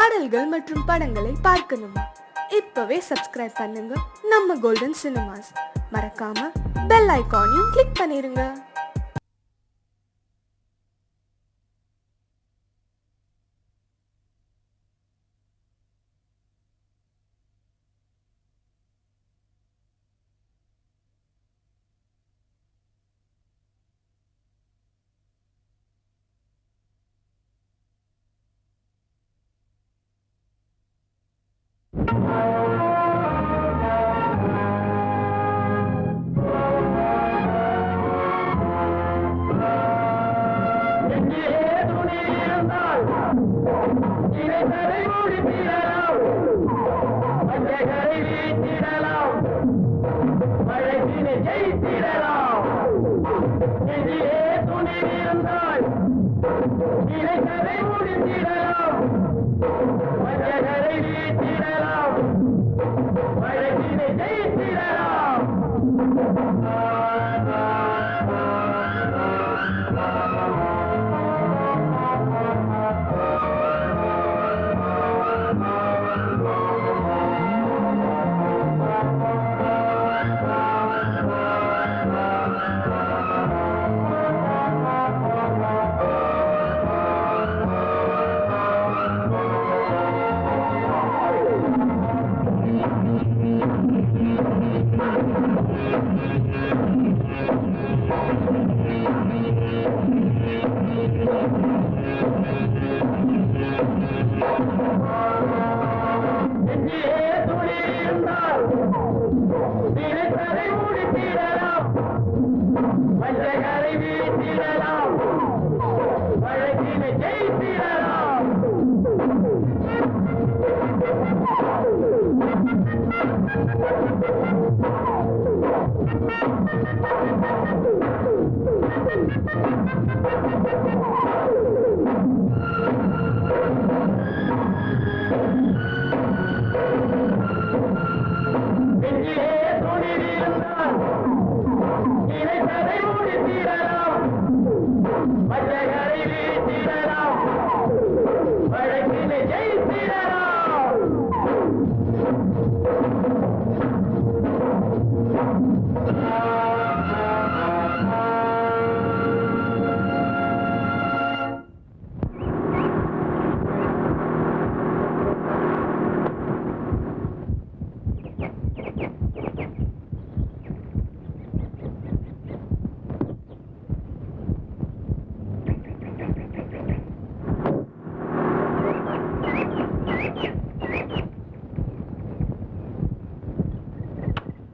பாடல்கள் மற்றும் படங்களை பார்க்கணுமா? இப்பவே சப்ஸ்கிரைப் பண்ணுங்க நம்ம கோல்டன் சினிமாஸ். மறக்காம பெல் ஐகானையும் கிளிக் பண்ணிருங்க.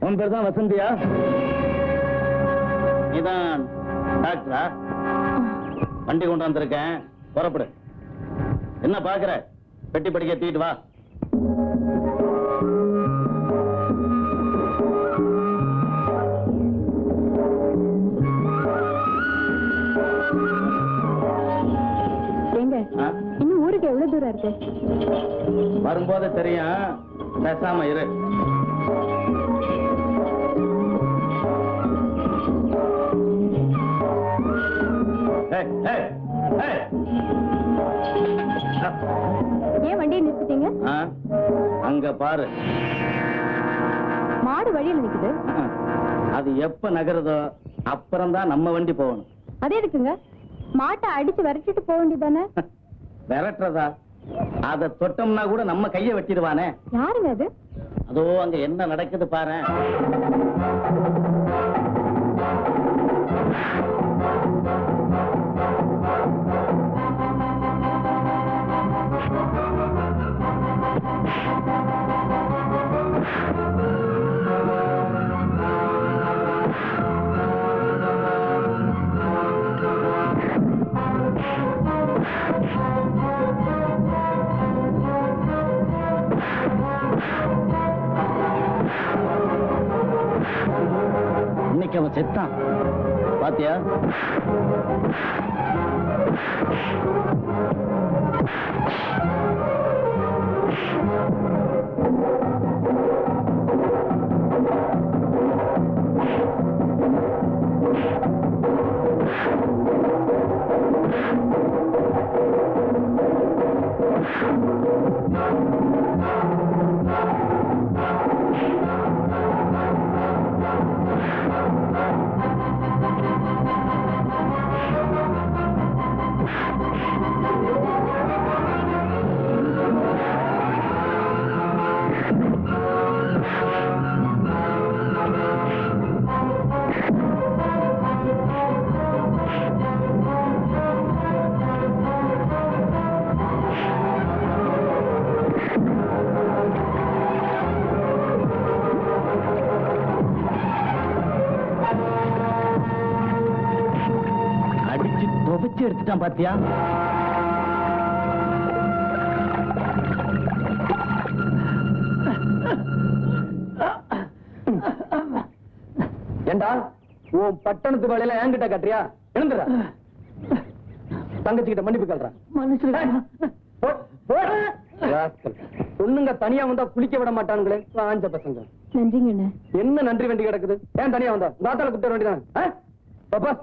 உன் பேர் தான் வசந்தியா? நீதான் டாக்டரா? வண்டி கொண்டு வந்திருக்கேன், புறப்படு. என்ன பாக்குற? பெட்டி படிக்க தூக்கிட்டு வா. இன்னும் ஊருக்கு எவ்வளவு தூரம் இருக்கு? வரும்போது தெரியும், பேசாம இரு. ஏன் வண்டியை நிறுத்திட்டீங்க? அங்க பாரு, மாடு வழியில் நிக்குது. அது எப்ப நகருதோ அப்புறம் தான் நம்ம வண்டி போகணும். அதே இருக்குங்க, மாட்டை அடிச்சு விரட்டிட்டு போக வேண்டியதானே? விரட்டுறதா? அத தொட்டோம்னா கூட நம்ம கைய வெட்டிடுவானே. யாருங்க அது? அதோ அங்க என்ன நடக்குது பாரு. இன்னைக்கு அவன் செத்தான் பாத்தியா? அடிச்சு துவைச்சு எடுத்துட்டான் பாத்தியா? ஏண்டா உன் பட்டணத்து வேலையில என்கிட்ட கட்டுறியா? எழுந்துடா. தங்கச்சி கிட்ட மன்னிப்பு கேள்றா. பொண்ணுங்க தனியா வந்தா குளிக்க விட மாட்டானுங்களே ஆஞ்ச பசங்க. நன்றிங்க. என்ன நன்றி வேண்டி கிடக்குது? ஏன் தனியா வந்தா உங்க ஆத்தால கூப்பிட வேண்டியதான். பாப்பா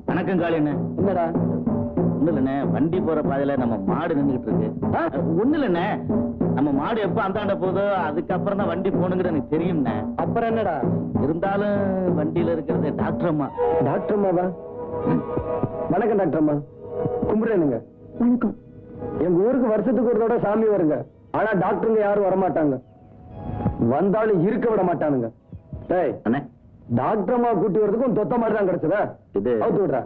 வணக்கம் காளியண்ணே. என்னடா? ஒண்ணு இல்லண்ணே, வண்டி போற பாதையில நம்ம மாடு நின்றுகிட்டு இருக்கு. ஒண்ணு இல்லண்ணே, நம்ம மாடு எப்ப அந்தாண்ட போதோ அதுக்கப்புறம் தான் வண்டி போகணுங்கிறது எனக்கு தெரியும்ண்ணே. அப்புறம் என்னடா? இருந்தாலும் வண்டியில இருக்கிறது டாக்டர் அம்மா. டாக்டர் அம்மாவா? வணக்கம் டாக்டர் அம்மா. கும்பிடுறேனுங்க. வணக்கம். எங்க ஊருக்கு வருஷத்துக்கு ஒரு தடவை சாமி வருங்க. ஆனா டாக்டருங்க யாரும் வரமாட்டாங்க. வந்தாலும் இருக்க விட மாட்டானுங்க. டேய் அண்ணே, டாக்டர் அம்மா கூட்டி வரதுக்கும் தொத்த மாதிரி தான் கிடைச்சதா? இது அவுத்து விடுறா.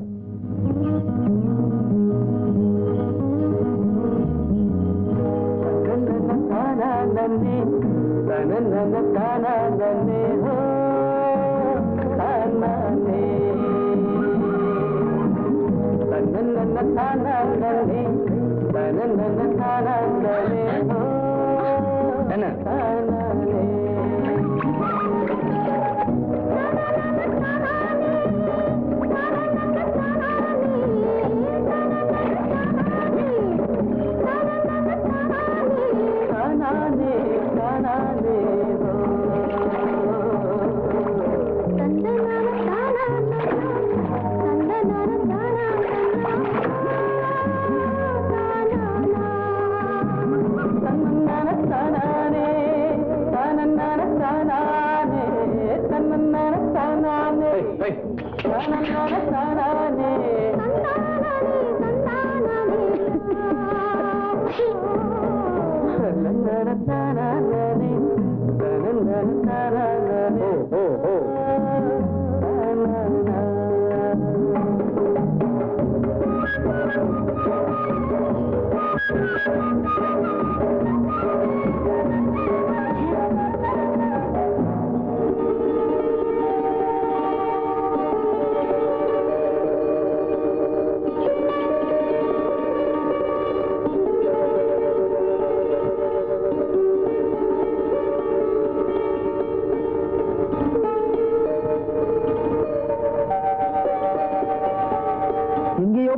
என்ன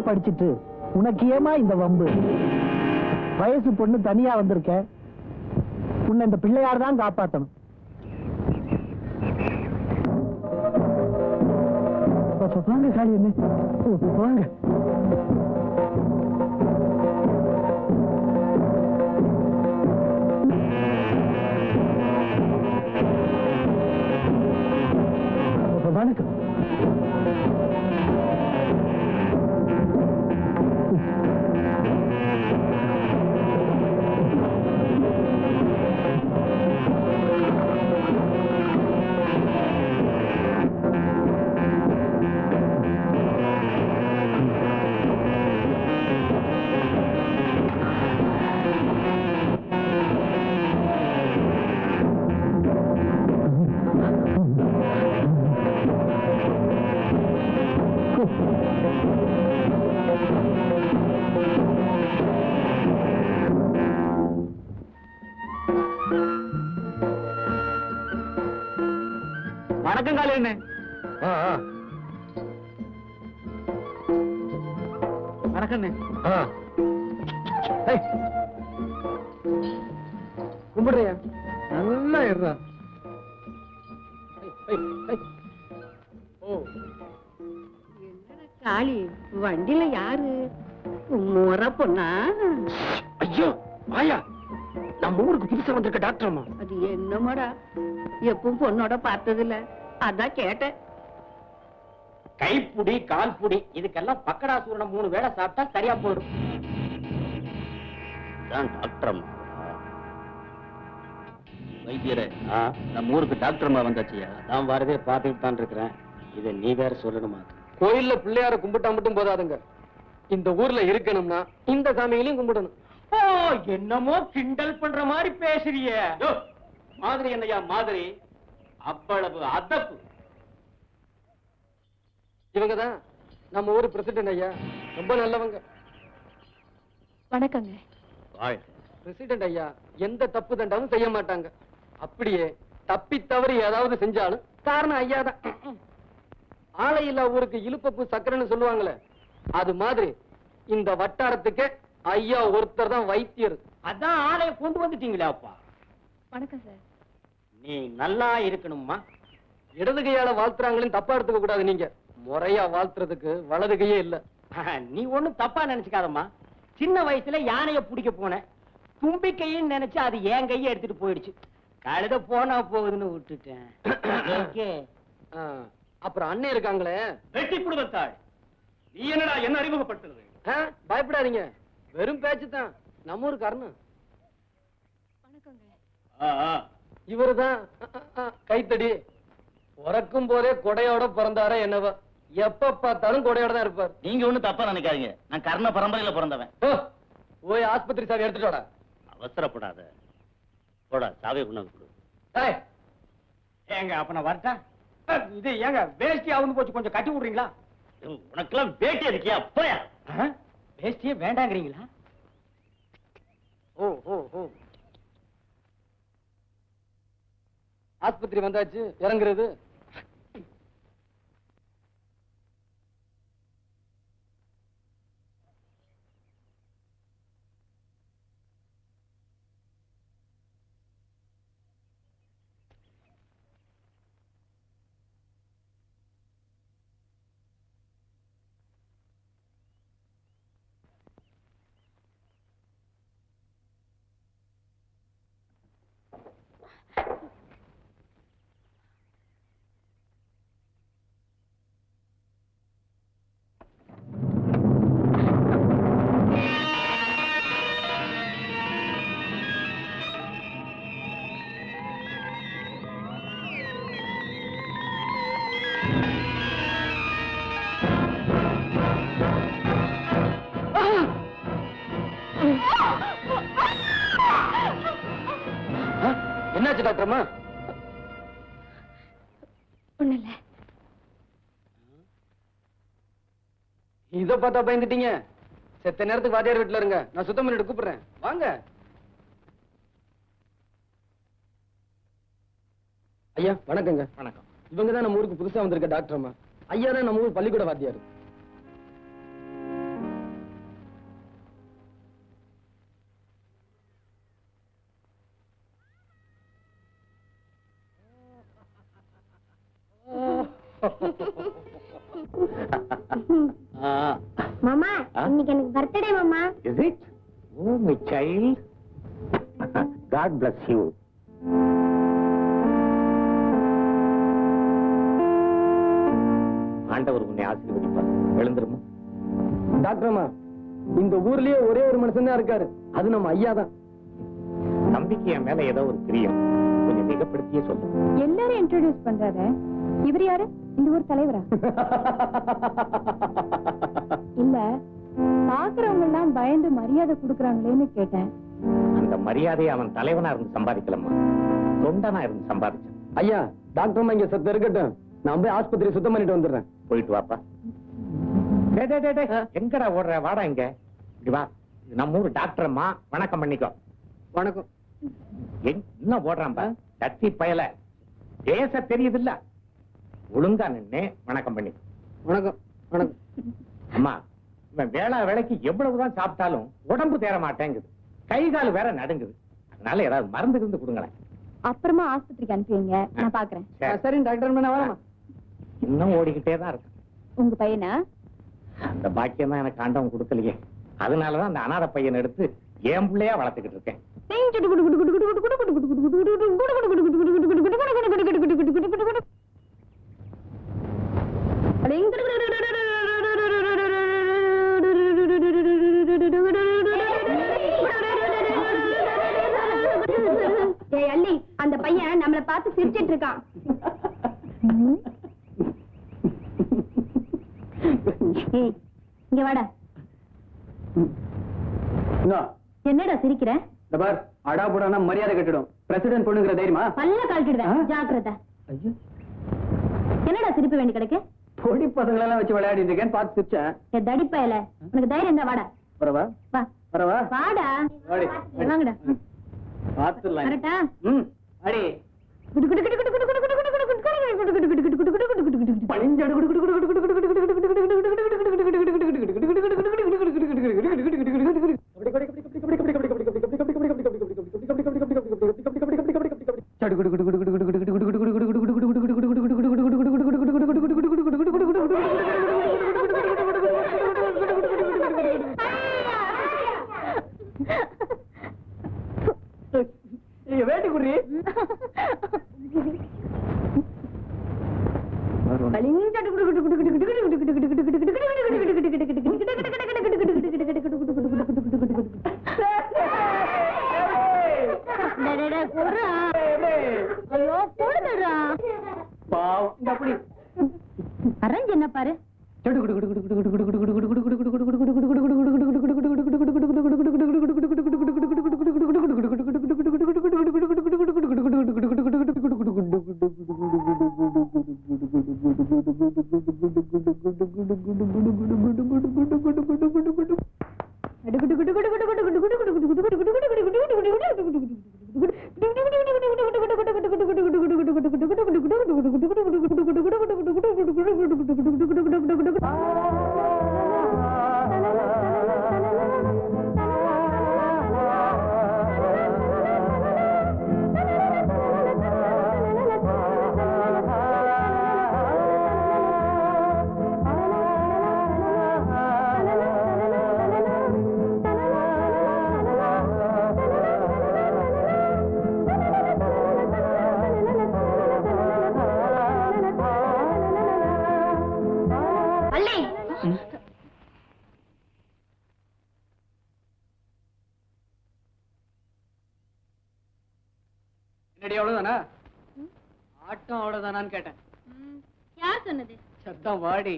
படிச்சிட்டு உனக்கு ஏமா இந்த வம்பு? வயசு பொண்ணு தனியா வந்திருக்க. உன்னை இந்த பிள்ளையார் தான் காப்பாத்தணும். வாங்க காளி என்ன வாங்க. வணக்கம். வணக்கம் காளி அண்ணே. வணக்கண்ணே. கும்பிடுறியா நல்லா இருறா. ஓ காளி வண்டியில யாரு முற பொண்ணா? ஐயோ ஆயா, நம்ம ஊருக்கு புதுசா வந்திருக்க டாக்டர் அம்மா. அது என்னமாடா, எப்பவும் பொண்ணோட பார்த்ததில்ல, அதான் கேட்டேன். கைப்புடி கால்புடி இதுக்கெல்லாம் பக்கடா சூரணம் 3 வேளை சாப்பிட்டா சரியா போயிடும். டாக்டர் அம்மா வைத்தியரே, நம்ம ஊருக்கு டாக்டர் அம்மா வந்தாச்சியா? நான் வரதே பார்த்துட்டு தான் இருக்கிறேன். இதை நீ வேற சொல்லணுமா? கோயில்ல பிள்ளையார கும்பிட்டா மட்டும் போதாதுங்க, இந்த ஊர்ல இருக்கணும்னா இந்த சாமிகளையும் கும்பிடணும். ஓ, என்னமோ கிண்டல் பண்ற மாதிரி பேசுறிய. மாதிரி என்னையா மாதிரி? அவ்வளவு அதப்பு. இவங்கதான் நம்ம ஊர் பிரசிடென்ட் ஐயா, ரொம்ப நல்லவங்க. வணக்கங்க. பிரசிடென்ட் ஐயா எந்த தப்பு தண்டாவும் செய்ய மாட்டாங்க. அப்படியே தப்பி தவறி ஏதாவது செஞ்சாலும் காரணம் ஐயா தான். ஆலையில்லா ஊருக்கு இழுப்பப்பு சக்கரைன்னு சொல்லுவாங்களே, அது மாதிரி இந்த வட்டாரத்துக்கு ஐயா ஒருத்தர் தான் வைத்தியர். அதான் ஆளைய கொண்டு வந்துட்டீங்களா அப்பா? வணக்கம் சார். நீ நல்லா இருக்கணும்மா. இடது கையால வாழ்த்துறாங்களும் தப்பா எடுத்துக்க கூடாது. நீங்க முறையா வாழ்த்துறதுக்கு வலது கையே இல்ல. நீ ஒண்ணும் தப்பா நினைச்சுக்காதம்மா. சின்ன வயசுல யானைய பிடிக்க போனேன், தும்பிக்கையும் நினைச்சு அது என் கையை எடுத்துட்டு போயிடுச்சு. கழுத போனா போகுதுன்னு விட்டுட்டேன். ஓகே. அப்புறம் அண்ணன் இருக்காங்களே, வெட்டி குடும்பத்தாள். நீ என்னடா என்ன அறிமுகப்படுத்துறது? பயப்படாதீங்க, வெறும் பேச்சு தான். நம்ம ஊருக்கு அருண். வணக்கங்க. இவருதான் கைத்தடி. பிறக்கும் போதே கொடையோட பிறந்தாரா என்னவோ, எப்ப பார்த்தாலும் கொடையோட தான் இருப்பார். நீங்க ஒண்ணும் தப்பா நினைக்காதீங்க, நான் கர்ண பரம்பரையில பிறந்தவன். போய் ஆஸ்பத்திரி சாவி எடுத்துட்டோட. அவசரப்படாத, போடா சாவியை கொண்டாந்து கொடு. ஏங்க அப்ப நான் வரட்டா? இது ஏங்க வேஷ்டி ஆகுன்னு போச்சு, கொஞ்சம் கட்டி விடுறீங்களா? உனக்கெல்லாம் வேட்டி இருக்கியா? போயா. வேஷ்டியே வேண்டாங்கிறீங்களா? ஓ ஓ ஓ, ஆஸ்பத்திரி வந்தாச்சு, இறங்குறது. என்னாச்சு டாக்டர்மா? ஒண்ணு இல்ல. இத பார்த்தா பயந்துட்டீங்க. செத்த நேரத்துக்கு வாத்தியார் வீட்டுல இருங்க, நான் சுத்தம் பண்ணிட்டு கூப்பிடுறேன். வாங்க ஐயா. வணக்கங்க. வணக்கம். இவங்க தான் நம்ம ஊருக்கு புதுசா வந்திருக்க டாக்டர் அம்மா. ஐயா தான் நம்ம ஊர் பள்ளிக்கூட வாத்தியார். மாமா, இன்னைக்கு எனக்கு பர்த்டே மாமா. Is it? Oh, my child. God bless you. ஆண்டவர் உன்னை ஆசீர்வதிப்பார். எழுந்துருமா. டாக்டர் அம்மா, இந்த ஊர்லயே ஒரே ஒரு மனுஷன் தான் இருக்காரு, அது நம்ம ஐயா தான். நம்பிக்கை என் மேல ஏதோ ஒரு பிரியம், கொஞ்சம் மிகப்படுத்தியே சொல்லு. எல்லாரும் இன்ட்ரோடியூஸ் பண்றாரு. இவர் யாரு? இந்த ஊர் தலைவரா? இல்ல, பாக்குறவங்க எல்லாம் பயந்து மரியாதை கொடுக்கறாங்களேன்னு கேட்டேன். அந்த மரியாதையை அவன் தலைவனா இருந்து சம்பாதிக்கலம்மா, தொண்டனா இருந்து சம்பாதிச்சான். ஐயா, டாக்டர் அம்மா இங்க செத்து இருக்கட்டும், நான் போய் ஆஸ்பத்திரி சுத்தம் பண்ணிட்டு வந்துடுறேன். போயிட்டு வாப்பா. எங்கடா ஓடுற? வாடா இங்க. இங்க வா. இது நம்ம ஊர் டாக்டர் அம்மா, வணக்கம் பண்ணிக்கோ. வணக்கம். என்ன ஓடுறான்பா தத்தி பயல? பேச தெரியுது இல்ல? ஒழுங்கா நின்னு வணக்கம் பண்ணி. வணக்கம். வணக்கம். அம்மா, இவன் வேளா வேலைக்கு எவ்வளவுதான் சாப்பிட்டாலும் உடம்பு தேர மாட்டேங்குது, கை கால் வேற நடுங்குது. அதனால ஏதாவது மருந்து இருந்து கொடுங்களேன். அப்புறமா ஆஸ்பத்திரிக்கு அனுப்பி வைங்க, நான் பாக்குறேன். சரி. சரி டாக்டர் வரமா? இன்னும் ஓடிக்கிட்டே தான் இருக்கு. உங்க பையனா? அந்த பாக்கியம் தான் எனக்கு ஆண்டவன் கொடுக்கலையே. அதனாலதான் அந்த அனாதை பையனை எடுத்து என் பிள்ளையா வளர்த்துக்கிட்டு இருக்கேன். ஏய் அள்ளி, அந்த பையன் நம்மள பார்த்து சிரிச்சிட்டு இருக்கான். ஏய், இங்க வாடா. என்னடா சிரிக்கிற? இந்த பார், அடாபுடானா மரியாதை கட்டிடும். பிரசிடென்ட் பொண்ணுங்கிற தைரியமா? பல்ல கழட்டிடுவேன், ஜாக்கிரதை. ஐயோ, என்னடா சிரிப்பு வேண்டி கிடக்கு? பொடி பசங்களெல்லாம் வச்சு விளையாடிட்டு இருக்கேன், பார்த்து சிரிச்சேன். ஏ தடிப்பயல, உனக்கு தைரியம் தான், வாடா. வரவா? வா வரவா? வாடா. வாடி. வாங்கடா. பார்த்துடலாம். கரெக்டா? அடி. வேட்டி குடி. அரஞ்சு என்ன பாரு. என்னடி அவ்வளவுதானா? ஆட்டம் அவ்வளவுதானான்னு கேட்டேன். யார் சொன்னது? சத்தம் வாடி.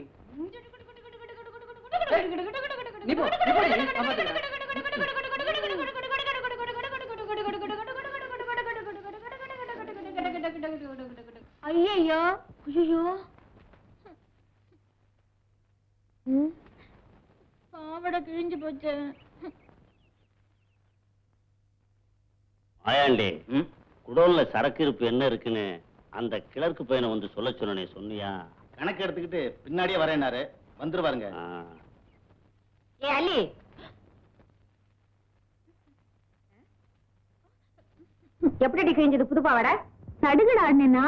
நீ போ, நீ போடி, நான் பாத்துக்கிறேன். ஐயோ ஐயோ, பாவடை கிழிஞ்சு போச்சு. ஆயாண்டி, குடோன்ல சரக்கு இருப்பு என்ன இருக்குன்னு அந்த கிளர்க்கு பையனை வந்து சொல்ல சொன்னே, சொன்னியா? கணக்கு எடுத்துக்கிட்டு பின்னாடியே வரேனாரு, வந்துருவாருங்க. ஏ அலி, எப்படி கிழிஞ்சது புது பாவாடை? தடுகடா அண்ணனா?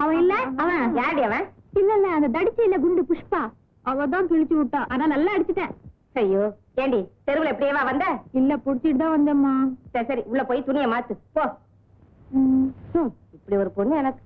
அவன் இல்ல, அவன் யாடி? அவன் இல்ல அந்த தடிச்சு இல்ல, குண்டு புஷ்பா, அவதான் கிழிச்சு விட்டா. ஆனா நல்லா அடிச்சுட்டேன். ஐயோ ஏண்டி, தெருவுல எப்படியேவா வந்த? இல்ல, புடிச்சிட்டு தான் வந்தேம்மா. சரி சரி, உள்ள போய் துணியை மாத்து போ. இப்படி ஒரு பொண்ணு எனக்கு.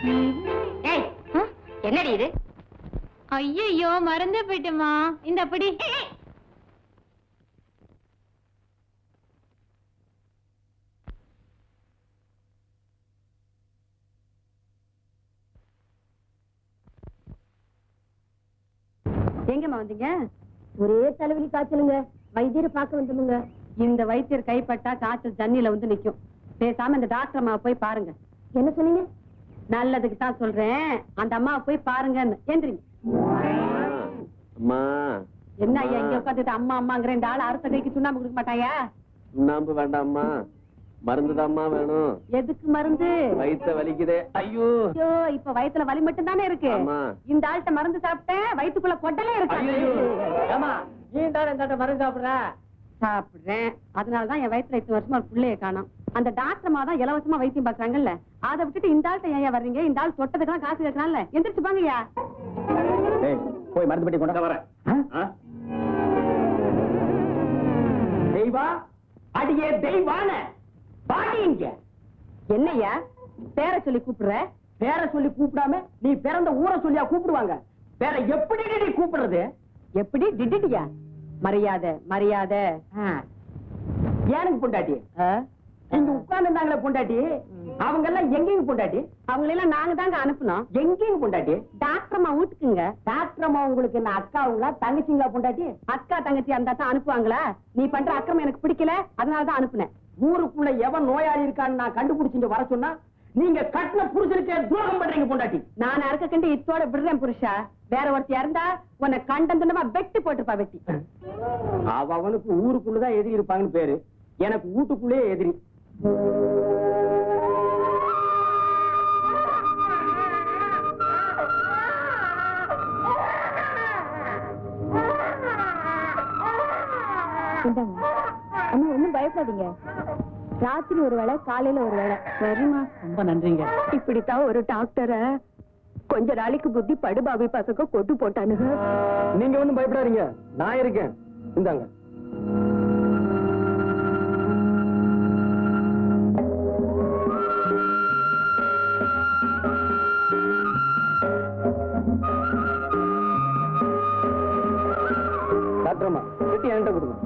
ஏய், என்னடி இது? ஐயோ மறந்தே போயிட்டேமா. இந்த அப்படி எங்கம்மா வந்தீங்க? ஒரே தலைவலி காய்ச்சலுங்க. வைத்தியரை பார்க்க வந்தோமுங்க. இந்த வைத்தியர் கைப்பட்டா காய்ச்சல் தண்ணியில வந்து நிக்கும். பேசாம இந்த டாக்டர் அம்மாவை போய் பாருங்க. என்ன சொன்னீங்க? நல்லதுக்கு தான் சொல்றேன். அந்த அம்மாவை போய் பாருங்கன்னு. எந்திரிங்க. அம்மா என்ன ஐயா இங்க உட்காந்துட்டு அம்மா அம்மாங்கிற இந்த ஆள் அடுத்த கைக்கு சுண்ணாம்பு கொடுக்க மாட்டாயா? சுண்ணாம்பு வேண்டாம்மா, மருந்துதாம்மா வேணும். எதுக்கு மருந்து? வயித்த வலிக்குதே. ஐயோ ஐயோ, இப்ப வயித்துல வலி மட்டும் தானே இருக்கு. ஆமா. இந்த ஆள்கிட்ட மருந்து சாப்பிட்டேன், வயித்துக்குள்ள கொட்டலே இருக்கு. ஏமா நீ தான் இந்த மருந்து சாப்பிடுற? சாப்பிடுறேன். அதனாலதான் என் வயித்துல 8 வருஷமா ஒரு பிள்ளைய காணோம். அந்த டாக்டர்மா தான் இலவசமா வைத்தியம் பாக்குறாங்கல்ல, அதை விட்டுட்டு இந்த ஆள்கிட்ட ஏன் வர்றீங்க? இந்த ஆள் தொட்டதுக்கெல்லாம் காசு கேட்கறான்ல. எந்திரிச்சு பாங்கய்யா. போய் மருந்து பெட்டி கொண்டு வரேன். தெய்வா, அடியே தெய்வான பாடி இங்க. என்னய்யா பேரை சொல்லி கூப்பிடுற? பேர சொல்லி கூப்பிடாம நீ பிறந்த ஊரை சொல்லியா கூப்பிடுவாங்க? வேற எப்படி நீ கூப்பிடுறது? எப்படி டிடியா? மரியாதை மரியாதை. ஏனுக்கு பொண்டாட்டி? இங்க உட்கார்ந்து இருந்தாங்களே பொண்டாட்டி, அவங்க எல்லாம் எங்கேயும் பொண்டாட்டி? அவங்களெல்லாம் நாங்க தாங்க அனுப்புனோம். எங்கேயும் பொண்டாட்டி? டாக்டர்மா வீட்டுக்குங்க. டாக்டர் அம்மா உங்களுக்கு என்ன அக்காவுங்களா தங்கச்சிங்களா பொண்டாட்டி? அக்கா தங்கச்சி அந்த தான் அனுப்புவாங்களா? நீ பண்ற அக்கிரமம் எனக்கு பிடிக்கல, அதனாலதான் அனுப்புனேன். ஊருக்குள்ள எவன் நோயாளி இருக்கான்னு நான் கண்டுபிடிச்சிட்டு வர சொன்னா நீங்க கட்டின புருஷனுக்கே துரோகம் பண்றீங்க பொண்டாட்டி. நான் அறுக்க கண்டு இத்தோட விடுறேன் புருஷா. வேற ஒருத்தி இருந்தா உன்னை கண்டந்தனமா வெட்டி போட்டுப்பா. வெட்டி அவனுக்கு ஊருக்குள்ளதான் எதிரி இருப்பாங்கன்னு பேரு, எனக்கு வீட்டுக்குள்ளேயே எதிரி. அம்மா ஒண்ணும் பயப்படாதீங்க. ராத்திரி ஒரு வேளை, காலையில ஒரு வேளை. சரிம்மா. ரொம்ப நன்றிங்க. இப்படித்தான் ஒரு டாக்டரை கொஞ்ச நாளைக்கு புத்தி படுபாவி பசங்க கொட்டு போட்டானுங்க. நீங்க ஒண்ணும் பயப்படாதீங்க, நான் இருக்கேன். இந்தாங்க. டாக்டர் அம்மா பெட்டி என்கிட்ட கொடுங்க.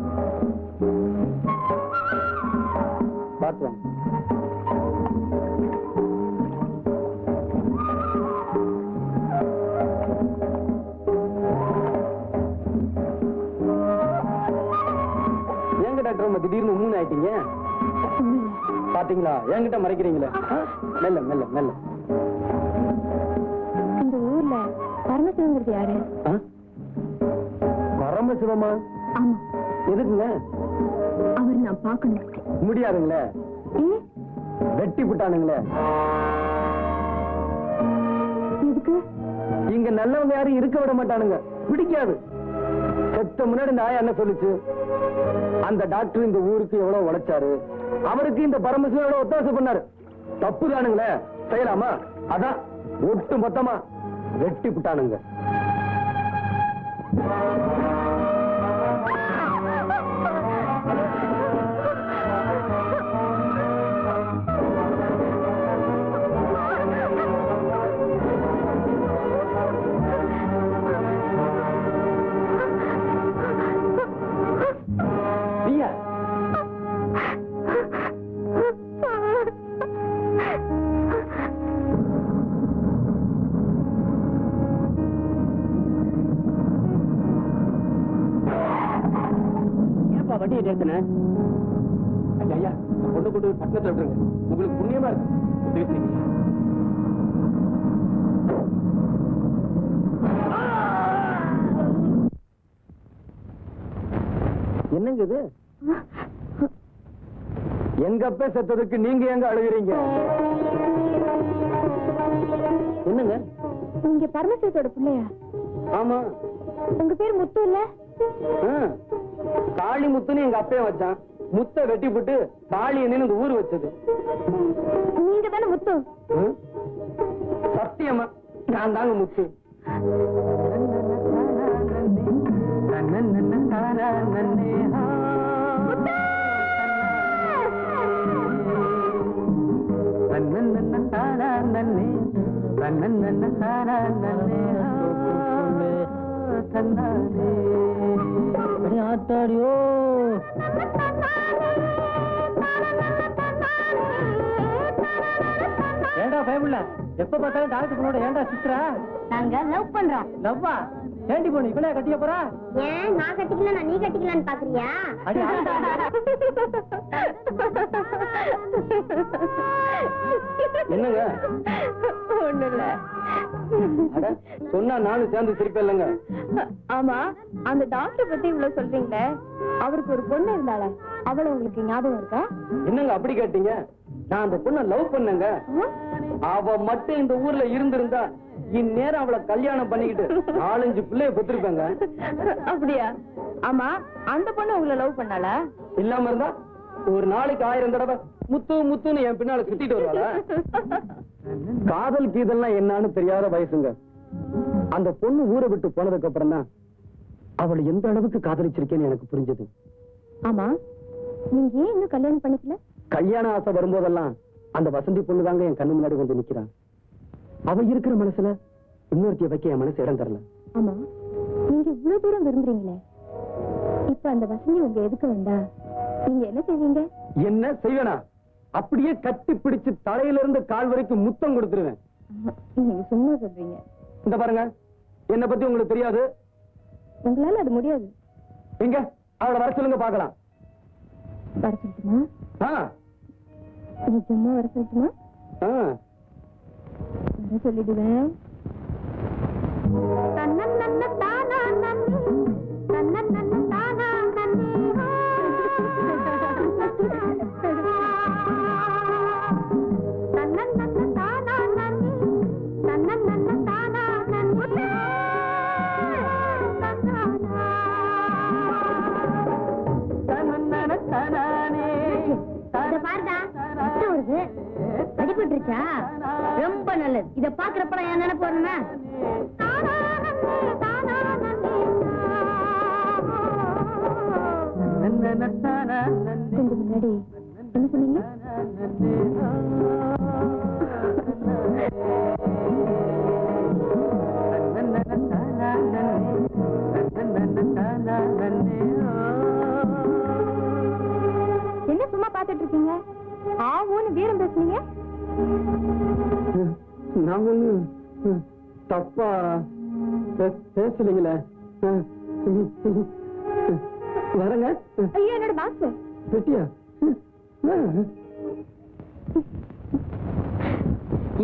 பாத்துவாங்க. ஏங்க டாக்டர் அம்மா திடீர்னு மூணு ஆயிட்டீங்க? பாத்தீங்களா, என்கிட்ட மறைக்கிறீங்களே. மெல்ல மெல்ல மெல்ல. இந்த ஊர்ல பரமசிவங்கிறது யாரு? பரமசிவமா? ஆமா. எதுக்குங்க? அவர் நான் பாக்கணும். முடியாதுங்களே, வெட்டி விட்டானுங்களே. எதுக்கு? இங்க நல்லவங்க யாரும் இருக்க விட மாட்டானுங்க, பிடிக்காது. செத்த முன்னாடி இந்த ஆயா என்ன சொல்லுச்சு? அந்த டாக்டர் இந்த ஊருக்கு எவ்வளவு உழைச்சாரு, அவருக்கு இந்த பரமசிவம் எவ்வளவு ஒத்தாசை பண்ணாரு. தப்பு தானுங்களே, செய்யலாமா? அதான் ஒட்டு மொத்தமா வெட்டி விட்டானுங்க. வண்டியை நிறுத்தின ஐயா, பொண்ணு கொண்டு பட்டணத்தை விட்டுருங்க. உங்களுக்கு புண்ணியமா இருக்கு. உதவி செய்யுங்க. என்னங்க இது? எங்க அப்பா செத்ததுக்கு நீங்க எங்க அழுகிறீங்க? என்னங்க? நீங்க பரமசிவத்தோட பிள்ளையா? ஆமா. உங்க பேர் முத்து இல்ல? காளி முத்துன்னு எங்க அப்பே வச்சான். முத்த வெட்டி போட்டு காளி என்ன இந்த ஊர் வச்சது. நீங்க தானே முத்து? சத்தியமா நான் தாங்க முத்து. ஆத்தாடியோ ஏண்டா பயமுள்ள எப்ப பார்த்தாலும் டாக்டர் பொண்ணோட ஏண்டா சித்ரா நாங்க லவ் பண்றோம். லவ்வா ஏண்டி பொண்ணு இவளே கட்டிய போறா ஏன் நான் கட்டிக்கலாம் நீ கட்டிக்கலான்னு பாக்குறியா? அடி என்னங்க ஒண்ணு இல்ல. அட, சொன்னா நானும் சேர்ந்து சிரிப்பேன் இல்லைங்க. ஆமா, அந்த டாக்டர் பத்தி இவ்வளவு சொல்றீங்களே, அவருக்கு ஒரு பொண்ணு இருந்தால அவள உங்களுக்கு ஞாபகம் இருக்கா? என்னங்க அப்படி கேட்டீங்க? நான் அந்த பொண்ணை லவ் பண்ணேங்க. அவ மட்டும் இந்த ஊர்ல இருந்திருந்தா இந்நேரம் அவளை கல்யாணம் பண்ணிக்கிட்டு 4-5 பிள்ளைய பெற்றிருப்பாங்க. அப்படியா? ஆமா, அந்த பொண்ணு உங்களை லவ் பண்ணாளா? இல்லாம இருந்தா ஒரு நாளைக்கு 1000 தடவை முத்து முத்துன்னு என் பின்னால சுத்திட்டு வருவாளா? காதல் கீதல்லாம் என்னன்னு தெரியாத வயசுங்க. அந்த பொண்ணு ஊரை விட்டு போனதுக்கு அப்புறம் தான் அவளை எந்த அளவுக்கு காதலிச்சிருக்கேன்னு எனக்கு புரிஞ்சது. ஆமா, நீங்க ஏன் இன்னும் கல்யாணம் பண்ணிக்கல? கல்யாண ஆசை வரும்போதெல்லாம் அந்த வசந்தி பொண்ணு தாங்க என் கண்ணு முன்னாடி வந்து நிக்கிறான். அவ இருக்கிற மனசுல இன்னொருத்திய வைக்க என் மனசு இடம் தரல. ஆமா, நீங்க இவ்வளவு தூரம் விரும்புறீங்களே, இப்ப அந்த வசந்தி உங்க எதுக்கு வந்தா நீங்க என்ன செய்வீங்க? என்ன செய்வேனா? அப்படியே கட்டி பிடிச்சு தலையில இருந்து கால் வரைக்கும் முத்தம் கொடுத்துருவேன். நீங்க சும்மா சொல்றீங்க. இந்த பாருங்க, என்ன பத்தி உங்களுக்கு தெரியாது. உங்களால அது முடியாது. எங்க அவளை வர சொல்லுங்க பாக்கலாம். வர சொல்லட்டுமா? நிஜமா வர சொல்லட்டுமா? வர சொல்லிடுவேன். அடிபட்டுருச்சா? ரொம்ப நல்லது. இத பாக்குறப்ப என் நினைப்பு வரணுமா? கொஞ்சம் முன்னாடி என்ன சொன்னீங்க? என்ன சும்மா பாத்துட்டு இருக்கீங்க? ஆவுன்னு வீரம் பேசுனீங்க. நான் ஒண்ணு தப்பா பேசலீங்களே. வரங்க. ஐயோ, என்னோட பாக்ஸ். பெட்டியா?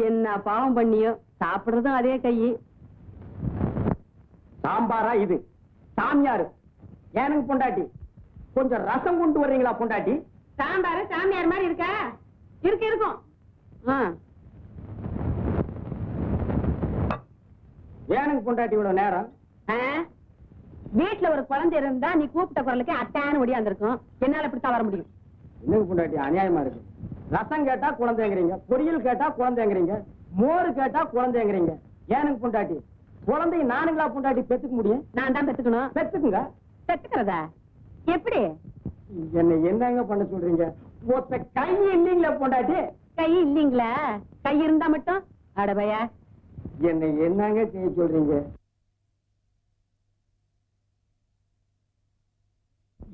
என்ன பாவம் பண்ணியோ, சாப்பிடுறதும் அதே கை. சாம்பாரா இது? சாமியாரு எனக்கு பொண்டாட்டி. கொஞ்சம் ரசம் கொண்டு வர்றீங்களா பொண்டாட்டி? சாம்பாரு சாமியார் மாதிரி இருக்கா? இருக்கும். எனக்கு பொண்டாட்டி இவ்வளவு நேரம். வீட்டுல ஒரு குழந்தை இருந்தா நீ கூப்பிட்ட குரலுக்கு அத்தான ஒடியாந்துருக்கும். என்னால இப்படித்தான் வர முடியும். எனக்கு பொண்டாட்டி அநியாயமா இருக்கு. ரசம் கேட்டா குழந்தைங்கிறீங்க, பொரியல் கேட்டா குழந்தைங்கிறீங்க, மோரு கேட்டா குழந்தைங்கிறீங்க. எனக்கு பொண்டாட்டி குழந்தைய நானுங்களா பொண்டாட்டி பெத்துக்க முடியும்? நான் தான் பெத்துக்கணும். பெத்துக்குங்க. பெத்துக்கிறதா எப்படி? என்ன என்னங்க பண்ண சொல்றீங்க? ஒத்த கை இல்லீங்களா பொண்டாட்டி? கை இல்லீங்களா? கை இருந்தா மட்டும் அடபையா என்ன என்னங்க செய்ய சொல்றீங்க?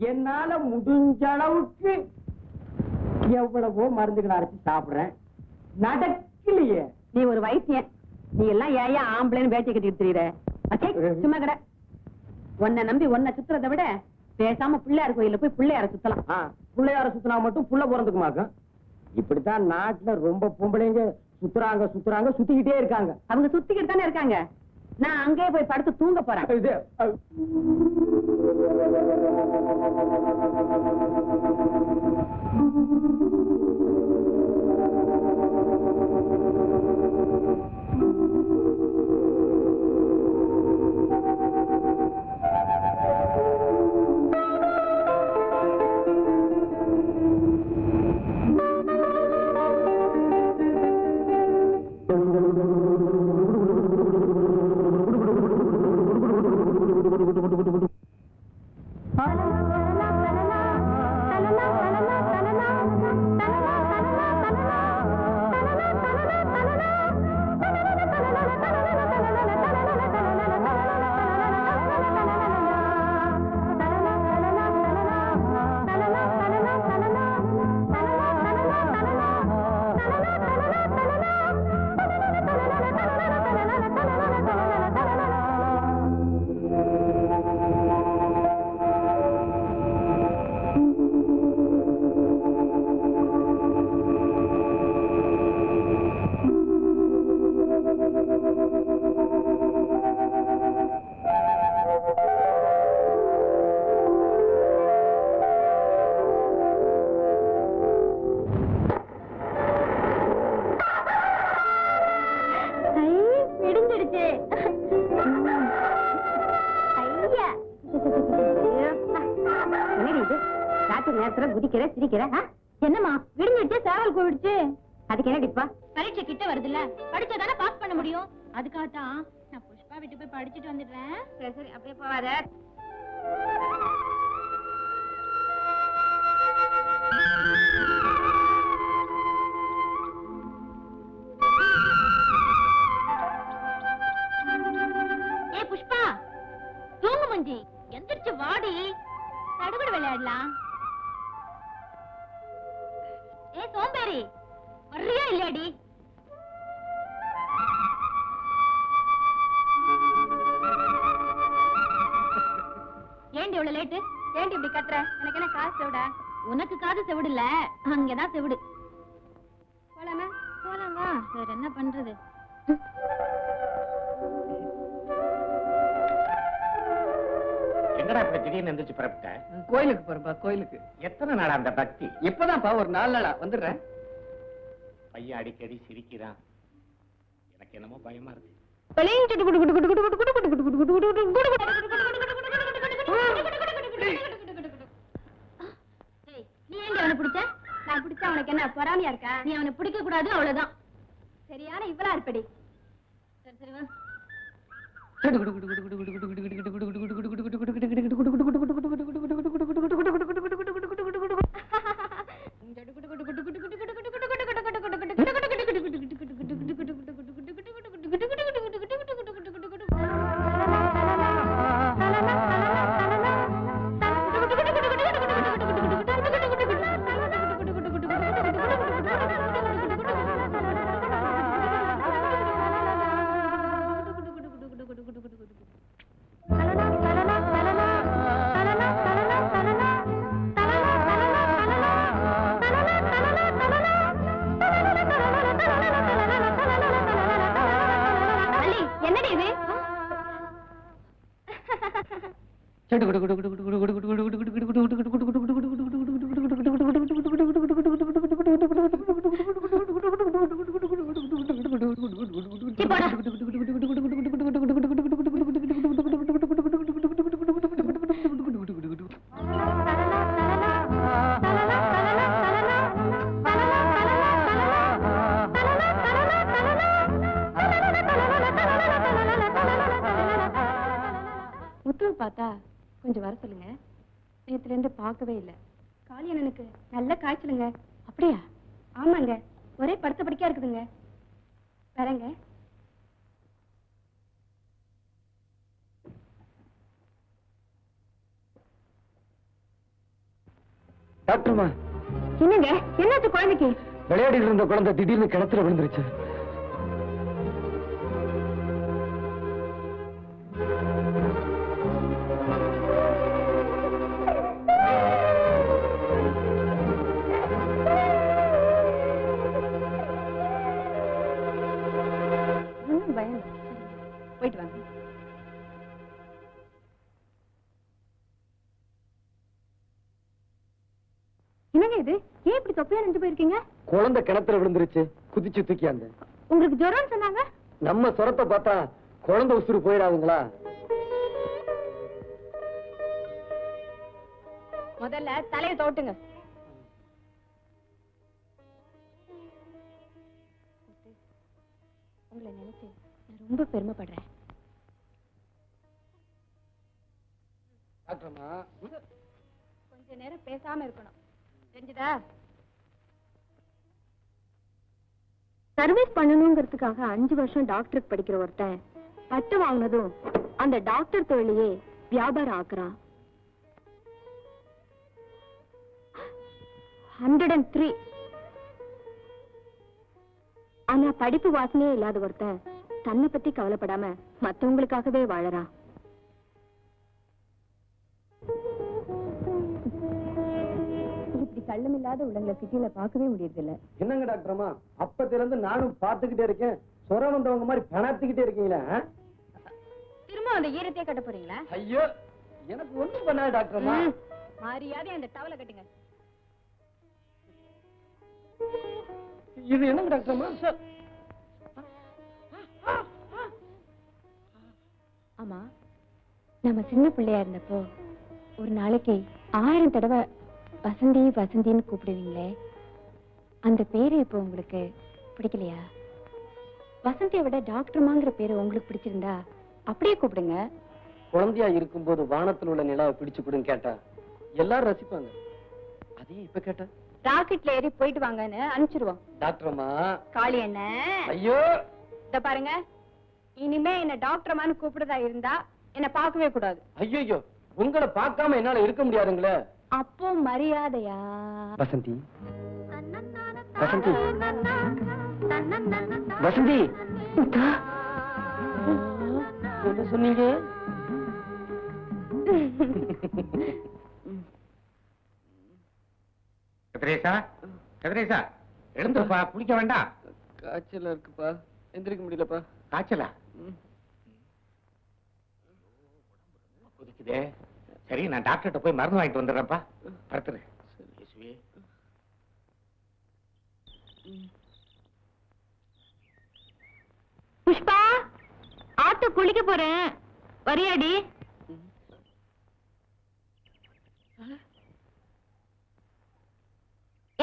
என்னால முடிஞ்ச அளவுக்கு எவ்வளவோ மருந்துகளை அரைச்சு சாப்பிடுறேன், நடக்கலையே. நீ ஒரு வைத்தியன். நீ எல்லாம் ஏயா ஆம்பளைன்னு வேட்டி கட்டிட்டு திரியுற? அச்சே, சும்மா கடை. உன்னை நம்பி உன்னை சுத்துறதை விட பேசாம பிள்ளையார் கோயில போய் பிள்ளையார சுத்தலாம். பிள்ளையார சுத்தினா மட்டும் புள்ள பிறந்துக்குமாக்கும். இப்படித்தான் நாட்டுல ரொம்ப பொம்பளைங்க சுத்துறாங்க சுத்துறாங்க சுத்திக்கிட்டே இருக்காங்க. அவங்க சுத்திக்கிட்டு தானே இருக்காங்க. நான் அங்கேயே போய் படுத்து தூங்க போறேன். இது குதிக்கிற சிரிக்கிற என்னம்மா விடுஞ்சிட்டு சேவல் போயிடுச்சு அதுக்கு என்ன டிப்பா பரீட்சை கிட்ட வருதுல்ல படிச்சாதானே பாஸ் பண்ண முடியும் அதுக்காகத்தான் நான் புஷ்பா விட்டு போய் படிச்சுட்டு வந்துடுறேன் சரி சரி அப்படியே போவாத ஏ புஷ்பா தூங்கு மஞ்சி எந்திரிச்சு வாடி சடுகுடு விளையாடலாம் ஏ சோம்பேறி வர்றியா இல்லையாடி ஏண்டி இவ்வளவு லேட்டு ஏண்டி இப்படி கத்துற எனக்கு என்ன காசு செவிடா உனக்கு காது செவிடு இல்ல அங்கதான் செவிடு போலாமா போலாம் வா வேற என்ன பண்றது எங்கடா இப்ப திடீர்னு எந்திரிச்சு பிறப்பிட்ட? கோயிலுக்கு போறப்பா கோயிலுக்கு. எத்தனை நாளா அந்த பக்தி? இப்பதான்ப்பா ஒரு 4 நாளா வந்துடுறேன். பையன் அடிக்கடி சிரிக்கிறான், எனக்கு என்னமோ பயமா இருக்கு. நீ ஏன் அவனை பிடிச்ச? நான் பிடிச்சா அவனுக்கு என்ன பொறாமையா இருக்கா? நீ அவனை பிடிக்க கூடாது அவ்வளவுதான். சரியான இவளா இருப்படி. சரி சரி வா. பார்த்தா கொஞ்சம் வர சொல்லுங்க. நேத்துல இருந்து பார்க்கவே இல்லை. காளியண்ணனுக்கு நல்ல காய்ச்சலுங்க. அப்படியா? ஆமாங்க, ஒரே படுத்த படிக்கா இருக்குதுங்க. வரேங்க. டாக்டர்மா. என்னங்க என்னாச்சு குழந்தைக்கு? விளையாடிட்டு இருந்த குழந்தை திடீர்னு கிணத்துல விழுந்துருச்சு. போயிட்டு வாங்க. என்னங்க இது? ஏன் இப்படி தொப்பையா நின்று போயிருக்கீங்க? குழந்தை கிணத்துல விழுந்துருச்சு, குதிச்சு தூக்கியாங்க. உங்களுக்கு ஜுரம் சொன்னாங்க? நம்ம சொரத்தை பார்த்தா குழந்தை உசுறு போயிடாதுங்களா? முதல்ல தலையை தோட்டுங்க. உங்களை நினைச்சு நான் ரொம்ப பெருமைப்படுறேன். டாக்டர்மா, கொஞ்ச நேரம் பேசாம இருக்கணும், தெரிஞ்சுதா? சர்வீஸ் பண்ணணுங்கிறதுக்காக 5 வருஷம் டாக்டருக்கு படிக்கிற ஒருத்தன் பட்டு வாங்கினதும் அந்த டாக்டர் தொழிலையே வியாபாரம் ஆக்குறான். 103. ஆனா படிப்பு வாசனையே இல்லாத ஒருத்தன் தன்னை பத்தி கவலைப்படாம மத்தவங்களுக்காகவே வாழறான். இப்படி கள்ளம் இல்லாத உள்ளங்களை சிட்டியில பார்க்கவே முடியறது இல்ல. என்னங்க டாக்டர்மா, அப்பத்துல இருந்து நானும் பாத்துக்கிட்டே இருக்கேன். சொர வந்தவங்க மாதிரி பணத்துக்கிட்டே இருக்கீங்களா? திரும்ப அந்த ஈரத்தையே கட்ட போறீங்களா? ஐயோ, எனக்கு ஒண்ணும் பண்ணாது டாக்டர்மா. மரியாதை அந்த டவலை கட்டுங்க. இது என்னங்க டாக்டர்மா? ஆமா, நம்ம சின்ன பிள்ளையா இருந்தப்போ ஒரு நாளைக்கு 1000 தடவை வசந்தி வசந்தின்னு கூப்பிடுவீங்களே, அந்த பேரு இப்போ உங்களுக்கு பிடிக்கலையா? வசந்தியை விட டாக்டர்மாங்கிற பேரு உங்களுக்கு பிடிச்சிருந்தா அப்படியே கூப்பிடுங்க. குழந்தையா இருக்கும்போது வானத்தில் உள்ள நிலாவை பிடிச்சு கொடுன்னு கேட்டா எல்லாரும் ரசிப்பாங்க. அதே இப்ப கேட்டா ராக்கெட்ல ஏறி போயிட்டு வாங்கன்னு அனுப்பிச்சிருவோம். டாக்டர் அம்மா. காளி என்ன? ஐயோ, இத பாருங்க, இனிமே என்ன டாக்டர் அம்மான்னு கூப்பிடுறதா இருந்தா என்ன பார்க்கவே கூடாது. ஐயோ, உங்களை பார்க்காம என்னால இருக்க முடியாதுங்களே. அப்போ மரியாதையா? வசந்தி, வசந்தி, வசந்தி, என்ன சொன்னீங்க? கதிரேசா, கதிரேசா, எழுந்துப்பா, குளிக்க வேண்டாம். காய்ச்சலா இருக்குப்பா, எந்திரிக்க முடியலப்பா. காய்ச்சலா? கொதிக்குதே. சரி, நான் டாக்டர்கிட்ட போய் மருந்து வாங்கிட்டு வந்துடுறேன்ப்பா. படுத்துரு. புஷ்பா, ஆத்து குளிக்க போறேன், வரியாடி?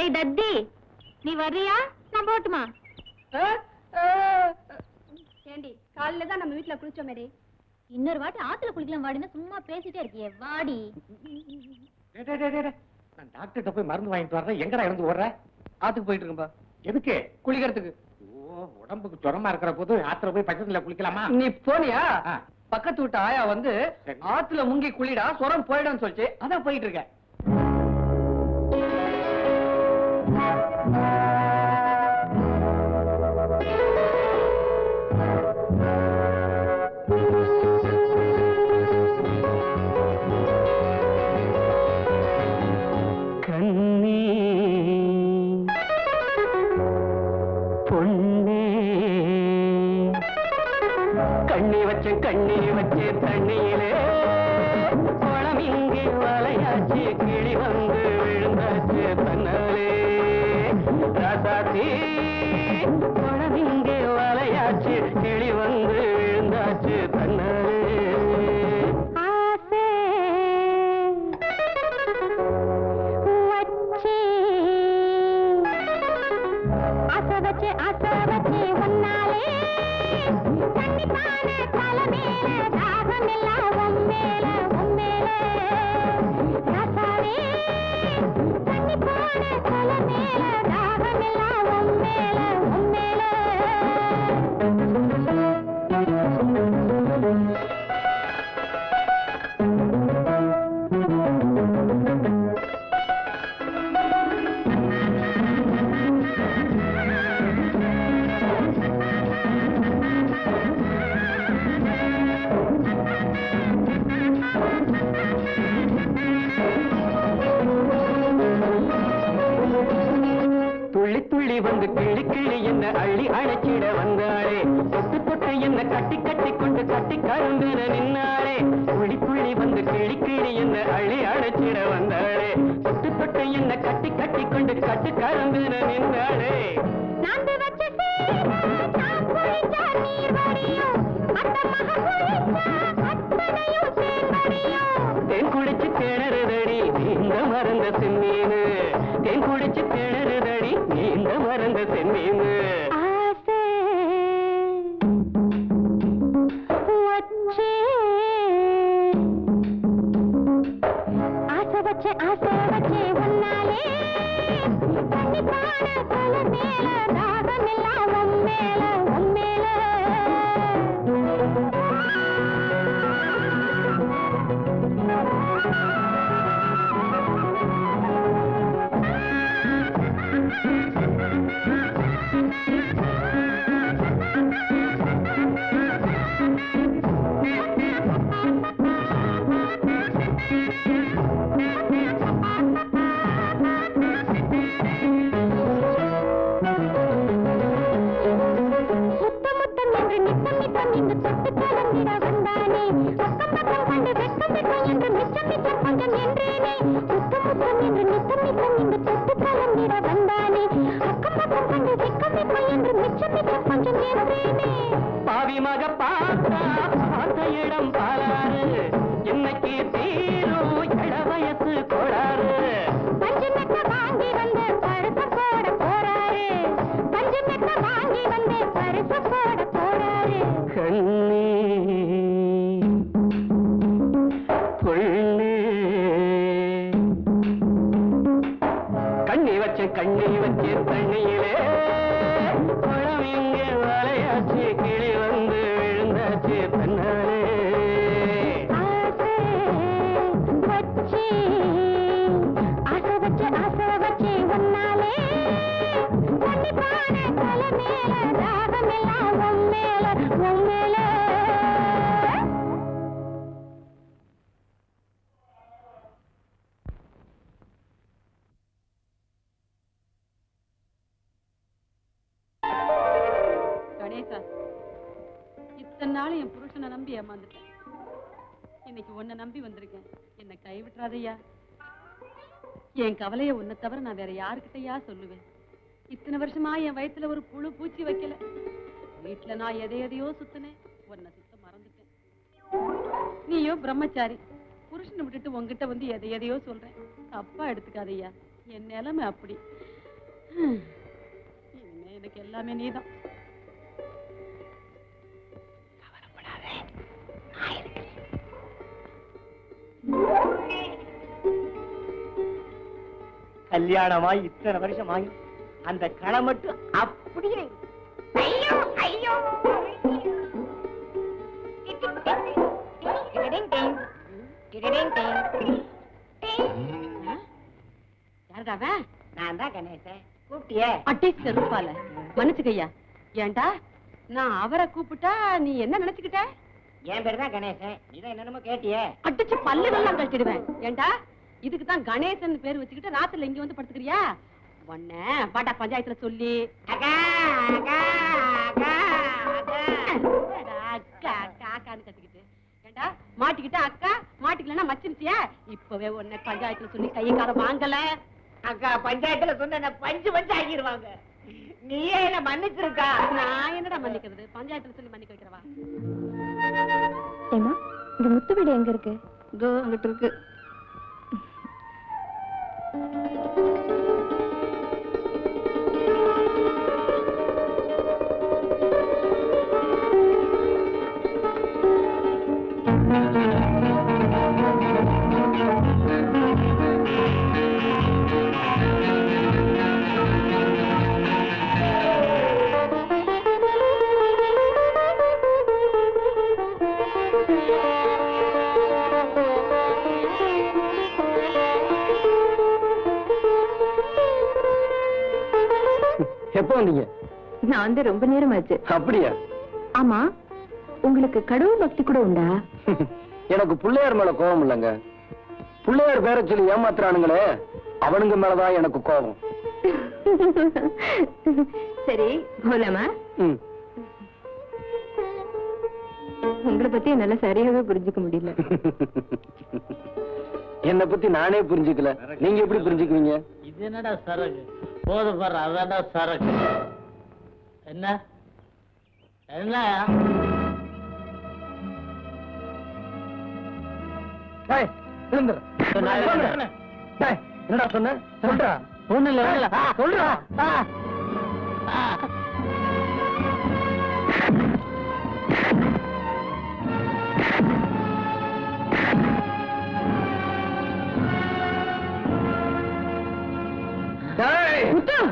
ஏய் தத்தி, நீ வர்றியா? நான் போட்டுமா? ஏண்டி, காலையில தான் நம்ம வீட்டுல குளிச்சோம் மேரி. இன்னொரு வாட்டி ஆத்துல குளிக்கலாம் வாடினா சும்மா பேசிட்டே இருக்கியே, வாடி. நான் டாக்டர்கிட்ட போய் மருந்து வாங்கிட்டு வர்றேன். எங்கடா இருந்து ஓடுற? ஆத்துக்கு போயிட்டு இருக்கேன்பா. எதுக்கு? குளிக்கிறதுக்கு. உடம்புக்கு ஜுரமா இருக்கிற போது ஆத்துல போய் பக்கத்துல குளிக்கலாமா? நீ போனியா? ஆ. பக்கத்து வீட்டு ஆயா வந்து சரி. ஆத்துல முங்கி குளிடா, சுரம் போயிடும் சொல்லிச்சு. அதான் போயிட்டு இருக்கேன். கண்ணே பொன்னே, கண்ணி வச்சு தண்ணியிலே குளம் இங்கே வலையாச்சு, கிளி வந்து விழுந்தாச்சு தன்னாலே. ராசாத்தி, குளம் இங்கே வலையாச்சு, கிளி வந்து விழுந்தாச்சு தன்னாலே. துள்ளி துள்ளி வந்து கிளி கிளி என்ன அள்ளி அழைச்சிட வந்தாளே, தொட்டு தொட்டு என்ன கட்டி கட்டி கொண்டு கட்டி கரும்பின நின்னாளே. துள்ளி துள்ளி வந்து கிளி கிளி என்ன அள்ளி அழைச்சிட வந்தாளே, தொட்டு தொட்டு என்ன கட்டி கட்டி கொண்டு கட்டி கரும்பின நின்னாளே. தேன் குடிச்சு திணறுதடி நீந்த மறந்த செம்மீனு, தேன் குடிச்சு திணறுதடி நீந்த மறந்த செம்மீனு. பாவி மக பார்த்தா பார்த்த இடம் பாலாறு, என்னைக்கு தீரும் இள வயசு கோளாறு. இனிப்பான தலை மேல தாகமெல்லாம் உம்மேல உம்மேல. கணேசா, இத்தனை நாள் என் புருஷனை நம்பி ஏமாந்துட்டேன். இன்னைக்கு உன்னை நம்பி வந்திருக்கேன். என்னை கைவிட்டுறாதையா. என் கவலைய உன்னை தவிர நான் வேற யாருக்கிட்டயா சொல்லுவேன்? இத்தனை வருஷமா என் வயித்துல ஒரு புழு பூச்சி வைக்கல. வீட்டுல நான் எதையோ சுத்தினேன், உன்னை சுத்த மறந்துட்டேன். நீயோ பிரம்மச்சாரி, புருஷனை விட்டுட்டு உங்ககிட்ட வந்து எதையோ சொல்றேன். தப்பா எடுத்துக்காதையா, என் நிலைமை அப்படி. இனிமே எனக்கு எல்லாமே நீதான். கல்யாணமாய் இத்தனை வருஷம் ஆகி அந்த களை மட்டும் அப்படியே ஐயோ ஐயோ. யாருடாவ? நான் தான் கணேசன். கூப்பிட்டியே? அட்டி செருப்பால மன்னிச்சுக்கையா. ஏண்டா நான் அவரை கூப்பிட்டா நீ என்ன நினைச்சுக்கிட்ட? என் பேரு தான் கணேசன். நீதான் என்னென்னமோ கேட்டியே? அடிச்சு பல்லுகள்லாம் கழிச்சிடுவேன். ஏண்டா இதுக்கு தான் கணேசன் பேர் வச்சுக்கிட்டு ராத்திரில இங்க வந்து படுத்துக்கிறியா? உன்ன பாட்டா பஞ்சாயத்துல சொல்லி அக்கா அக்கா அக்கா அக்கா அக்கா அக்கான்னு கத்திக்கிட்டு ஏண்டா மாட்டிக்கிட்ட அக்கா மாட்டிக்கலன்னா மச்சிருச்சியா? இப்பவே உன்னை பஞ்சாயத்துல சொல்லி கையை கார வாங்கல. அக்கா பஞ்சாயத்துல சொன்ன பஞ்சு பஞ்சு ஆகிடுவாங்க. நீயே என்ன மன்னிச்சிருக்கா? நான் என்னடா மன்னிக்கிறது? பஞ்சாயத்துல சொல்லி மன்னிக்க வைக்கிறவா? ஏமா இந்த முத்து வீடு எங்க இருக்கு? இதோ அங்கிட்டு இருக்கு. எப்ப வந்தீங்க? நான் வந்து ரொம்ப நேரம் ஆச்சு. அப்படியா? ஆமா, உங்களுக்கு கடவுள் பக்தி கூட உண்டா? எனக்கு பிள்ளையார் மேல கோபம் இல்லைங்க. பிள்ளையார் பேரை சொல்லி ஏமாத்துறானுங்களே, அவனுங்க மேலதான் எனக்கு கோபம். சரி போலாமா? உங்களை பத்தி என்னால சரியாவே புரிஞ்சுக்க முடியல. என்னை பத்தி நானே புரிஞ்சுக்கல, நீங்க எப்படி புரிஞ்சுக்குவீங்க? இது என்னடா சரக்கு? போது பாரு, அதான்டா சரக்கு. என்ன என்ன என்னடா சொன்ன? சொல்றா. ஒண்ணு இல்ல சொல்றா.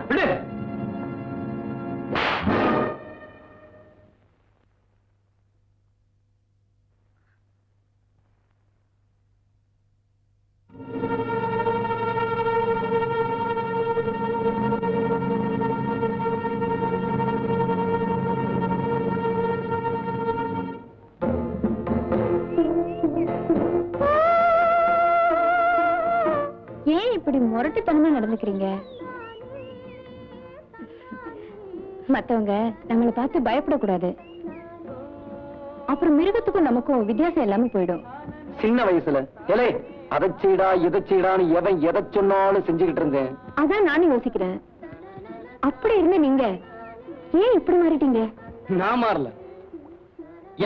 விடு. ஏன் இப்படி முரட்டுத்தனமா நடந்துக்கிறீங்க? மத்தவங்க நம்மளை பார்த்து பயப்படக்கூடாது. அப்புறம் மிருகத்துக்கும் நமக்கும் வித்தியாசம் எல்லாமே போயிடும். சின்ன வயசுல எலே அதை செய்டா இதை செய்டான்னு எவன் எதை சொன்னாலும் செஞ்சுக்கிட்டு இருந்தேன். அதான் நானும் யோசிக்கிறேன். அப்படி இருந்த நீங்க ஏன் இப்படி மாறிட்டீங்க? நான் மாறல,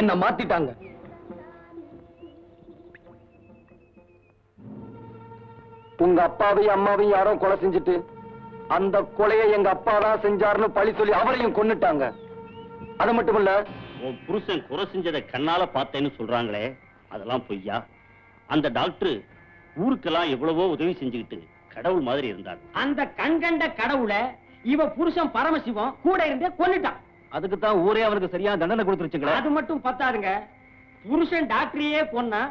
என்ன மாத்திட்டாங்க. உங்க அப்பாவையும் அம்மாவையும் யாரோ கொலை செஞ்சுட்டு அந்த கொலையை எங்க அப்பா தான் செஞ்சாருன்னு பழி சொல்லி அவரையும் கொன்னுட்டாங்க. அது மட்டும் இல்ல, உன் புருஷன் குறை செஞ்சதை கண்ணால பார்த்தேன்னு சொல்றாங்களே, அதெல்லாம் பொய்யா? அந்த டாக்டர் ஊருக்கெல்லாம் எவ்வளவோ உதவி செஞ்சுக்கிட்டு கடவுள் மாதிரி இருந்தார். அந்த கண்கண்ட கடவுளை இவ புருஷன் பரமசிவம் கூட இருந்தே கொன்னுட்டான். அதுக்கு தான் ஊரே அவனுக்கு சரியான தண்டனை கொடுத்துருச்சுங்களே. அது மட்டும் பத்தாதுங்க, புருஷன் டாக்டரையே கொன்னா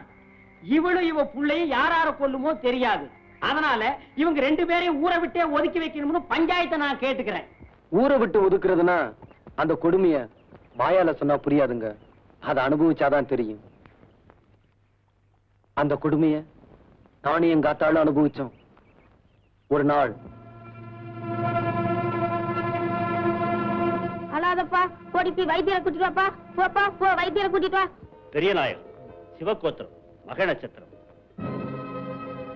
இவளும் இவ புள்ளையும் யாரார கொல்லுமோ தெரியாது. அதனால இவங்க ரெண்டு பேரையும் ஊரை விட்டே ஒதுக்கி வைக்கணும்னு பஞ்சாயத்தை நான் கேட்டுக்கிறேன். ஊரை விட்டு ஒதுக்குறதுன்னா அந்த கொடுமைய வாயால சொன்னா புரியாதுங்க. அதை அனுபவிச்சாதான் தெரியும். அந்த கொடுமைய நானும் எங்க ஆத்தாலும் அனுபவிச்சோம். ஒரு நாள் அழாதப்பா, ஓடி போய் வைத்தியரை கூட்டிட்டு வாப்பா. போப்பா போ, வைத்தியரை கூட்டிட்டு வா. பெரிய நாயர், சிவகோத்திரம், மக நட்சத்திரம்.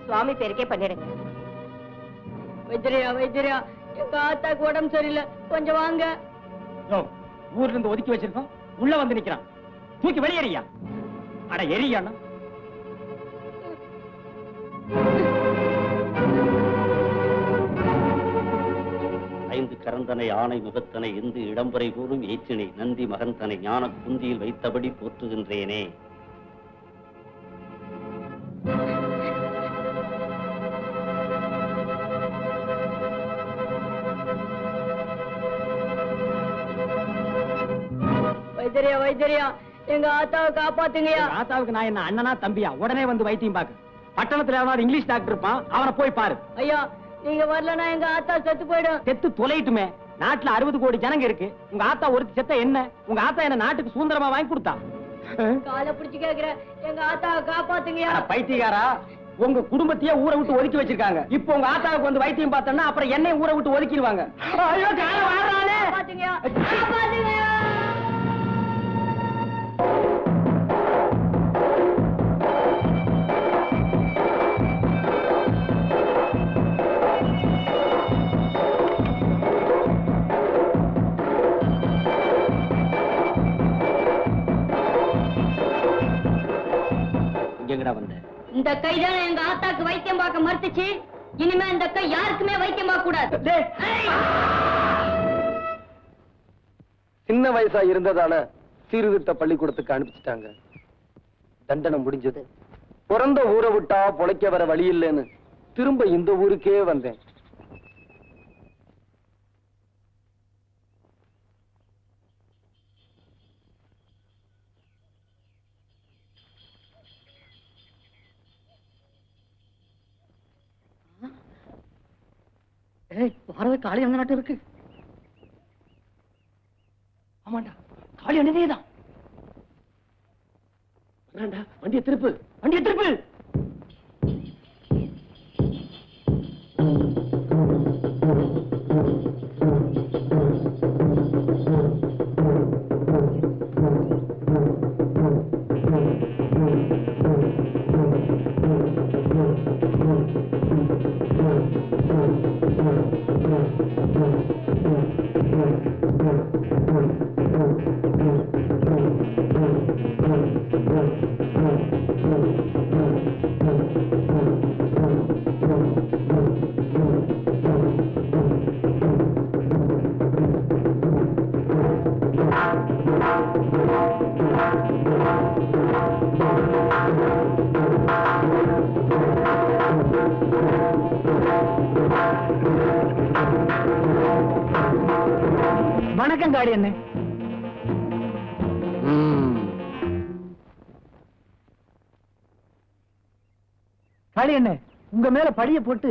சுவாமி பேருக்கே பண்ணிடுங்க. வைத்தியரியா வைத்தியரியா, எங்க ஆத்தாக்கு உடம்பு சரியில்லை, கொஞ்சம் வாங்க. ஊர்ல இருந்து ஒதுக்கி வச்சிருக்கோம், உள்ள வந்து நிக்கிறான். தூக்கி வெளியேறியா? அட எரியாண்ணா. ஐந்து கரந்தனை ஆணை முகத்தனை இந்து இடம்புரை கூறும் ஏற்றினை நந்தி மகந்தனை ஞான குந்தியில் வைத்தபடி போற்றுகின்றேனே. வைத்தியரியா வைத்தியரியா, எங்க ஆத்தாவை காப்பாத்துங்கயா. ஆத்தாவுக்கு நான் என்ன அண்ணனா தம்பியா? உடனே வந்து வைத்தியம் பாக்கு. பட்டணத்துல எவனாவது இங்கிலீஷ் டாக்டர் இருப்பான், அவனை போய் பாரு. ஐயா, நீங்க வரலன்னா எங்க ஆத்தா செத்து போயிடும். செத்து தொலைட்டுமே. நாட்டுல 60 கோடி ஜனங்க இருக்கு. உங்க ஆத்தா ஒருத்தி செத்த என்ன? உங்க ஆத்தா என்ன நாட்டுக்கு சுதந்திரமா வாங்கி கொடுத்தா? காலை பிடிச்சு கேக்குறேன், எங்க ஆத்தாவை காப்பாத்துங்கயா. அட பைத்தியக்காரா, உங்க குடும்பத்தையே ஊரை விட்டு ஒதுக்கி வச்சிருக்காங்க. இப்போ உங்க ஆத்தாவுக்கு வந்து வைத்தியம் பார்த்தோம்னா அப்புறம் என்னை ஊரை விட்டு ஒதுக்கிடுவாங்க. ஐயோ, காலை வாடுறானே. காப்பாத்துங்கயா, காப்பாத்துங்கயா. எங்கடா வந்த? இந்த கைதான் எங்க ஆத்தாக்கு வைத்தியம் பார்க்க மறுத்துச்சு. இனிமே இந்த கை யாருக்குமே வைத்தியம் பார்க்க கூடாது. சின்ன வயசா இருந்ததால சீர்திருத்த பள்ளிக்கூடத்துக்கு அனுப்பிச்சிட்டாங்க. தண்டனை முடிஞ்சது. பிறந்த ஊரை விட்டா பொழைக்க வர வழி இல்லைன்னு திரும்ப இந்த ஊருக்கே வந்தேன். பாரத காளி அந்த நாட்டு இருக்கு. ஆமாண்டா, காளி அண்ணதேதான். வண்டியை திருப்பு, வண்டியை திருப்பு. வணக்கம் காளி அண்ணே. காளி அண்ணே, உங்க மேல படிய போட்டு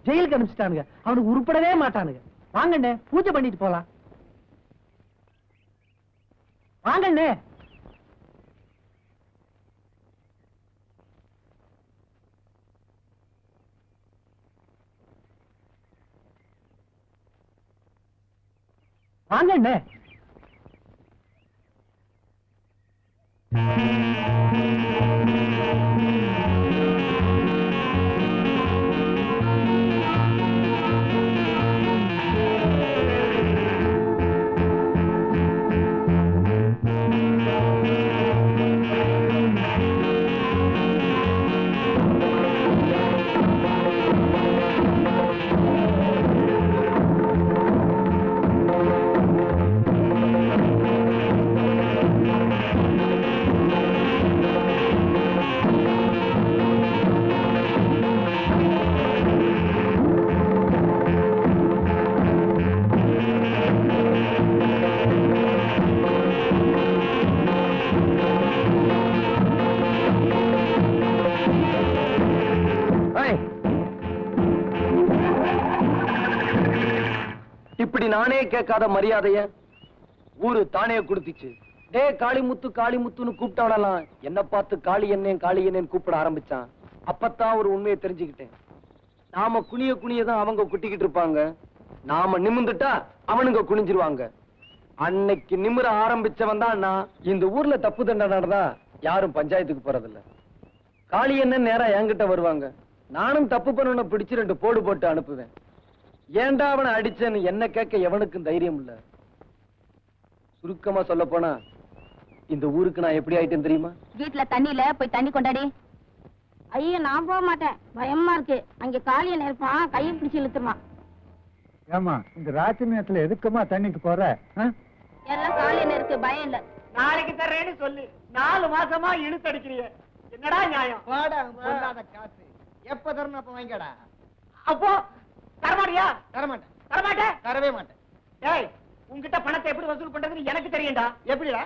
ஜெயிலுக்கு அனுப்பிச்சிட்டானுங்க. அவனுக்கு உருப்படவே மாட்டானுங்க. வாங்கண்ணே, பூஜை பண்ணிட்டு போலாம். வாங்கண்ணே. வாங்கண்ணே. இப்படி நானே கேட்காத மரியாதைய ஊரு தானே கொடுத்துச்சு. டே காளிமுத்து காளிமுத்துன்னு கூப்பிட்டாவலாம் என்ன பார்த்து காளி என்னேன்னு கூப்பிட ஆரம்பிச்சான். அப்பத்தான் ஒரு உண்மையை தெரிஞ்சுக்கிட்டேன். நாம குனிய குனியதான் அவங்க குட்டிக்கிட்டு இருப்பாங்க, நாம நிமிந்துட்டா அவனுங்க குனிஞ்சிருவாங்க. அன்னைக்கு நிமிர ஆரம்பிச்சவன் தான் நான். இந்த ஊர்ல தப்பு தண்டனை நடந்தா யாரும் பஞ்சாயத்துக்கு போறதில்ல. காளி என்ன நேரா என்கிட்ட வருவாங்க. நானும் தப்பு பண்ணவனை பிடிச்சு 2 போடு போட்டு அனுப்புவேன். ஏன்டா அவனை அடிச்சேன்னு என்ன கேட்க எவனுக்கும் தைரியம் இல்ல. சுருக்கமா சொல்ல போனா இந்த ஊருக்கு நான் எப்படி ஆயிட்டேன் தெரியுமா? வீட்டுல தண்ணியில போய் தண்ணி கொண்டாடி. ஐயோ நான் போக மாட்டேன், பயமா இருக்கு. அங்க காளியன் இருப்பான், கையை பிடிச்சு இழுத்துருவான். ஏமா இந்த ராத்திரி நேரத்துல எதுக்குமா தண்ணிக்கு போற? எல்லாம் காளியன் இருக்கு, பயம் இல்ல. நாளைக்கு தர்றேன்னு சொல்லு, 4 மாசமா இழுத்து அடிக்கிறீங்க. என்னடா நியாயம்? காசு எப்ப தரணும் அப்ப வாங்கடா. அப்போ தரமாட்டியா? தரமாட்டேன். தரமாட்டேன்? தரவே மாட்டேன். ஏய், உன்கிட்ட பணத்தை எப்படி வசூல் பண்றதுன்னு எனக்கு தெரியும்டா. எப்படிடா?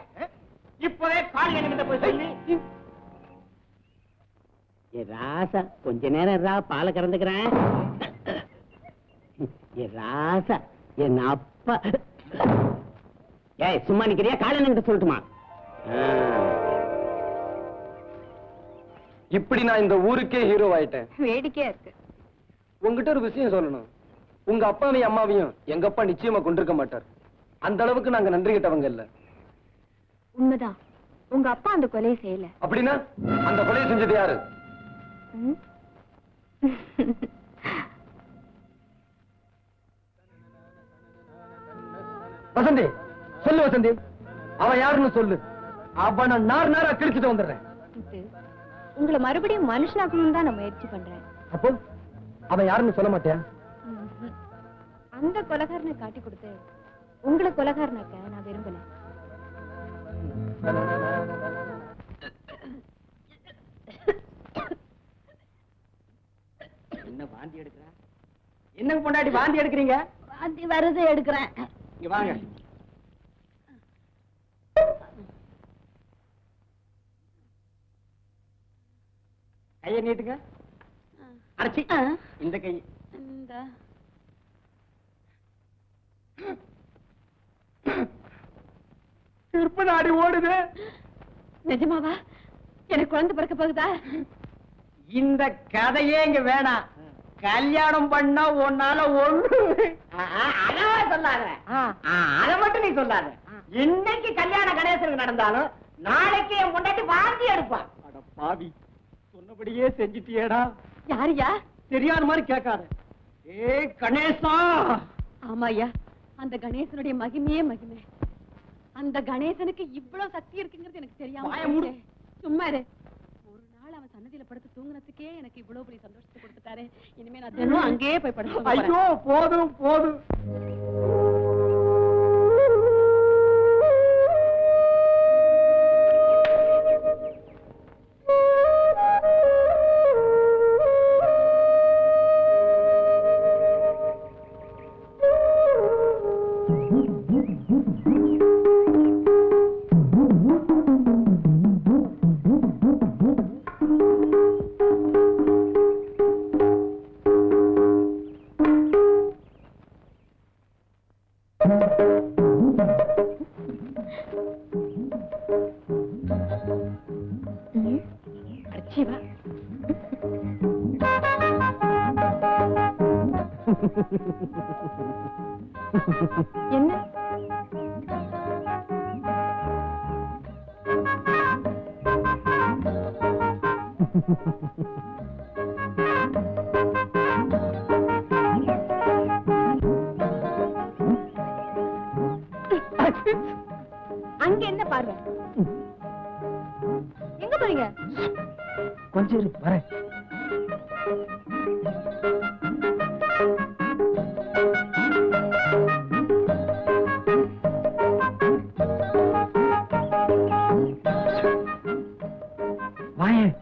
இப்பவே காளியன் கிட்ட போய் சொல்லி. ஏ ராசா, கொஞ்ச நேரம் பாலை கறந்துக்கிறேன். ஏ ராசா, என் அப்பா. ஏய், சும்மா நிக்கிறியா? காளியன் சொல்லட்டுமா? இப்படி நான் இந்த ஊருக்கே ஹீரோ ஆயிட்டேன். வேடிக்கையா இருக்கு. உங்ககிட்ட ஒரு விஷயம் சொல்லணும். உங்க அப்பாவையும் அம்மாவையும் எங்க அப்பா நிச்சயமா கொண்டிருக்க மாட்டார். அந்த அளவுக்கு நாங்க நன்றி கிட்டவங்க இல்ல. உண்மைதான், உங்க அப்பா அந்த கொலையை செய்யல. அப்படின்னா அந்த கொலையை செஞ்சது யாரு? வசந்தி, சொல்லு வசந்தி, அவன் யாருன்னு சொல்லு. அவனை நாரா கிழிச்சிட்டு வந்துடுறேன். உங்களை மறுபடியும் மனுஷனாக்கணும் தான் நான் முயற்சி பண்றேன். அப்போ அவன் யாருன்னு சொல்ல மாட்டியா? அந்த கொலைகாரனை காட்டி கொடுத்து உங்களை கொலைகாரனாக்க நான் விரும்பல. என்ன வாந்தி எடுக்கிறா? என்னங்க பொண்டாட்டி வாந்தி எடுக்கிறீங்க? வாந்தி வருது, எடுக்கிறேன். இங்க வாங்க. கையை நீட்டுங்க. அரைச்சி இந்த கை. திருப்ப நாடி ஓடுது. நிஜமாவா? எனக்கு குழந்தை பிறக்க போகுதா? இந்த கதையே இங்க வேணாம். கல்யாணம் பண்ணா உன்னால ஒண்ணு சொல்லாத. அத மட்டும் நீ சொல்லாத. இன்னைக்கு கல்யாண கணேசனுக்கு நடந்தாலும் நாளைக்கு என் முன்னாடி வாந்தி எடுப்பான். அட பாவி, சொன்னபடியே செஞ்சிட்டியேடா. யாரியா? தெரியாத மாதிரி கேட்காத. ஏ கணேசா. ஆமாய்யா, அந்த கணேசனுடைய மகிமையே மகிமை. அந்த கணேசனுக்கு இவ்வளவு சக்தி இருக்குங்கிறது எனக்கு தெரியாம. சும்மா இரு. ஒரு நாள் அவன் சன்னதியில படுத்து தூங்குனதுக்கே எனக்கு இவ்வளவு பெரிய சந்தோஷத்தை கொடுத்துட்டாரு. இனிமே நான் தினம் அங்கேயே போய் படுத்து. ஐயோ போதும் போதும். என்ன? அங்க என்ன பார்வை? எங்க போறீங்க? கொஞ்சம் இரு, வரேன். வாயேன்.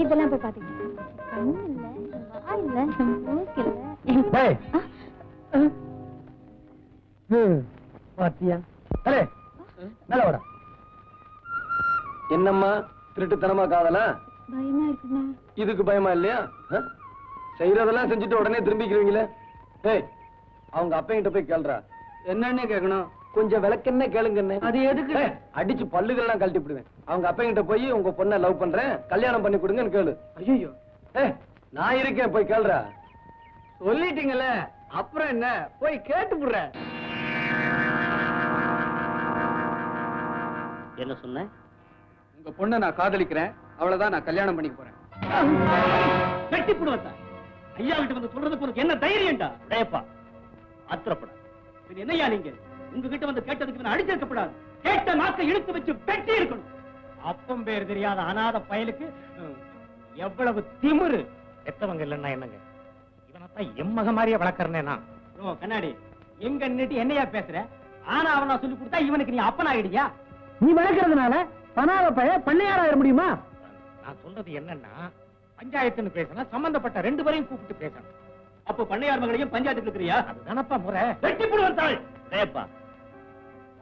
இதெல்லாம் போய் பாத்தீங்க. கண்ணு இல்ல, வாய் இல்ல, மூக்கு இல்ல. டேய், பாத்தியா மேல வாடா. என்னம்மா திருட்டுத்தனமா காதலா? பயமா இருக்குண்ணா. இதுக்கு பயமா இல்லையா? செய்யறதெல்லாம் செஞ்சுட்டு உடனே திரும்பிக்கிறீங்களே. ஏய், அவங்க அப்பங்கிட்ட போய் கேளுடா. என்னன்னு கேட்கணும்? கொஞ்சம் விளக்கென்ன கேளுங்கன்னு. அது எதுக்கு? அடிச்சு பல்லுகள்லாம் கழட்டி விடுவேன். அவங்க அப்பங்கிட்ட போய் உங்க பொண்ணை லவ் பண்றேன், கல்யாணம் பண்ணி கொடுங்கன்னு கேளு. ஐயோ, நான் இருக்கேன், போய் கேளுடா. சொல்லிட்டீங்கல்ல, அப்புறம் என்ன, போய் கேட்டு விடுறேன். என்ன சொன்ன? உங்க பொண்ணை நான் காதலிக்கிறேன், அவ்வளவுதான், நான் கல்யாணம் பண்ணிக்க போறேன். வெட்டி போடுவேன் சார். ஐயா கிட்ட வந்து சொல்றதுக்கு உனக்கு என்ன தைரியம்டா? டேப்பா, ஆத்திரப்பட. என்னையா நீங்க உங்ககிட்ட வந்து கேட்டதுக்கு நான் அடிச்சிருக்கப்படாது. கேட்ட நாக்கை இழுத்து வச்சு வெட்டி இருக்கணும். அப்பம் பேர் தெரியாத அநாத பயலுக்கு எவ்வளவு திமிரு. எத்தவங்க இல்லைன்னா என்னங்க, இவனத்தான் எம்மக மாதிரியே வளர்க்கறேன்னா. ஓ கண்ணாடி, எங்க நின்னுட்டு என்னையா பேசுற? ஆனா அவனா சொல்லி கொடுத்தா இவனுக்கு நீ அப்பன் ஆயிடுயா? நீ வளர்க்கறதுனால பணாத பைய பண்ணையாராயிட முடியுமா? நான் சொல்றது என்னன்னா, பஞ்சாயத்துன்னு பேசினா சம்பந்தப்பட்ட 2 பேரையும் கூப்பிட்டு பேசணும். அப்போ பண்ணையார் மகளையும் பஞ்சாயத்துக்கு இருக்கிறியா? அதுதானப்பா முறை. வெட்டி போடுவேன் தாள். டேப்பா,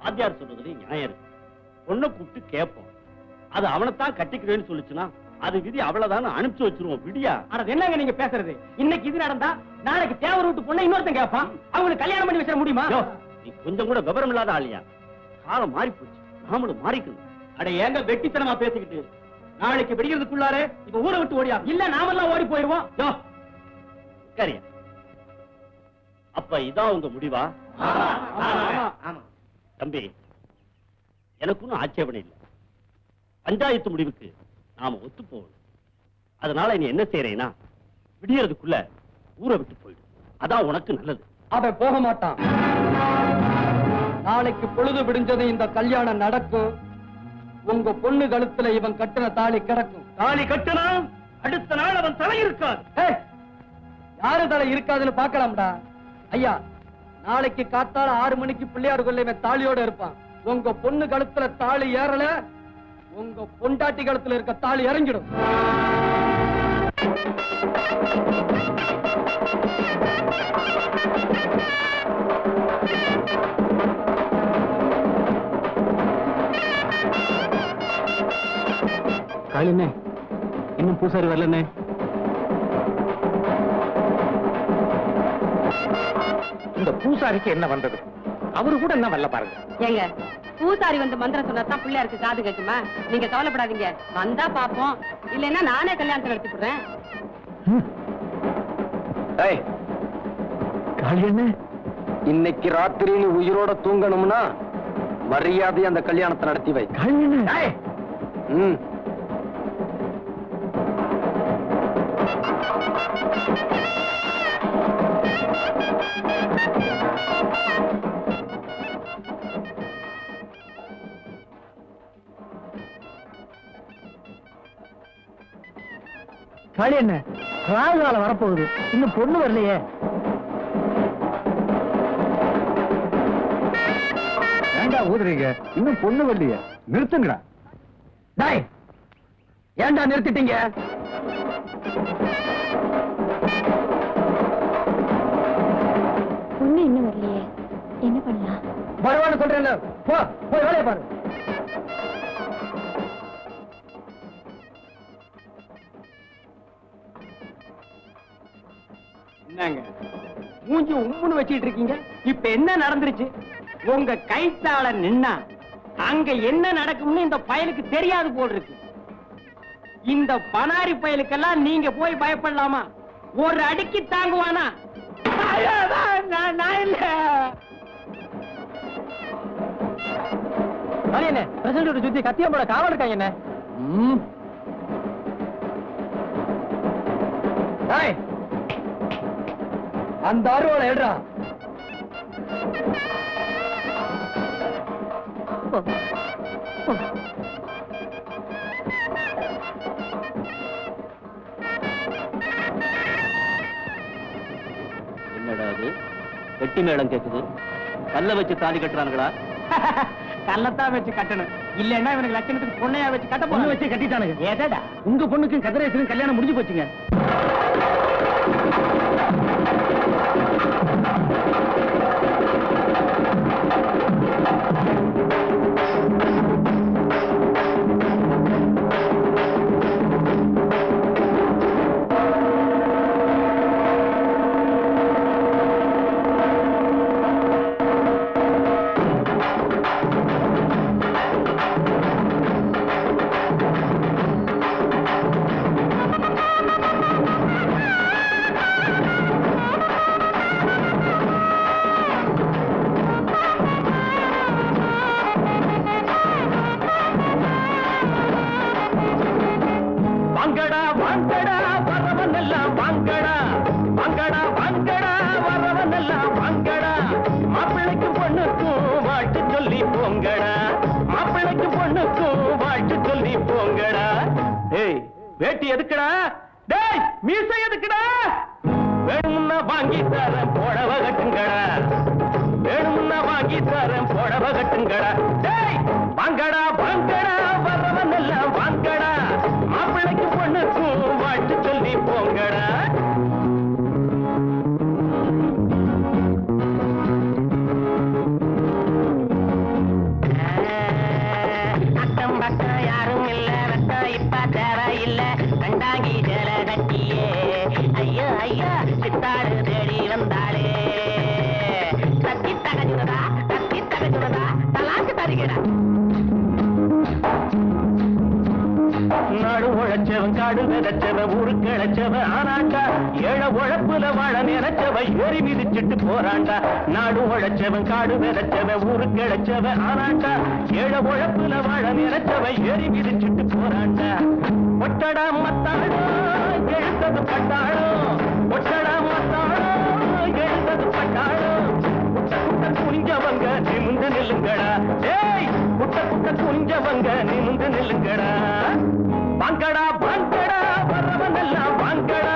வாத்தியார் சொல்றதுல நியாயம் இருக்கு. பொண்ணை கூப்பிட்டு கேட்போம். அது அவனைத்தான் கட்டிக்கிறேன்னு சொல்லிச்சுன்னா அது விதி, அவ்வளவுதான் அனுப்பிச்சு வச்சிருவோம். விடியா? ஆனா என்னங்க நீங்க பேசுறது? இன்னைக்கு இது நடந்தா நாளைக்கு தேவர் விட்டு பொண்ணை இன்னொருத்தன் கேட்பான். அவங்களுக்கு கல்யாணம் பண்ணி வச்சிட முடியுமா? நீ கொஞ்சம் கூட விவரம் இல்லாத ஆளியா? காலம் மாறி போச்சு, நாமளும் மாறிக்கணும். அட ஏங்க வெட்டித்தனமா பேசிக்கிட்டு, நாளைக்கு வெடிக்கிறதுக்குள்ளாரே இப்ப ஊரை விட்டு ஓடியா? இல்ல நாமெல்லாம் ஓடி போயிருவோம். சரியா? அப்ப இதான் உங்க முடிவா? தம்பி, எனக்கு ஒன்னும் ஆட்சேபனை இல்லை. பஞ்சாயத்து முடிவுக்கு நாம ஒத்து போகணும். அதனால நீ என்ன செய்யறேன்னா, விடியறதுக்குள்ள ஊரை விட்டு போயிடு. அதான் உனக்கு நல்லது. அவன் போக மாட்டான். நாளைக்கு பொழுது விடிஞ்சது இந்த கல்யாணம் நடக்கும். உங்க பொண்ணு கழுத்துல இவன் கட்டின தாலி கிடக்கும். தாலி கட்டினா அடுத்த நாள் அவன் தலை இருக்காது. யாரு தலை இருக்காதுன்னு பாக்கலாம்டா. ஐயா, நாளைக்கு காத்தால 6 மணிக்கு பிள்ளையார் கொல்ல இவன் தாலியோட இருப்பான். உங்க பொண்ணு கழுத்துல தாலி ஏறல, உங்க பொண்டாட்டி கழுத்துல இருக்க தாலி இறங்கிடும். காளினே, இன்னும் பூசாரி வரலனே. இந்த பூசாரிக்கு என்ன வந்தது? அவரு கூட என்ன வரல பாருங்க. ஏங்க, பூசாரி வந்து மந்திரம் சொன்னாதான் பிள்ளையாருக்கு காது கேட்குமா? நீங்க கவலைப்படாதீங்க, வந்தா பாப்போம். இல்லைன்னா நானே கல்யாணத்தை நடத்தி போடுறேன். காளியண்ணே, இன்னைக்கு ராத்திரி நீ உயிரோட தூங்கணும்னா மரியாதை அந்த கல்யாணத்தை நடத்தி வை. காளியண்ணே. காளி என்ன ராகுகாலம் வரப்போகுது, இன்னும் பொண்ணு வரலையே. ஏண்டா ஊதுறீங்க? இன்னும் பொண்ணு வரலையே, நிறுத்துங்கடா. டாய், ஏண்டா நிறுத்திட்டீங்க? பொண்ணு இன்னும் வரலையே, என்ன பண்ணலாம்? வருவான்னு சொல்றேன்ல, போ போய் வேலையை பாரு. என்னங்க மூஞ்சி உம்முன்னு வச்சிட்டு இருக்கீங்க? இப்ப என்ன நடந்துருச்சு? உங்க கைத்தால நின்னா அங்க என்ன நடக்கும்னு இந்த பயலுக்கு தெரியாது போல் இருக்கு. இந்த பனாரி பயலுக்கெல்லாம் நீங்க போய் பயப்படலாமா? ஒரு அடிக்கு தாங்குவானா? நான் இல்ல. என்ன பிரசிடண்ட் சுத்தி கத்தியம்போட காவல் இருக்காங்க என்ன? அந்த அருவாளை எடுறா. என்னடா அது வெட்டி மேளம் கேக்குது? கல்ல வச்சு தாலி கட்டுறானுங்களா? கல்லத்தான் வச்சு கட்டணும், இல்லன்னா இவனுக்கு லட்சணத்துக்கு பொண்ணையா வச்சு கட்ட. பொண்ணு வச்சு கட்டிட்டானுங்க. ஏதா உங்க பொண்ணுக்கும் கதிரேசனும் கல்யாணம் முடிஞ்சு போச்சுங்க. கட்டுங்கடா மாப்பிள்ளைக்கு பொண்ணுக்கும் வாழ்த்து சொல்லி போங்கடா டேய் வேட்டி எதுக்குடா டேய் மீசை எதுக்குடா வேணும்னா வாங்கி தரேன் புடவை கட்டுங்கடா வேணும்னா வாங்கி தரேன் புடவை கட்டுங்கடா டேய் வாங்கடா வாங்கடா வரவன் எல்லாம் வாங்கடா மாப்பிள்ளைக்கு பொண்ணுக்கும் வாழ்த்து சொல்லி போங்கடா அக்கம் பக்கம் யாரும் இல்ல வெட்டம் இப்ப தேவையில்ல கண்டாங்கி ஜல கட்டியே ஐயோ ஐயோ சித்தாடு தேடி வந்தாளே தத்தி தகஜுனதா தலாக்கு தருகிறா நாடு உழைச்சவன் காடு விதைச்சவன் ஊருக்கு இழைச்சவன் ஆனாண்டா ஏழ உழைப்புல வாழ நினைச்சவன் ஏறி மிதிச்சிட்டு போறாண்டா நாடு உழைச்சவன் காடு விதைச்சவன் ஊருக்கு இழைச்சவன் ஆனாண்டா ஏழ உழைப்புல வாழ நினைச்சவன் ஏறி மிதிச்சிட்டு போறாண்டா ஒட்டடா மத்தாளோ எழுத்தது பட்டாளோ ஒட்டடா மத்தாளோ எழுத்தது பட்டாளோ குனிஞ்சவங்க நிமிந்து நில்லுங்கடா ஏய் குட்ட குனிஞ்சவங்க நிமிந்து நில்லுங்கடா வாங்கடா வாங்கடா வரவன் எல்லாம் வாங்கடா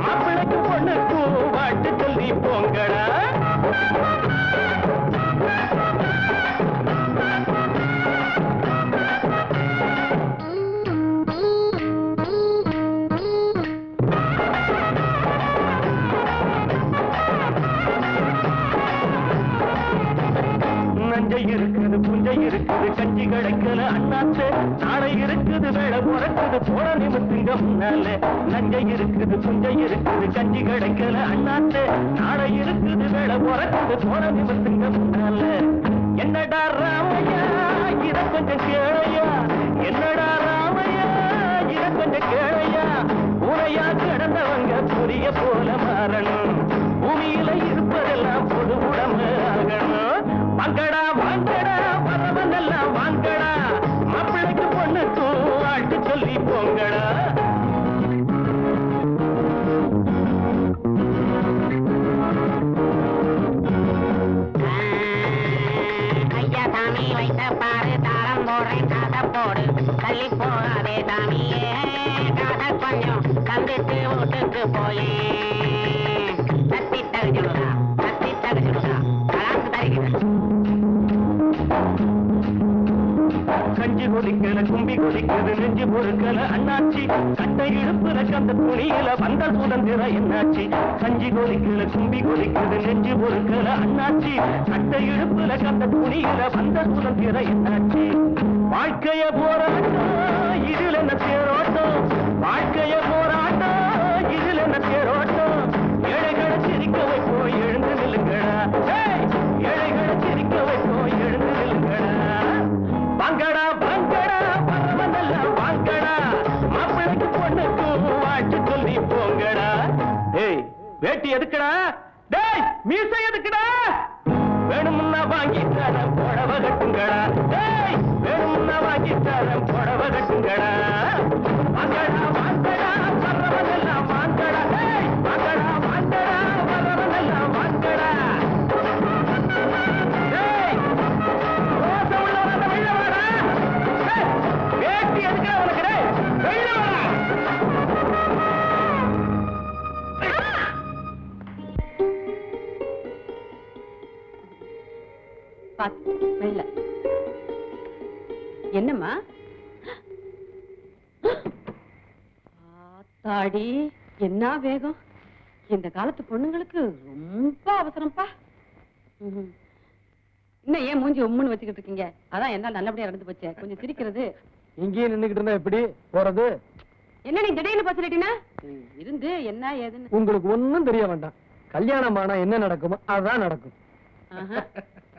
மாப்பிள்ளைக்கு பொண்ணுக்கு வாட்டு சொல்லி போங்கடா நஞ்சை இருக்குது புஞ்சை இருக்குது கஞ்சி கிடைக்கல அண்ணாத்து நாளை இருக்குது வேலை பிறக்குது போட நிமித்துங்க முன்னால நஞ்சை இருக்குது புஞ்சை இருக்குது கஞ்சி கிடைக்கல அண்ணாத்து நாளை இருக்குது வேலை பிறக்குது போட நிமித்துங்க முன்னால என்னடா ராமையா இத கொஞ்சம் கேளையா என்னடா ராமையா இத கொஞ்சம் கேளையா உனையா கிடந்தவங்க புரிய போல மாறணும் பூமியில இருப்பதெல்லாம் பொது உடம்பு ஆகணும் வாங்கடா வாங்கடா வரவன் எல்லாம் வாங்கடா மாப்பிள்ளைக்கு பொண்ணுக்கு வாழ்த்து சொல்லி போங்கடா ஐயா சாமி வைத்த பாரு தாரம் போடுறேன் காதை போடு தள்ளி போகாதே சாமியே காதை கொஞ்சம் தந்துட்டு வீட்டுக்கு போயே தத்தி தகுச்சுடுதா கலாக்கு தருகிறேன் கஞ்சி கொதிக்கல கும்பி கொதிக்குது நெஞ்சு பொறுக்கல அண்ணாச்சி கட்டை இழுப்புல கந்த துணியில வந்த சுதந்திரம் என்னாச்சு கஞ்சி கொதிக்கல கும்பி கொதிக்குது நெஞ்சு பொறுக்கல அண்ணாச்சி கட்டை இழுப்புல கந்த துணியில வந்த சுதந்திரம் என்னாச்சு வாழ்க்கைய போராட்டம் இதில் என்ன தேரோட்டம் வாழ்க்கைய போராட்டம் இதில் என்ன தேரோட்டம் ஏழைகளை சிரிக்க வைப்போம் எழுந்து நில்லுங்கடா ஏழைகளை சிரிக்க வைப்போம் எழுந்து நில்லுங்கடா வாங்கடா வாங்கடா வரவனெல்லாம் வாங்கடா மாப்பிள்ளைக்கு பொண்ணுக்கு வாழ்த்து சொல்லி போங்கடா டேய் வேட்டி எதுக்குடா டேய் மீசை எதுக்குடா வேணும்னா வாங்கி தரேன் புடவை கட்டுங்கடா டேய் வேணும்னா வாங்கி தரேன் புடவை கட்டுங்கடா வாங்கடா வாங்கடா வரவனெல்லாம் வாங்கடா டேய் வாங்கடா வாங்கடா வரவனெல்லாம் வாங்கடா டேய் ரோசை உள்ளவன வெளில வாடா டேய் வேட்டி எதுக்குடா உனக்கு டேய் வெளில வாடா பாத்து வெள்ள என்னம்மா ஆத்தாடி என்ன வேகம் இந்த காலத்து பொண்ணுங்களுக்கு ரொம்ப அவசரம்ப்பா இன்னும் ஏன் மூஞ்சி உம்முன்னு வச்சுக்கிட்டு இருக்கீங்க அதான் என்ன நல்லபடியா நடந்து போச்சே கொஞ்சம் சிரிக்கிறது இங்கேயே நின்னுகிட்டு இருந்தா எப்படி போறது என்ன நீ திடீர்னு பசலிட்டீங்கன்னா இருந்து என்ன ஏதுன்னு உங்களுக்கு ஒண்ணும் தெரிய வேண்டாம் கல்யாணம் ஆனா என்ன நடக்குமோ அதான் நடக்கும் ஆஹா.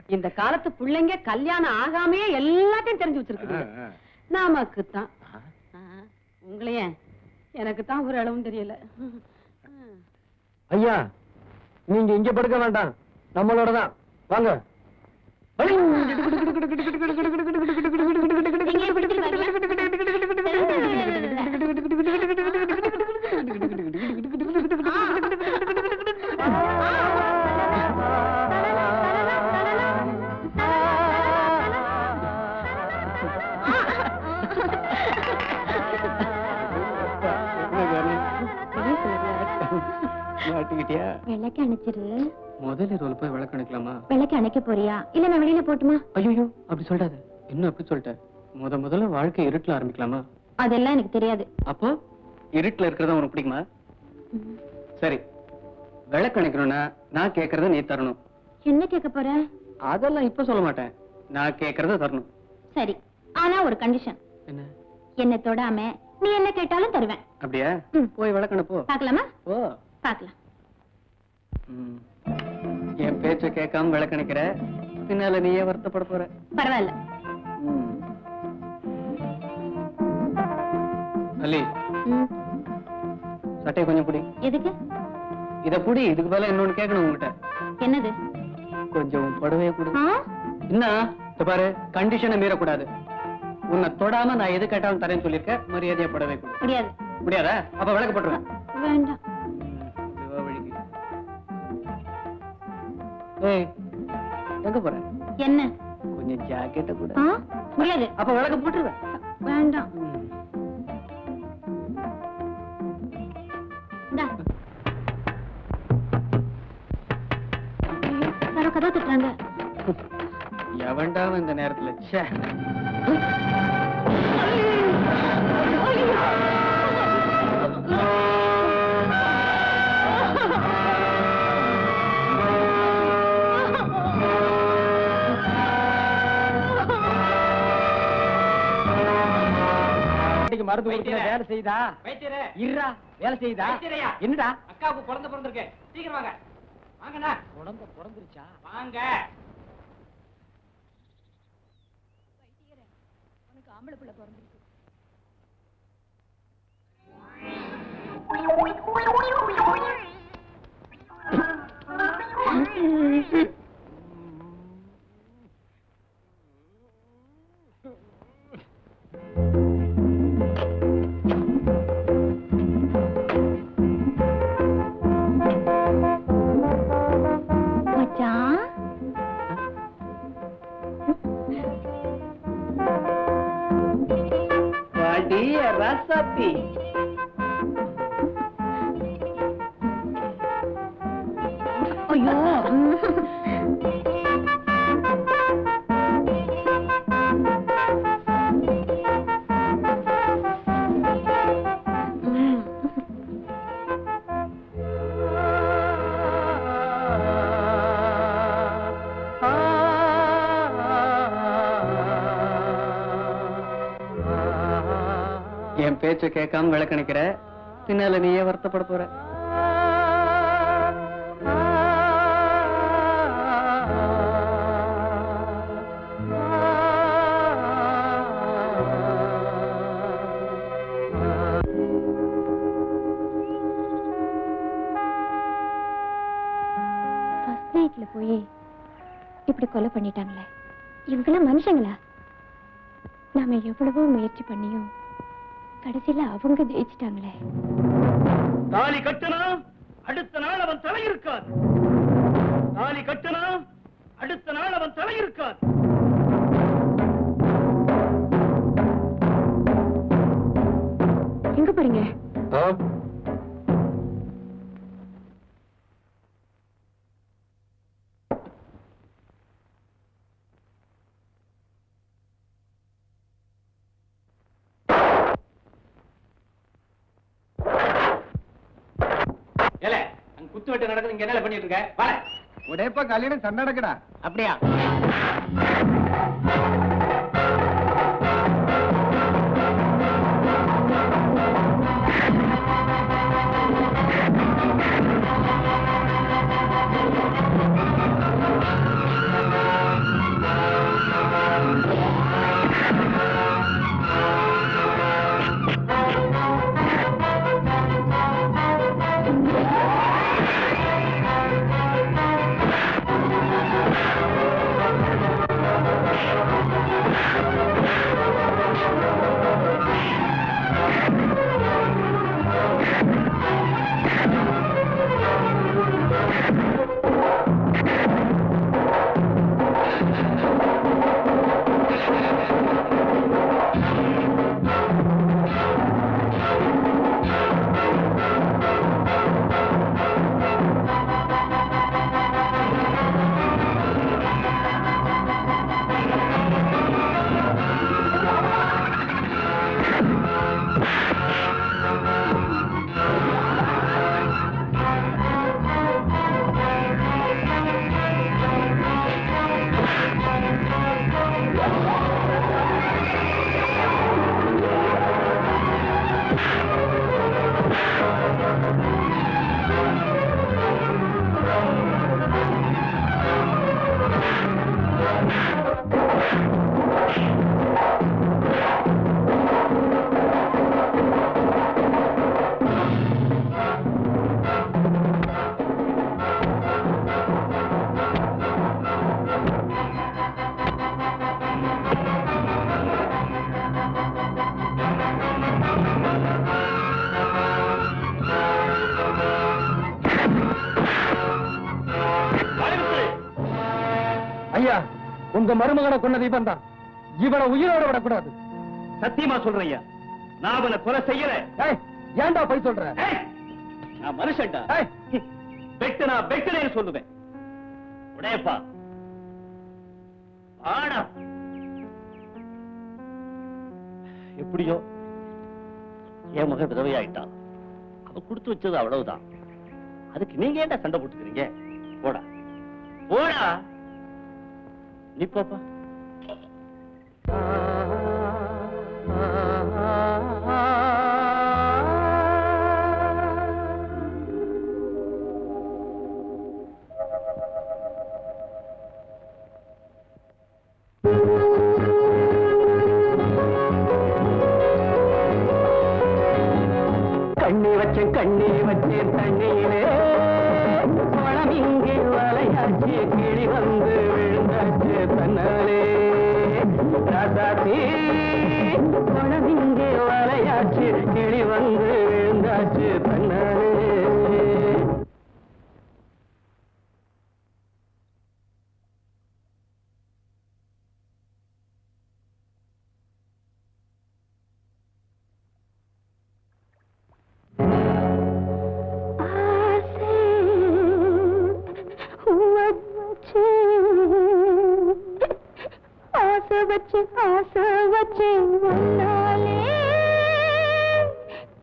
இந்த காலத்து பிள்ளைங்க கல்யாணம் ஆகாமையே எல்லாத்தையும் தெரிஞ்சு வச்சிருக்குது நமக்கு தான் உங்களையே எனக்கு தான் ஒரு அளவும் தெரியல ஐயா நீங்க இங்க படுக்க வேண்டாம் நம்மளோட தான் வாங்க அணைச்சிட்டியா? விளக்கு அணைச்சிரு. முதல்ல ரோல் போய் விளக்கு அணைக்கலாமா? விளக்கு அணைக்க போறியா இல்ல நான் வெளியில போட்டுமா? ஐயோ அப்படி சொல்றாத. இன்னும் அப்படி சொல்லிட்டேன். முதல்ல வாழ்க்கை இருட்டுல ஆரம்பிக்கலாமா? அதெல்லாம் எனக்கு தெரியாது. அப்போ இருட்டுல இருக்கிறதா உனக்கு பிடிக்குமா? சரி, விளக்கு அணைக்கணும்னா நான் கேட்கறத நீ தரணும். என்ன கேட்க போற? அதெல்லாம் இப்ப சொல்ல மாட்டேன். நான் கேட்கறத தரணும். சரி, ஆனா ஒரு கண்டிஷன். என்ன? என்ன தொடாம நீ என்ன கேட்டாலும் தருவேன். அப்படியா? ம். போய் விளக்கண போ. பாக்கலாமா? ஓ, பாக்கலாம். என் பேச்ச கேட்காம விளக்கணிக்கிற, பின்னால நீயே வருத்தப்பட போற. பரவாயில்ல. அல்லி, ம். சட்டையை கொஞ்சம் புடி. எதுக்கு? இத புடி. இதுக்கு மேல இன்னொன்னு கேட்கணும் உங்ககிட்ட. என்னது? கொஞ்சம் புடவைய கொடு. ஆ? என்ன பாரு, கண்டிஷனை மீறக்கூடாது. உன்னை தொடாம நான் எது கேட்டாலும் தரேன்னு சொல்லிருக்கேன். மரியாதையா புடவை கொடு. முடியாது. முடியாதா? அப்ப விளக்கு போட்டுருவேன். வேண்டாம். ஏய், எங்க போற? என்ன? கொஞ்சம் ஜாக்கெட்ட கூட. ஆ? முடியாது. அப்ப விளக்கு போட்டுருவேன். வேண்டாம். இந்தா. ஐயோ, யாரோ கதவு தட்டுறாங்க. எவன்டாவும் இந்த நேரத்துல ச்சே. மருந்து கொடுக்கிற வேலை செய்தா? இருடா, வேலை செய்தா? என்னடா? அக்காவுக்கு குழந்தை பிறந்திருக்கு. சீக்கிரம் வாங்க. வாங்கண்ணா. குழந்தை பிறந்துருச்சா? வாங்க. உனக்கு ஆம்பளை பிள்ளை பிறந்திருக்கு. மச்சான், வாடி ரசத்தி. ஐயோ. என் பேச்ச கேட்காம விளக்கணிக்கிற, பின்னால நீயே வருத்தப்பட போற. ஃபர்ஸ்ட் நைட்ல போய் இப்படி கொலை பண்ணிட்டாங்களே, இவங்கெல்லாம் மனுஷங்களா? நாம எவ்வளவோ முயற்சி பண்ணியும் கடைசியில அவங்க ஜெயிச்சிட்டாங்களே. தாலி கட்டினா அடுத்த நாள் அவன் தலை இருக்காது. தாலி கட்டினா அடுத்த நாள் அவன் தலை இருக்காது. எங்க போறீங்க? ஏலே, அங்க குத்து வெட்டு நடக்குது, இங்க என்ன பண்ணிட்டு இருக்க? வாடா. உடையப்பா கல்யாணம் சண்டை நடக்குடா. அப்படியா? உங்க மருமகனை கொன்னது இவன் தான். இவனை உயிரோட விடக்கூடாது. சத்தியமா சொல்றேன் ஐயா, நான் அவனை கொலை செய்யல. ஏய், ஏன்டா போய் சொல்ற? ஏய், நான் மனுஷன்டா. ஏய், வெட்டுனா வெட்டுனேன்னு சொல்லுவேன். உடையப்பா ஆடா. எப்படியோ என் மகன் விதவையாயிட்டான். அவ கொடுத்து வச்சது அவ்வளவுதான். அதுக்கு நீங்க ஏன்டா சண்டை போட்டுக்கிறீங்க? போடா போடா, நீ போப்பா. கண்ணி வச்சேன் தண்ணியிலே குளம் இங்கே வலையாச்சு, கிளி வந்து விழுந்தாச்சு தன்னாலே. ராசாத்தி குளம் இங்கே வலையாச்சு, கிளி வந்து விழுந்தாச்சு தன்னாலே. ஆசை வச்சு உன்னாலே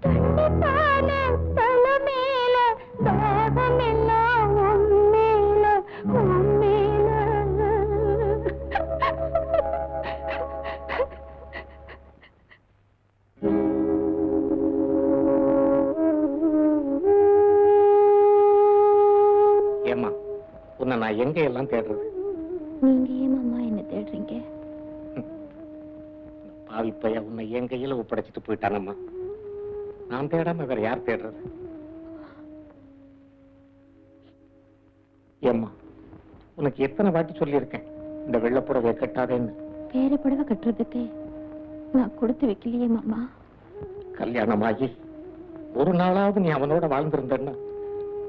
தண்ணித்தான தலை மேல தாகம் எல்லாம் உன்மேல உன்மேல. ஏம்மா, உன்னை நான் எங்க எல்லாம் தேடுறது? நீங்க ஏன் மாமா என்ன தேடுறீங்க? பாவிப்பையா உன்னை என் கையில ஒப்படைச்சிட்டு போயிட்டானம்மா. நான் தேடாம வேற யார் தேடுறது? ஏம்மா, உனக்கு எத்தனை வாட்டி சொல்லியிருக்கேன் இந்த வெள்ளப்புடவை கட்டாதேன்னு? வேற புடவை கட்டுறதுக்கு நான் கொடுத்து வைக்கலையே மாமா. கல்யாணமாகி ஒரு நாளாவது நீ அவனோட வாழ்ந்திருந்தன்னா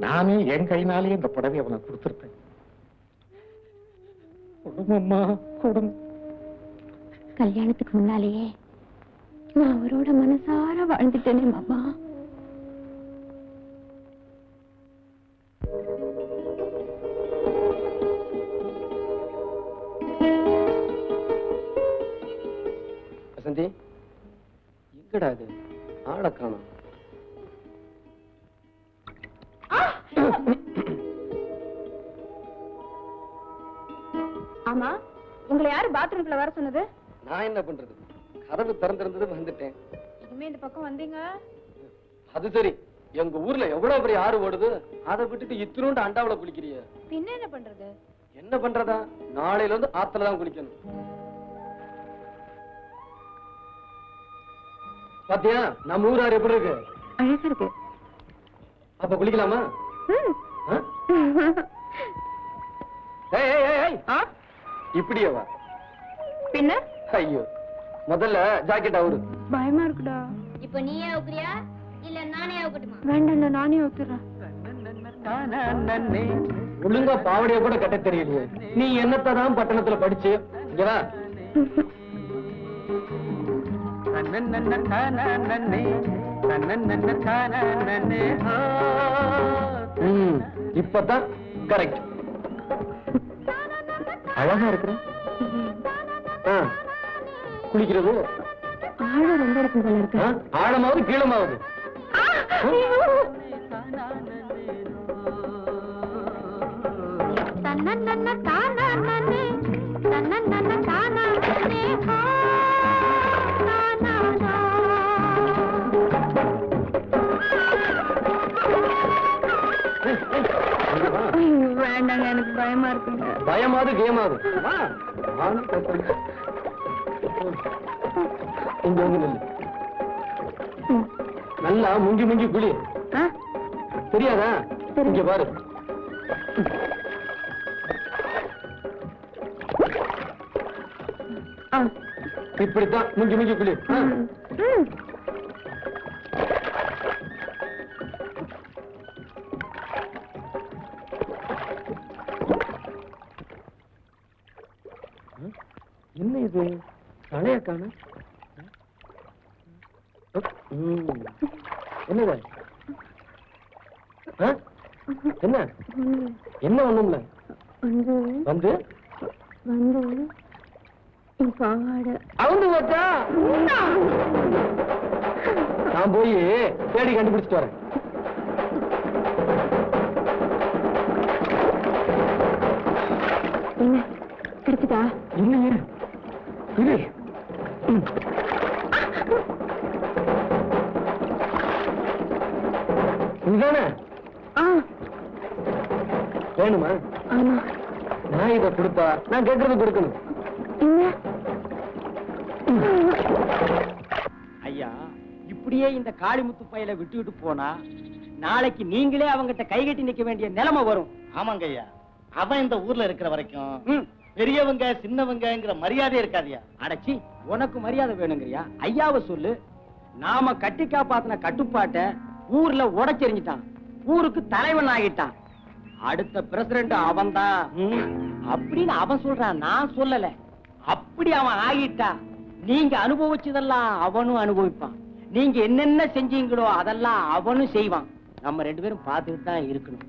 நானே என் கையினாலே இந்த புடவை அவனுக்கு கொடுத்திருப்பேன். குடும்பம்மா குடும்பம். கல்யாணத்துக்கு முன்னாலேயே நான் அவரோட மனசார வாழ்ந்துட்டேனே மாமா. வசந்தி, எங்கடா இது? ஆளை காணோம். ஆமா, உங்களை யாரு பாத்ரூம்குள்ள வர சொன்னது? நான் என்ன பண்றது? கதவு திறந்திருந்தது, வந்துட்டேன். இனிமே இந்த பக்கம் வந்தீங்க. அது சரி, எங்க ஊர்ல எவ்வளவு பெரிய ஆறு ஓடுது, அதை விட்டுட்டு இத்தினோண்டு அண்டாவுல குளிக்கிறிய. பின்ன என்ன பண்றது? என்ன பண்றதா? நாளையில இருந்து ஆத்துல தான் குளிக்கணும். பாத்தியா நம்ம ஊர் ஆறு எப்படி இருக்கு? அழகா இருக்கு. அப்ப குளிக்கலாமா? ஆ? ஏய், ஏய், ஏய், ஏய். இப்படியே வா. பின்ன ஐயோ, முதல்ல ஜாக்கெட் அவரு. பயமா இருக்குடா. இப்ப நீயே அவுக்குறியா இல்ல நானே அவுக்கட்டுமா? வேண்டாம்டா, நானே ஊத்துறேன். ஒழுங்கா பாவடைய கூட கட்ட தெரியலையே. நீ என்னத்தான் பட்டணத்துல படிச்சு இங்க வா. இப்பதான் கரெக்ட். அழகா இருக்கிற. குளிக்கிறது ஆழம் ரொம்ப இருக்கும் போல இருக்கு. ஆழமாவது கீழமாவது. வேண்டாங்க, எனக்கு பயமா இருக்குங்க. பயமாவது கேமாவது. இங்க வந்து நில்லு. நல்லா முங்கி முங்கி குளி. தெரியாதா? இங்க பாரு. இப்படித்தான் முங்கி முங்கி குளி. என்ன இது தலைய காண என்னது என்ன என்ன ஒண்ணும்ல வந்து அவுந்து போச்சா நான் போய் தேடி கண்டுபிடிச்சிட்டு வரேன். கிடைச்சிட்டா இல்லையே இரு இதுதானே வேணுமா? ஆமா நான் இதை கொடுத்தா நான் கேட்கறது கொடுக்கணும். ஐயா இப்படியே இந்த காளிமுத்து பையில விட்டுவிட்டு போனா நாளைக்கு நீங்களே அவங்கிட்ட கைகட்டி நிக்க வேண்டிய நிலைமை வரும். ஆமாங்க ஐயா, அவன் இந்த ஊர்ல இருக்கிற வரைக்கும் பெரியவங்க சின்னவங்கங்கிற மரியாதை இருக்காதியா. அடச்சி, உனக்கு மரியாதை வேணுங்கிறியா? ஐயாவை சொல்லு. நாம கட்டி காப்பாத்தின கட்டுப்பாட்டை ஊர்ல உடைச்செறிஞ்சிட்டான், ஊருக்கு தலைவன் ஆகிட்டான். அடுத்த பிரசிடண்ட் அவன்தான் அப்படின்னு அவன் சொல்றான், நான் சொல்லல. அப்படி அவன் ஆகிட்டா நீங்க அனுபவிச்சதெல்லாம் அவனும் அனுபவிப்பான். நீங்க என்னென்ன செஞ்சீங்களோ அதெல்லாம் அவனும் செய்வான். நம்ம 2 பேரும் பார்த்துட்டு தான் இருக்கணும்.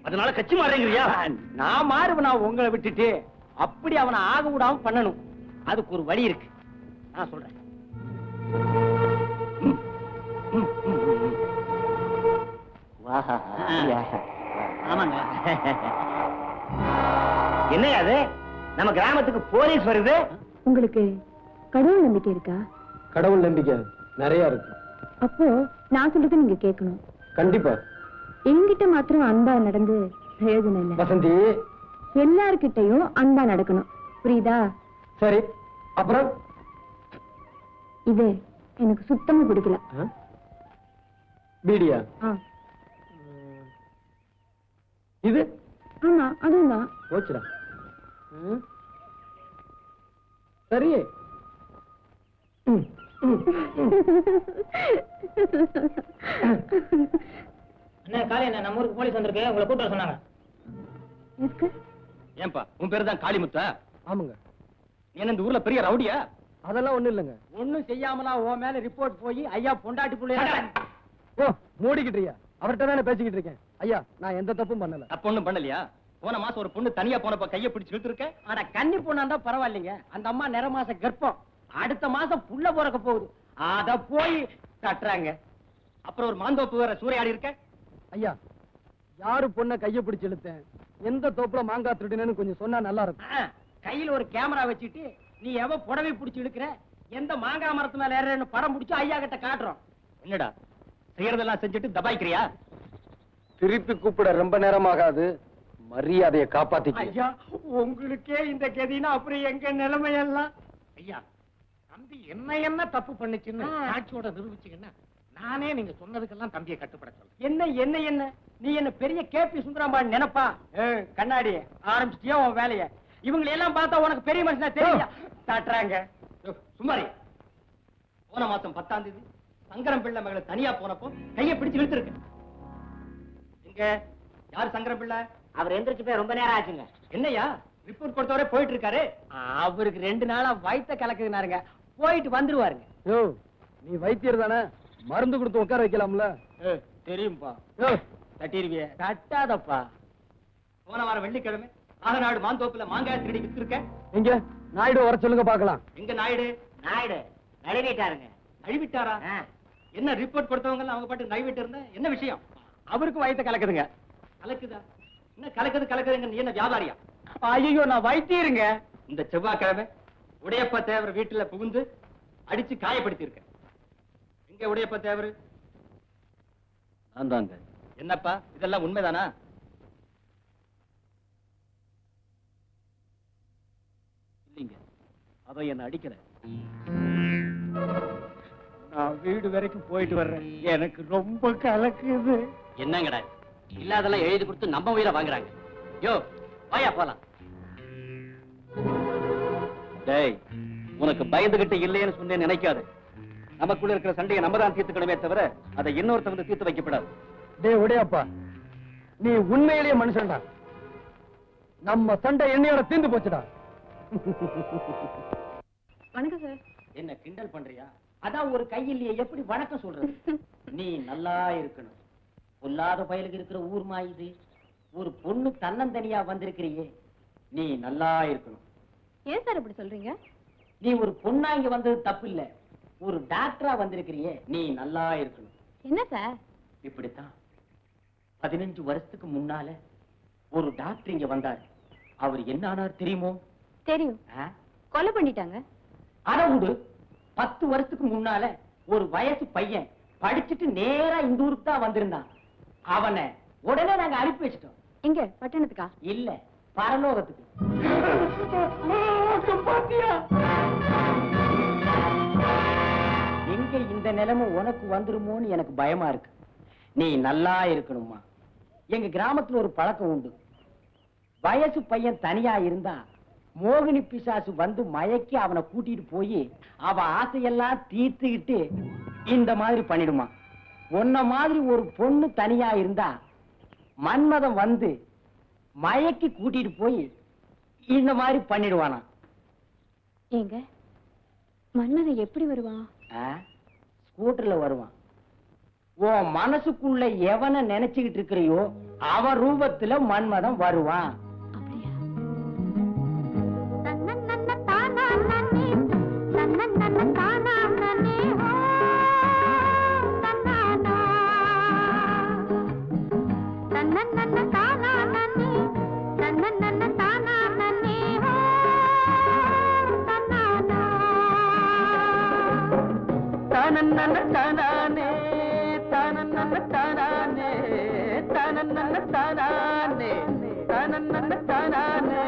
அதனால கட்சி மாறேங்கிறியா? நான் மாறுவனா உங்களை விட்டுட்டு? அப்படி அவனை ஆக விடாம பண்ணணும். அதுக்கு ஒரு வழி இருக்கு, நான் சொல்றேன். ஆமாங்க. என்னையா அது? நம்ம கிராமத்துக்கு போலீஸ் வருது. உங்களுக்கு கடவுள் நம்பிக்கை இருக்கா? கடவுள் நம்பிக்கை நிறைய இருக்கு. அப்போ நான் சொல்றது நீங்க கேட்கணும். கண்டிப்பா. என்கிட்ட மாத்திரம் அன்பா நடந்து பிரயோஜனம் இல்ல வசந்தி. எல்லார்கிட்டயும் அன்பா நடக்கணும், புரியுதா? சரி, அப்புறம் இது எனக்கு சுத்தமா பிடிக்கல. பீடியா? இது? ஆமா, அதுதான். போச்சுடா. சரி. என்ன காலை, என்ன நம்ம ஊருக்கு போலீஸ் வந்திருக்கு, உங்களை கூப்பிட்டு சொன்னாங்க. ஏன்பா உன் பேரு தான் காளிமுத்தா? ஆமாங்க. என்ன இந்த ஊர்ல பெரிய ரவுடியா? அதெல்லாம் ஒண்ணு இல்லைங்க. ஒண்ணும் செய்யாமலா உன் மேல ரிப்போர்ட் போய் ஐயா பொண்டாட்டி புள்ளைய ஓ, மூடிக்கிட்டியா? அவர்கிட்ட தானே பேசிக்கிட்டு இருக்கேன். ஐயா, நான் எந்த தப்பும் பண்ணல. தப்பு ஒண்ணும் பண்ணலையா? போன மாசம் ஒரு பொண்ணு தனியா போனப்ப கைய பிடிச்சு இழுத்து இருக்க. ஆனா கன்னி பொண்ணா இருந்தா பரவாயில்லைங்க. அந்த அம்மா நிற மாச கர்ப்பம், அடுத்த மாசம் புள்ள பிறக்க போகுது. அத போய் தட்டுறாங்க. அப்புறம் ஒரு மாந்தோப்பு வேற சூறையாடி இருக்க. ஐயா, யாரு பொண்ணை கைய பிடிச்சு இழுத்தேன், எந்த தோப்புல மாங்காய் திருடினேன்னு கொஞ்சம் சொன்னா நல்லா இருக்கும். கையில ஒரு கேமரா வச்சுட்டு நீ எவ புடவை பிடிச்சு இழுக்கிற, எந்த மாங்காய் மரத்து மேல ஏறன்னு படம் பிடிச்சு ஐயா கிட்ட காட்டுறோம். என்னடா செய்யறதெல்லாம் செஞ்சுட்டு தபாய்க்கிறியா? திருப்பி கூப்பிட ரொம்ப நேரமாகாது, மரியாதையை காப்பாத்திக்க. ஐயா, உங்களுக்கே இந்த கதினா அப்புறம் எங்க நிலைமையெல்லாம். ஐயா, தம்பி என்ன தப்பு பண்ணுச்சுன்னு சாட்சியோட நிரூபிச்சீங்கன்னா நானே நீங்க சொன்னதுக்கெல்லாம் தம்பியை கட்டுப்பட சொல்றேன். என்ன என்ன என்ன நீ என்ன பெரிய கேபி சுந்தராம்பாள் நினைப்பா? கண்ணாடி ஆரம்பிச்சிட்டியா உன் வேலைய? இவங்களை எல்லாம் பார்த்தா உனக்கு பெரிய மனுஷனா தெரியல. தட்டுறாங்க. சுமாரி, போன மாசம் 10ஆம் தேதி சங்கரம் பிள்ளை மகளை தனியா போனப்போ கைய பிடிச்சு இழுத்து இருக்கு. இங்க யாரு சங்கரம் பிள்ளை? அவர் எந்திரிச்சு போய் ரொம்ப நேரம் ஆச்சுங்க. என்னையா ரிப்போர்ட் கொடுத்தவரே போயிட்டு இருக்காரு. அவருக்கு 2 நாளா வயித்த கலக்குதுனாருங்க, போயிட்டு வந்துருவாருங்க. யோ, நீ வைத்தியர் தானே, மருந்து கொடுத்து உட்கார வைக்கலாம்ல? தெரியும்பா. தட்டிருவிய? தட்டாதப்பா. போன வாரம் வெள்ளிக்கிழமை ஆகநாடு மாந்தோப்புல மாங்காய் திருடி வித்து இருக்க. எங்க நாயுடு வர சொல்லுங்க பாக்கலாம். எங்க நாயுடு? நாயுடு நழுவிட்டாருங்க. நழுவிட்டாரா? என்ன ரிப்போர்ட் கொடுத்தவங்க அவங்க பாட்டு நழுவிட்டு இருந்த என்ன விஷயம்? அவருக்கு வயித்த கலக்குதுங்க. கலக்குதா? என்ன கலக்குதுங்க? நீ என்ன வியாபாரியா? ஐயோ, நான் வைத்தியருங்க. இந்த செவ்வாய்க்கிழமை உடையப்ப தேவர் வீட்டுல புகுந்து அடிச்சு காயப்படுத்தி இருக்க. எங்க உடையப்ப தேவர்? ஆந்தாங்க. என்னப்பா இதெல்லாம் உண்மைதானா? இல்லைங்க, அவன் என்ன அடிக்கல. நான் வீடு வரைக்கும் போயிட்டு வர்றேன், எனக்கு ரொம்ப கலக்குது. என்னங்கடா இல்லாதெல்லாம் எழுதி கொடுத்து நம்ம உயிரை வாங்குறாங்க. யோ, வாயா போலாம். டேய், உனக்கு பயந்துகிட்டு இல்லைன்னு சொன்னேன் நினைக்காது. நமக்குள்ள இருக்கிற சண்டையை நம்ம தான் தீர்த்துக்கணுமே தவிர அதை இன்னொருத்த வந்து தீர்த்து வைக்கப்படாது. டேய் உடையப்பா, நீ உண்மையிலேயே மனுஷன்டா. நம்ம சண்டை என்னையோட தீர்ந்து போச்சுடா. வணக்கம் சார். என்ன கிண்டல் பண்றியா? அதான் ஒரு கையிலேயே எப்படி வணக்கம் சொல்றது? நீ நல்லா இருக்கணும். பொல்லாத பயலுக்கு இருக்கிற ஊர்மா இது. ஒரு பொண்ணு தன்னந்தனியா வந்திருக்கிறியே, நீ நல்லா இருக்கணும். ஏன் சார் இப்படி சொல்றீங்க? நீ ஒரு பொண்ணா இங்க வந்தது தப்பு இல்ல. ஒரு டாக்டரா வந்திருக்கிறியே, நீ நல்லா இருக்கணும். என்ன சார்? இப்படித்தான் 15 வருஷத்துக்கு முன்னால ஒரு டாக்டர் இங்க வந்தார். அவர் என்ன ஆனார் தெரியுமோ? தெரியும். கொலை பண்ணிட்டாங்க. அத விடு. 10 வருஷத்துக்கு முன்னால ஒரு வயசு பையன் படிச்சுட்டு நேரா இந்த ஊருக்கு தான் வந்திருந்தான். அவனை உடனே நாங்க அனுப்பி வச்சிட்டோம். எங்க பட்டணத்துக்கா? இல்ல, பரலோகத்துக்கு. எங்க இந்த நிலைமை உனக்கு வந்துருமோன்னு எனக்கு பயமா இருக்கு. நீ நல்லா இருக்கணுமா? எங்க கிராமத்துல ஒரு பழக்கம் உண்டு. வயசு பையன் தனியா இருந்தா மோகினி பிசாசு வந்து மயக்கி அவனை கூட்டிட்டு போய் அவ ஆசையெல்லாம் தீர்த்துக்கிட்டு இந்த மாதிரி பண்ணிடுமா. உன்ன மாதிரி ஒரு பொண்ணு தனியா இருந்தா மன்மதன் வந்து மயக்கி கூட்டிட்டு போய் இந்த மாதிரி பண்ணிடுவானா. ஏங்க மன்மதன் எப்படி வருவான்? ஸ்கூட்டர்ல வருவான். உன் மனசுக்குள்ள எவனை நினைச்சுக்கிட்டு இருக்கிறியோ அவன் ரூபத்துல மன்மதன் வருவான். அப்படியா? தானே தானே தானே தானே தானே.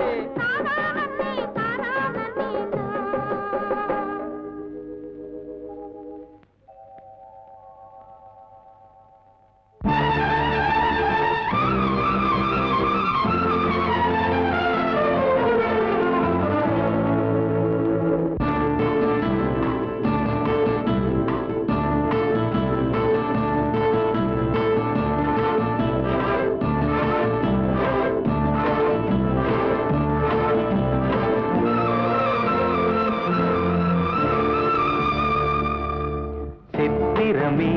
சித்திரமே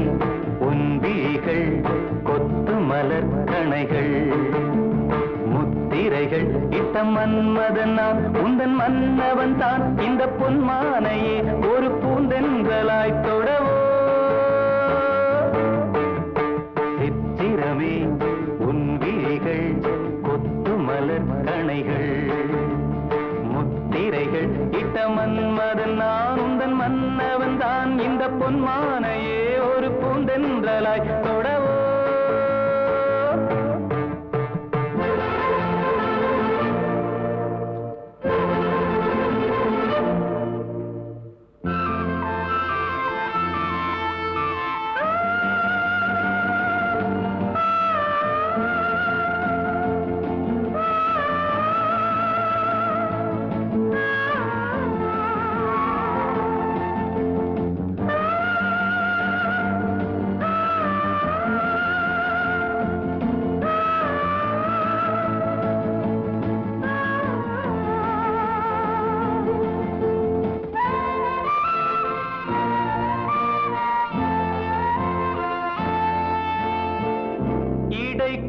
உன்விழிகள் கொத்து மலர் கணைகள் முத்திரைகள் இட்ட மன்மதன் நான் உந்தன் மன்னவன் தான். இந்த பொன்மானையே ஒரு பூந்தென்றலாய் தொடவோ. சித்திரமே உன்விழிகள் கொத்து மலர் கணைகள் முத்திரைகள் இட்ட மன்மதன் நான் உந்தன் மன்னவன் தான். இந்த பொன்மானையே ஒரு பூந்தென்றலாய் தொடவோ.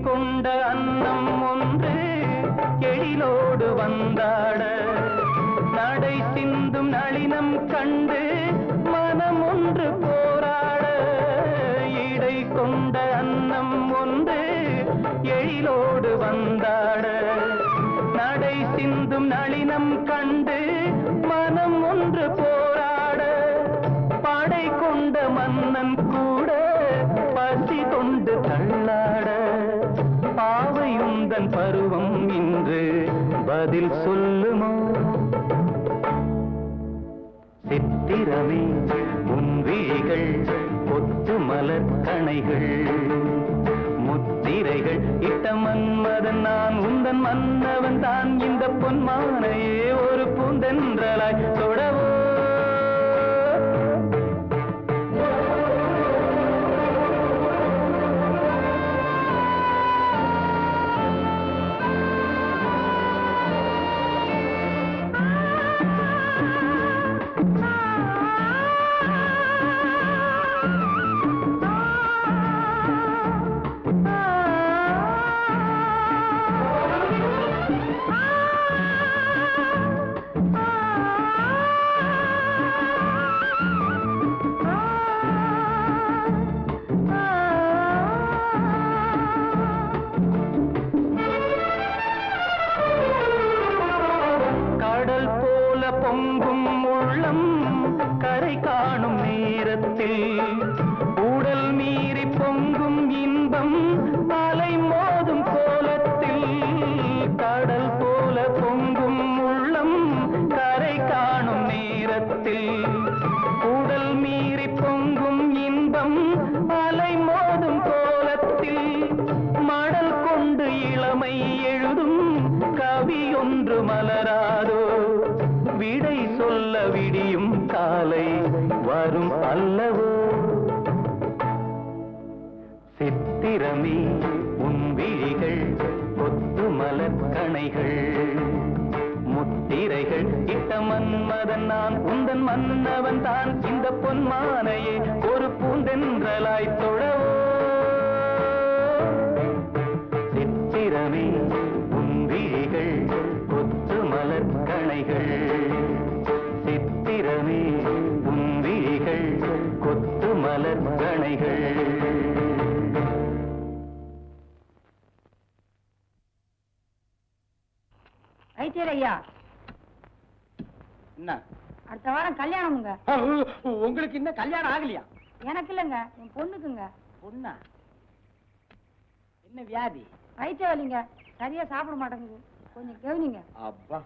கொண்ட அன்னம் ஒன்று எழிலோடு வந்தாட நடை சிந்தும் நளினம் கண்டு மனம் ஒன்று போராட. இடை கொண்ட அன்னம் ஒன்று எழிலோடு வந்தாட நடை சிந்தும் நளினம் கண்டு மனம் ஒன்று போராட. படை கொண்ட மன்னன் கூட பசி கொண்டு தள்ளாட. பாவையுந்தன் பருவம் இன்று பதில் சொல்லுமோ. சித்திரமே உன் விழிகள் கொத்து மலர் கணைகள் முத்திரைகள் இட்ட மன்மதன் நான் உந்தன் மன்னவன் தான். இந்த பொன்மானையே ஒரு பூந்தென்றலாய் தொடவோ. கரை காணும் நேரத்தில் உடல் மீறி பொங்கும் இன்பம் அலை மோதும் கோலத்தில் கடல் போல பொங்கும் உள்ளம் கரை காணும் நேரத்தில் உடல் மீறி பொங்கும் இன்பம் அலை மோதும் கோலத்தில் மடல் கொண்டு இளமை எழுதும் கவி ஒன்று மலராதோ விடை சொல்ல விடியும் காலை வரும் அல்லவோ சித்திரமே உன் விழிகள் கொத்து மலர்கணைகள் முத்திரைகள் இட்ட மன்மதன் நான் உந்தன் மன்னவன் தான் இந்த பொன்மானையே ஒரு பூந்தென்றலாய் தொழவோ சித்திரமே உன் விழிகள் கொத்து மலர்கணைகள் சித்திரமே உன் விழிகள் கொத்து மலர்கணைகள். வைத்தியர் ஐயா, என்ன அடுத்த வாரம் கல்யாணமுங்க. உங்களுக்கு இன்னும் கல்யாணம் ஆகலையா? எனக்கு இல்லைங்க, என் பொண்ணுக்குங்க. பொண்ணா? என்ன வியாதி? வயிற்று வலிங்க, சரியா சாப்பிட மாட்டேங்குது, கொஞ்சம் கவனிங்க. அப்பா,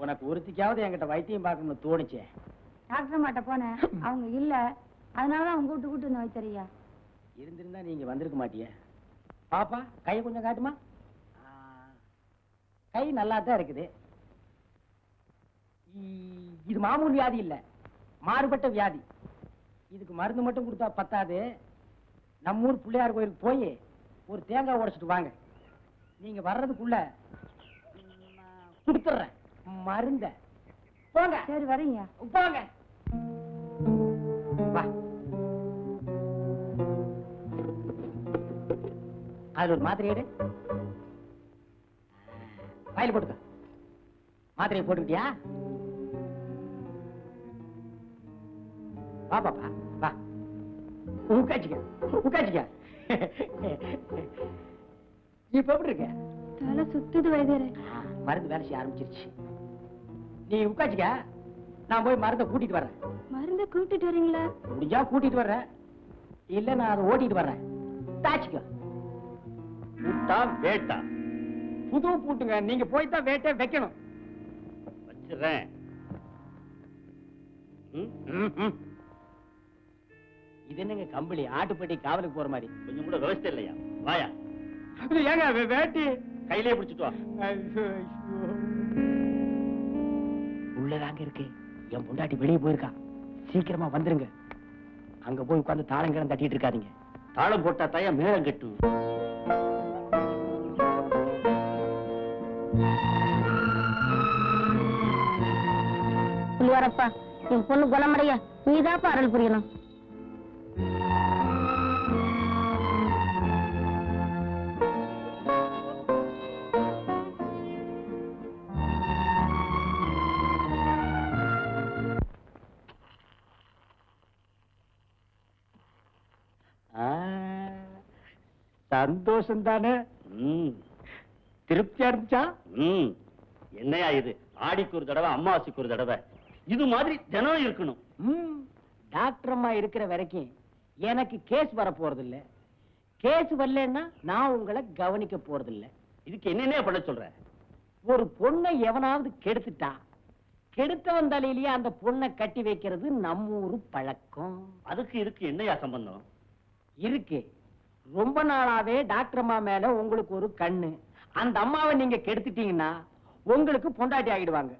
உனக்கு ஒருத்திக்காவது என்கிட்ட வைத்தியம் பார்க்கணும்னு தோணுச்சே. டாக்டர் மாட்ட போனேன், அவங்க இல்ல, அதனாலதான் அவங்க கூட்டு இருந்தேன் வைத்தியர் ஐயா. இருந்திருந்தா நீங்க வந்திருக்க மாட்டிய. பாப்பா, கை கொஞ்சம் காட்டுமா? கை நல்லா தான் இருக்குது. இது மாமூல் வியாதி இல்ல, மாறுபட்ட வியாதி. இதுக்கு மருந்து மட்டும் கொடுத்தா பத்தாது. நம்ம ஊர் பிள்ளையார் கோயிலுக்கு போய் ஒரு தேங்காய் உடைச்சிட்டு வாங்க. நீங்க வர்றதுக்குள்ள கொடுத்துறேன் மருந்த. போங்க. சரி, வரீங்க. போங்க. வா. அதுல ஒரு மாத்திரை எடு. வாயில போட்டுக்க. மாத்திரையை போட்டுக்கிட்டியா? வா பாப்பா, வா. உட்காச்சிக்க, உட்காச்சிக்க. இப்ப எப்படி இருக்க? தலை சுத்துது வைத்தியரே. மருந்து வேலை செய்ய ஆரம்பிச்சிருச்சு. நீ உட்காச்சிக்க, நான் போய் மருந்தை கூட்டிட்டு வர்றேன். மருந்த கூட்டிட்டு வரீங்களா? முடிஞ்சா கூட்டிட்டு வர்றேன், இல்ல நான் அதை ஓட்டிட்டு வர்றேன். தாச்சிக்க. வேட்டா புது பூட்டுங்க, நீங்க போய் தான் வேட்டை வைக்கணும். வச்சிடறேன். இது என்னங்க கம்பளி, ஆட்டுப்பட்டி காவலுக்கு போற மாதிரி? கொஞ்சம் கூட விவசாயம் இல்லையா? வாயா. ஏங்க வேட்டி கையிலே பிடிச்சிட்டு வா. உள்ளதாங்க இருக்கு. என் பொண்டாட்டி வெளியே போயிருக்கா, சீக்கிரமா வந்துருங்க. அங்க போய் உட்கார்ந்து தாளங்கிழம் தட்டிட்டு இருக்காதீங்க. தாளம் போட்டா தாயா மேளம் கட்டும். புள்ளியாரப்பா, என் பொண்ணு குணமடைய நீதாப்பா அருள் புரியணும். சந்தோஷம் தானே? திருப்தியா இருந்துச்சா? என்னையா இது? ஆடிக்கு ஒரு தடவை, அம்மாவாசைக்கு ஒரு தடவை, இது மாதிரி தினம் இருக்கணும். டாக்டர் அம்மா இருக்கிற வரைக்கும் எனக்கு கேஸ் வர போறது இல்ல. கேஸ் வரலன்னா நான் உங்களை கவனிக்க போறது இல்ல. இதுக்கு என்னென்ன பண்ண சொல்ற? ஒரு பொண்ணை எவனாவது கெடுத்துட்டா, கெடுத்தவன் தலையிலேயே அந்த பொண்ணை கட்டி வைக்கிறது நம்ம ஊரு பழக்கம். அதுக்கு இருக்கு என்னையா சம்பந்தம்? இருக்கு. ரொம்ப நாளாவே டாக்டர் அம்மா மேல உங்களுக்கு ஒரு கண்ணு. அந்த அம்மாவை நீங்க கெடுத்துட்டீங்கன்னா உங்களுக்கு பொண்டாட்டி ஆகிடுவாங்க.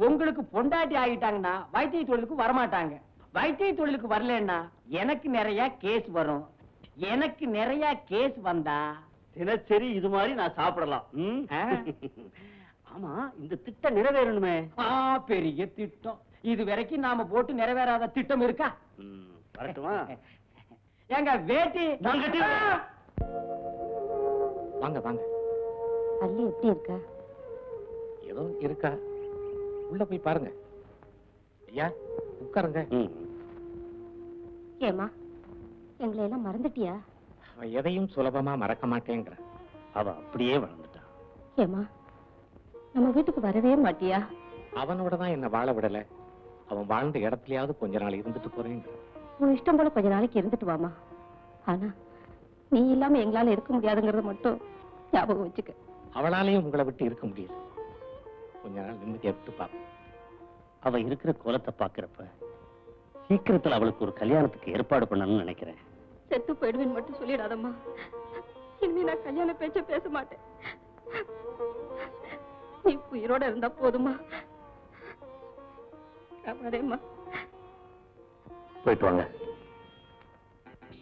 உங்களுக்கு பொண்டாட்டி ஆகிட்டாங்கன்னா வைத்திய தொழிலுக்கு வரமாட்டாங்க. வைத்திய தொழிலுக்கு வரலன்னா எனக்கு நிறைய கேஸ் வரும். எனக்கு நிறைய கேஸ் வந்தா தினசரி இது மாதிரி நான் சாப்பிடலாம். ஆமா, இந்த திட்டம் நிறைவேறணுமே. பெரிய திட்டம். இது வரைக்கும் நாம போட்டு நிறைவேறாத திட்டம் இருக்கா? வரட்டுமா? எங்க வேட்டி வாங்க வாங்க. பள்ளி எப்படி இருக்கா? ஏதோ இருக்கா, உள்ள போய் பாருங்க. ஐயா உட்காருங்க. ஏமா, எங்களை எல்லாம் மறந்துட்டியா? அவன் எதையும் சுலபமா மறக்க மாட்டேங்கிற. அவ அப்படியே வளர்ந்துட்டான். ஏமா, நம்ம வீட்டுக்கு வரவே மாட்டியா? அவனோட தான் என்ன வாழ விடல. அவன் வாழ்ந்த இடத்துலயாவது கொஞ்ச நாள் இருந்துட்டு போறேன். உன் இஷ்டம் போல கொஞ்ச நாளைக்கு இருந்துட்டு வாமா. ஆனா நீ இல்லாம எங்களால இருக்க முடியாதுங்கறத மட்டும் ஞாபகம் வச்சுக்க. அவளாலேயும் உங்களை விட்டு இருக்க முடியாது. கொஞ்ச நாள் நிம்மதியா விட்டு பார்ப்போம். அவ இருக்கிற கோலத்தை பாக்குறப்ப சீக்கிரத்துல அவளுக்கு ஒரு கல்யாணத்துக்கு ஏற்பாடு பண்ணணும்னு நினைக்கிறேன். செத்து போயிடுவேன் மட்டும் சொல்லிடாதம்மா. இனிமே நான் கல்யாண பேச்ச பேச மாட்டேன். நீ உயிரோட இருந்தா போதுமா. வரேம்மா. போயிட்டு வாங்க.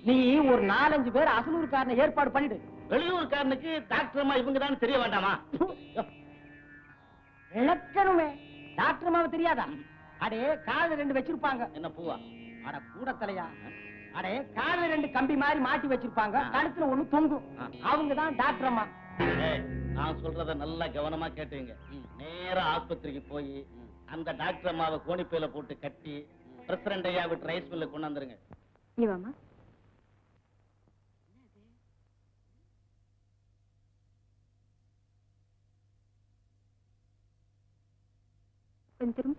நீ ஒரு 4-5 பேர் அசலூர்காரனை ஏற்பாடு பண்ணிடு. வெளியூர்காரனுக்கு டாக்டர் அம்மா இவங்க தான் தெரிய வேண்டாமா? விளக்கணுமே. டாக்டர் அம்மாவை தெரியாதா? அடே காது 2 வச்சிருப்பாங்க. என்ன பூவா? அட கூட தலையா. அடே காது 2 கம்பி மாதிரி மாட்டி வச்சிருப்பாங்க. கழுத்துல ஒண்ணு தொங்கும். அவங்க தான் டாக்டர் அம்மா. நான் சொல்றத நல்லா கவனமா கேட்டுங்க. நேரா ஆஸ்பத்திரிக்கு போய் அந்த டாக்டர் அம்மாவை கோணிப்பையில போட்டு கட்டி பிரசிடண்ட் ஐயா விட்டு ரைஸ் மில்ல கொண்டாந்துருங்க. நீ வாமா. கொஞ்சம் திரும்ப.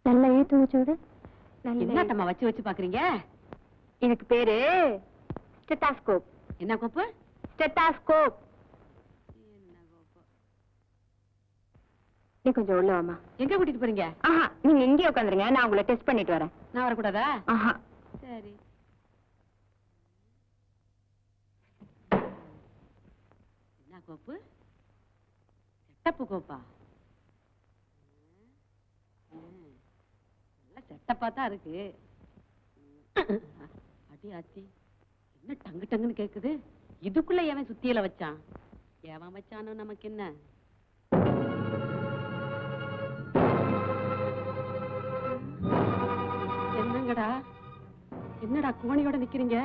நல்லா இழுத்து மூச்சு விடு. என்னட்டம்மா வச்சு வச்சு பாக்குறீங்க? எனக்கு பேரு ஸ்டெத்தாஸ்கோப். என்ன கோப்பு? ஸ்டெத்தாஸ்கோப். நீ கொஞ்சம் உள்ள வாமா. எங்க கூட்டிட்டு போறீங்க? ஆஹா, நீங்க இங்கே உட்காந்துருங்க. நான் உங்களை டெஸ்ட் பண்ணிட்டு வரேன். நான் வரக்கூடாதா? ஆஹா. சரி. என்ன கோப்பு? செட்டப்பு கோப்பா? நல்ல செட்டப்பா தான் இருக்கு. அடி ஆச்சி, என்ன டங்கு டங்குன்னு கேக்குது? இதுக்குள்ள எவன் சுத்தியில வச்சான்? எவன் வச்சானோ நமக்கு என்ன? என்னங்கடா, என்னடா கோணியோட நிக்கிறீங்க?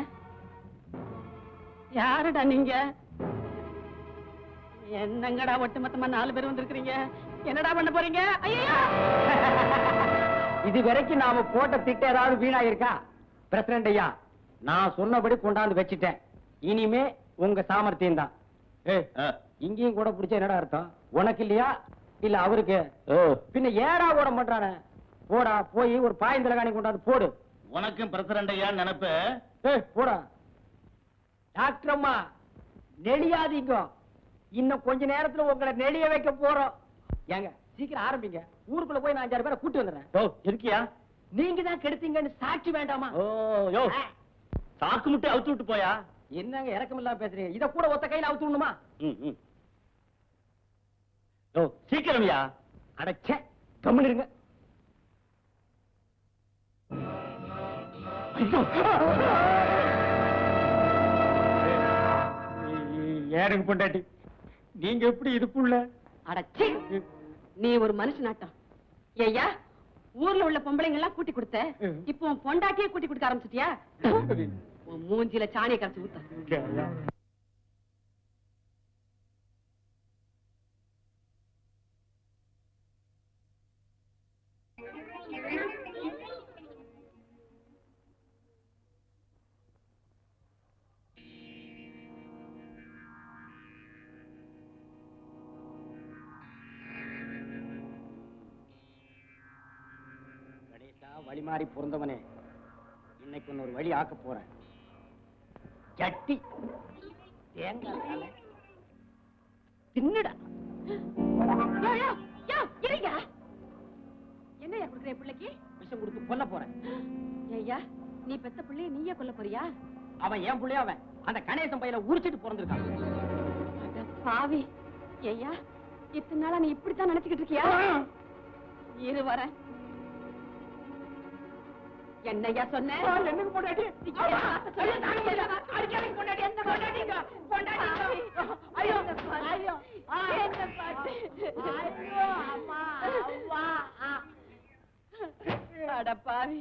யாருடா நீங்க? என்னங்கடா ஒட்டுமொத்தமா 4 பேர் வந்திருக்கிறீங்க? என்னடா பண்ண போறீங்க? ஐயா! இது வரைக்கும் நாம போட்ட திட்ட ஏதாவது வீணாயிருக்கா? பிரசிடண்ட் ஐயா, நான் சொன்னபடி கொண்டாந்து வச்சிட்டேன். இனிமே உங்க சாமர்த்தியம் தான். இங்கேயும் கூட பிடிச்ச என்னடா அர்த்தம்? உனக்கு இல்லையா இல்ல அவருக்கு? பின்ன ஏடா ஓட மாட்டானே. போடா, போய் ஒரு பாயந்தலகாணி கொண்டாந்து போடு. உனக்கும் பிரசிடண்ட் ஐயா நினைப்பு. போடா. டாக்டர் அம்மா, நெளியாதீங்க. இன்னும் கொஞ்ச நேரத்துல உங்களை நெளிய வைக்க போறோம். ஏங்க சீக்கிரம் ஆரம்பிங்க. ஊருக்குள்ள போய் நான் 5-6 பேரை கூட்டி வந்துடுறேன். இருக்கியா? நீங்க தான் கெடுத்தீங்கன்னு சாட்சி வேண்டாமா? சாக்கு முட்டை அவுத்து விட்டு போயா? என்னங்க இறக்கம் இல்லாம பேசுறீங்க? இத கூட ஒத்த கையில அவுத்து விடணுமா? சீக்கிரம்யா. அடச்சே, கம்முன்னு இருங்க. ஏனுங்க பொண்டாட்டி, நீங்க எப்படி இதுக்குள்ள? அடச்சி, நீ ஒரு மனுஷனாட்டம். ஐயா, ஊர்ல உள்ள பொம்பளைங்க எல்லாம் கூட்டி கொடுத்த, இப்போ உன் பொண்டாட்டியே கூட்டி கொடுக்க ஆரம்பிச்சிட்டியா? உன் மூஞ்சில சாணியை கரைச்சு ஊத்த. வழி மாறி பொருந்தவனே, இன்னைக்கு ஒரு வழி ஆக்க போறேன். சட்டி தேங்காய் தலை தின்னுடா. என்னையா கொடுக்குற பிள்ளைக்கு? விஷம் கொடுத்து கொல்ல போறேன். ஐயா, நீ பெத்த பிள்ளைய நீயே கொல்ல போறியா? அவன் ஏன் பிள்ளைய? அவன் அந்த கணேசன் பையில உரிச்சிட்டு பிறந்திருக்கான். பாவி. ஐயா, இத்தனை நாளா நீ இப்படித்தான் நினைச்சுக்கிட்டு இருக்கியா? இரு வர. என்னையா சொன்ன? என்னங்க பொண்டாட்டி? அடப்பாவி,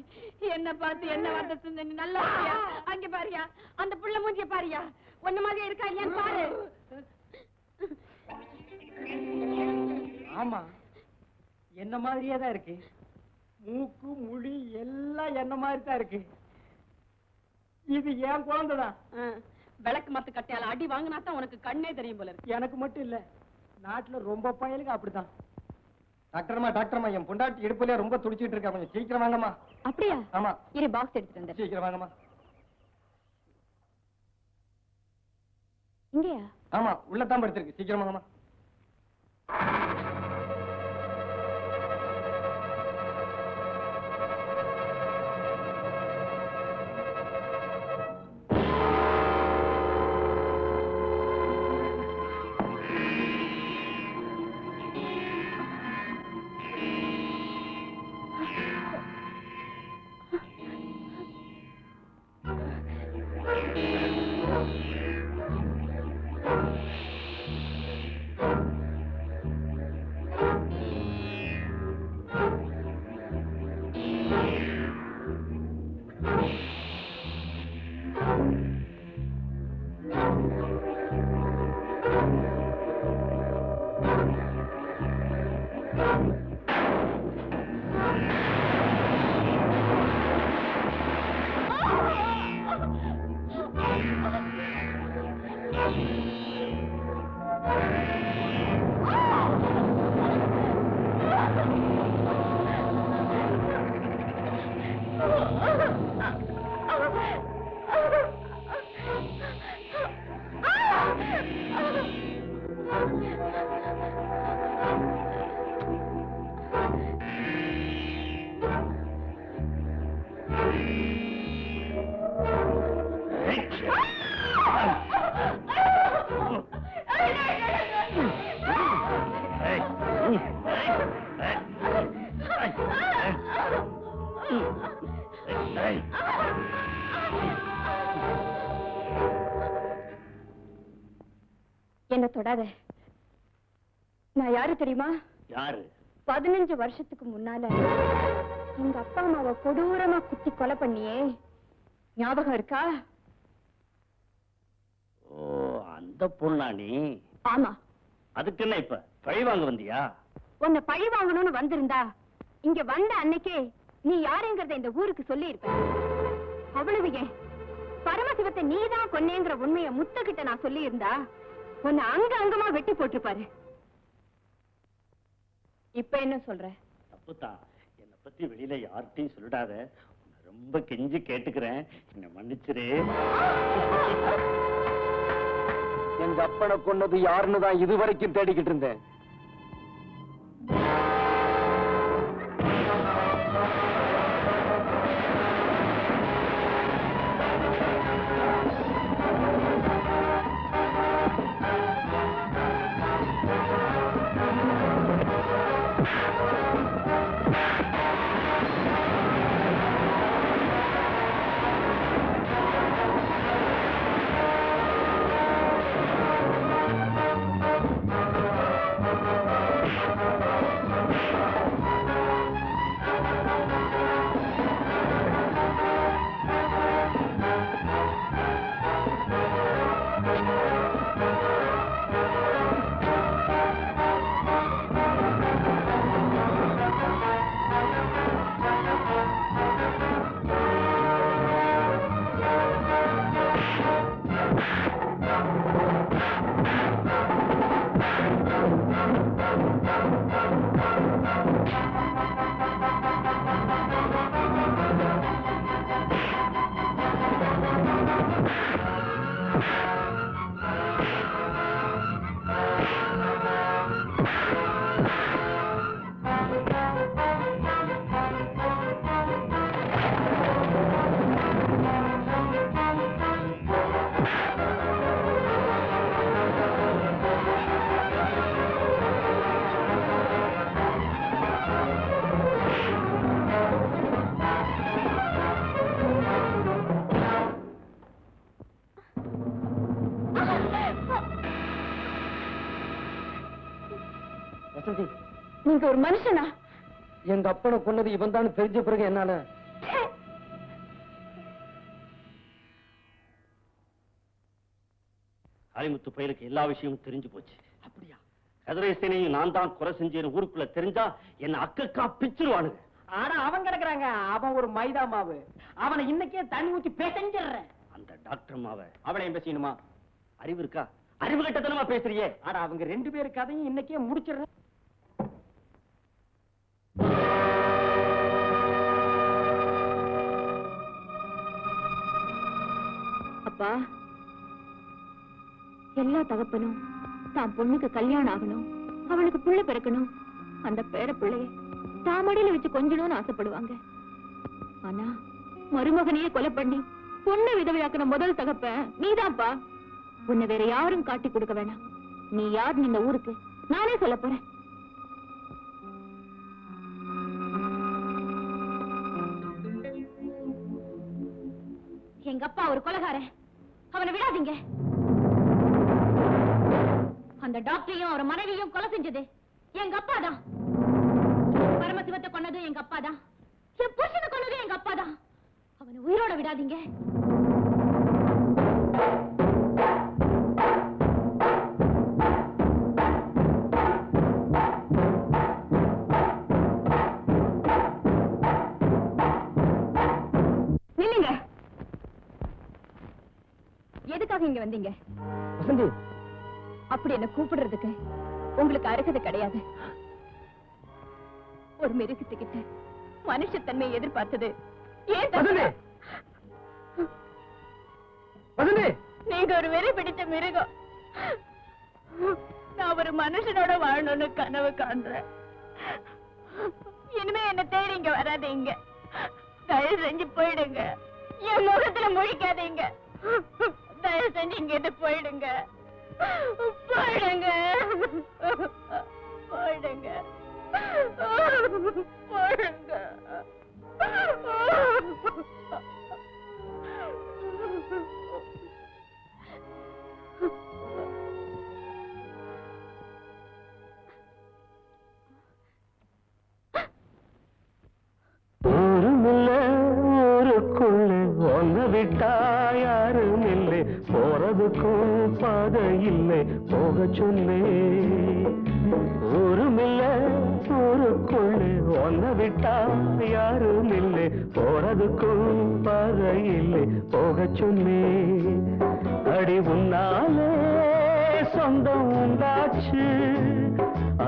என்ன பார்த்து என்ன வார்த்தை சொன்ன? நீ நல்லா பாரியா? அங்க பாரியா, அந்த புள்ள மூஞ்சிய பாரியா? ஒண்ணு மாதிரி இருக்கா இல்லையான்னு பாரு. ஆமா, என்ன மாதிரியே தான் இருக்கு. மூக்கு முடி எல்லாம் என்ன மாதிரி தான் இருக்கு. இது ஏன் குழந்தைதான். விளக்கு மத்து கட்டையால அடி வாங்கினா தான் உனக்கு கண்ணே தெரியும் போல இருக்கு. எனக்கு மட்டும் இல்ல, நாட்டுல ரொம்ப பயலுக்கு அப்படித்தான். டாக்டர்மா என் பொண்டாட்டி இடுப்புல ரொம்ப துடிச்சிட்டு இருக்கா, கொஞ்சம் சீக்கிரம் வாங்கம்மா. அப்படியா? ஆமா, இரு பாக்ஸ் எடுத்துட்டு வந்து. சீக்கிரம் வாங்கம்மா. இங்கயா? ஆமா, உள்ளதான் படுத்திருக்கு, சீக்கிரம் வாங்கம்மா. என்ன தொடாத. நான் யாரு தெரியுமா? யாரு? 15 வருஷத்துக்கு முன்னால எங்க அப்பா அம்மாவை கொடூரமா குத்தி கொலை பண்ணியே, ஞாபகம் இருக்கா? ஓ, அந்த பொண்ணா நீ? ஆமா. அதுக்கு என்ன இப்ப பழி வாங்க வந்தியா? உன்னை பழி வாங்கணும்னு வந்திருந்தா இங்க வந்த அன்னைக்கே நீ யாருங்கிறத இந்த ஊருக்கு சொல்லி இருப்ப. அவ்வளவு ஏன், பரமசிவத்தை நீதான் கொன்னேங்கிற உண்மையை முத்துக்கிட்ட நான் சொல்லி இருந்தா உன்னை அங்க அங்கமா வெட்டி போட்டுப்பாரு. இப்ப என்ன சொல்ற? தப்புதான், என்னை பத்தி வெளியில யார்கிட்டையும் சொல்லிடாத. உன்னை ரொம்ப கெஞ்சி கேட்டுக்கிறேன், என்ன மன்னிச்சிரு. எங்க அப்பனை கொன்னது யாருன்னு தான் இதுவரைக்கும் தேடிக்கிட்டு இருந்தேன். நீங்க ஒரு மனுஷனா? எங்க அப்பனை கொன்னது இவன் தான் தெரிஞ்ச பிறகு என்னால காளிமுத்து பயலுக்கு எல்லா விஷயமும் தெரிஞ்சு போச்சு. அப்படியா? கதிரேசனையும் நான் தான் கொலை செஞ்சேன்னு ஊருக்குள்ள தெரிஞ்சா என்ன அக்கா பிச்சிருவானுங்க. ஆனா அவன் கிடக்குறாங்க, அவன் ஒரு மைதா மாவு. அவனை இன்னைக்கே தண்ணி ஊத்தி பேசஞ்சிடுறேன். அந்த டாக்டர் மாவ அவளையும் பேசணுமா? அறிவு இருக்கா? அறிவு கட்டத்தனமா பேசுறியே. ஆனா அவங்க 2 பேரு கதையும் இன்னைக்கே முடிச்சிடுறேன். அப்பா எல்லா தகப்பனும் தான் பொண்ணுக்கு கல்யாணம் ஆகணும், அவளுக்கு பிள்ளை பிறக்கணும், அந்த பேர பிள்ளைய தாமடியில வச்சு கொஞ்சணும்னு ஆசைப்படுவாங்க. ஆனா மருமகனையே கொலை பண்ணி பொண்ணு விதவையாக்குன முதல் தகப்பன் நீதான்ப்பா. உன்னை வேற யாரும் காட்டி கொடுக்க வேணாம். நீ யார் இந்த ஊருக்கு நானே சொல்ல போறேன். எங்க அப்பா ஒரு கொலைகாரன், அவனை விடாதீங்க. அந்த டாக்டரையும் அவர் மனைவியும் கொலை செஞ்சது எங்க அப்பா தான். பரமசிவத்தை கொன்னது எங்க அப்பா தான். என் புருஷனை கொன்னது எங்க அப்பா தான். அவனை உயிரோட விடாதீங்க. நில்லுங்க. எதுக்காக இங்க வந்தீங்க? அப்படி என்ன கூப்பிடுறதுக்கு உங்களுக்கு அருகதை கிடையாது. ஒரு மிருகத்துக்கிட்ட மனுஷத்தன்மையை எதிர்பார்த்தது ஏன் தப்பு? நீங்க ஒரு வெறி பிடிச்ச மிருகம். நான் ஒரு மனுஷனோட வாழணும்னு கனவு காண்றேன். இனிமே என்ன தேடி இங்க வராதீங்க. தயவு செஞ்சு போயிடுங்க. என் முகத்துல முழிக்காதீங்க. தயவு செஞ்சு இங்க இருந்து போயிடுங்க. போயிடுங்க போயிடுங்க போயிடுங்க. விட்டா யாரும் இல்லை, போறதுக்கும் பாதை இல்லை, போக சொன்னே. ஊருமில்ல ஊருக்குள்ளே ஒன்ன விட்டா யாரும் இல்லை, போறதுக்கும் பாதை இல்லை, போக சொன்னே. அடி உன்னாலே சொந்தம் உண்டாச்சு,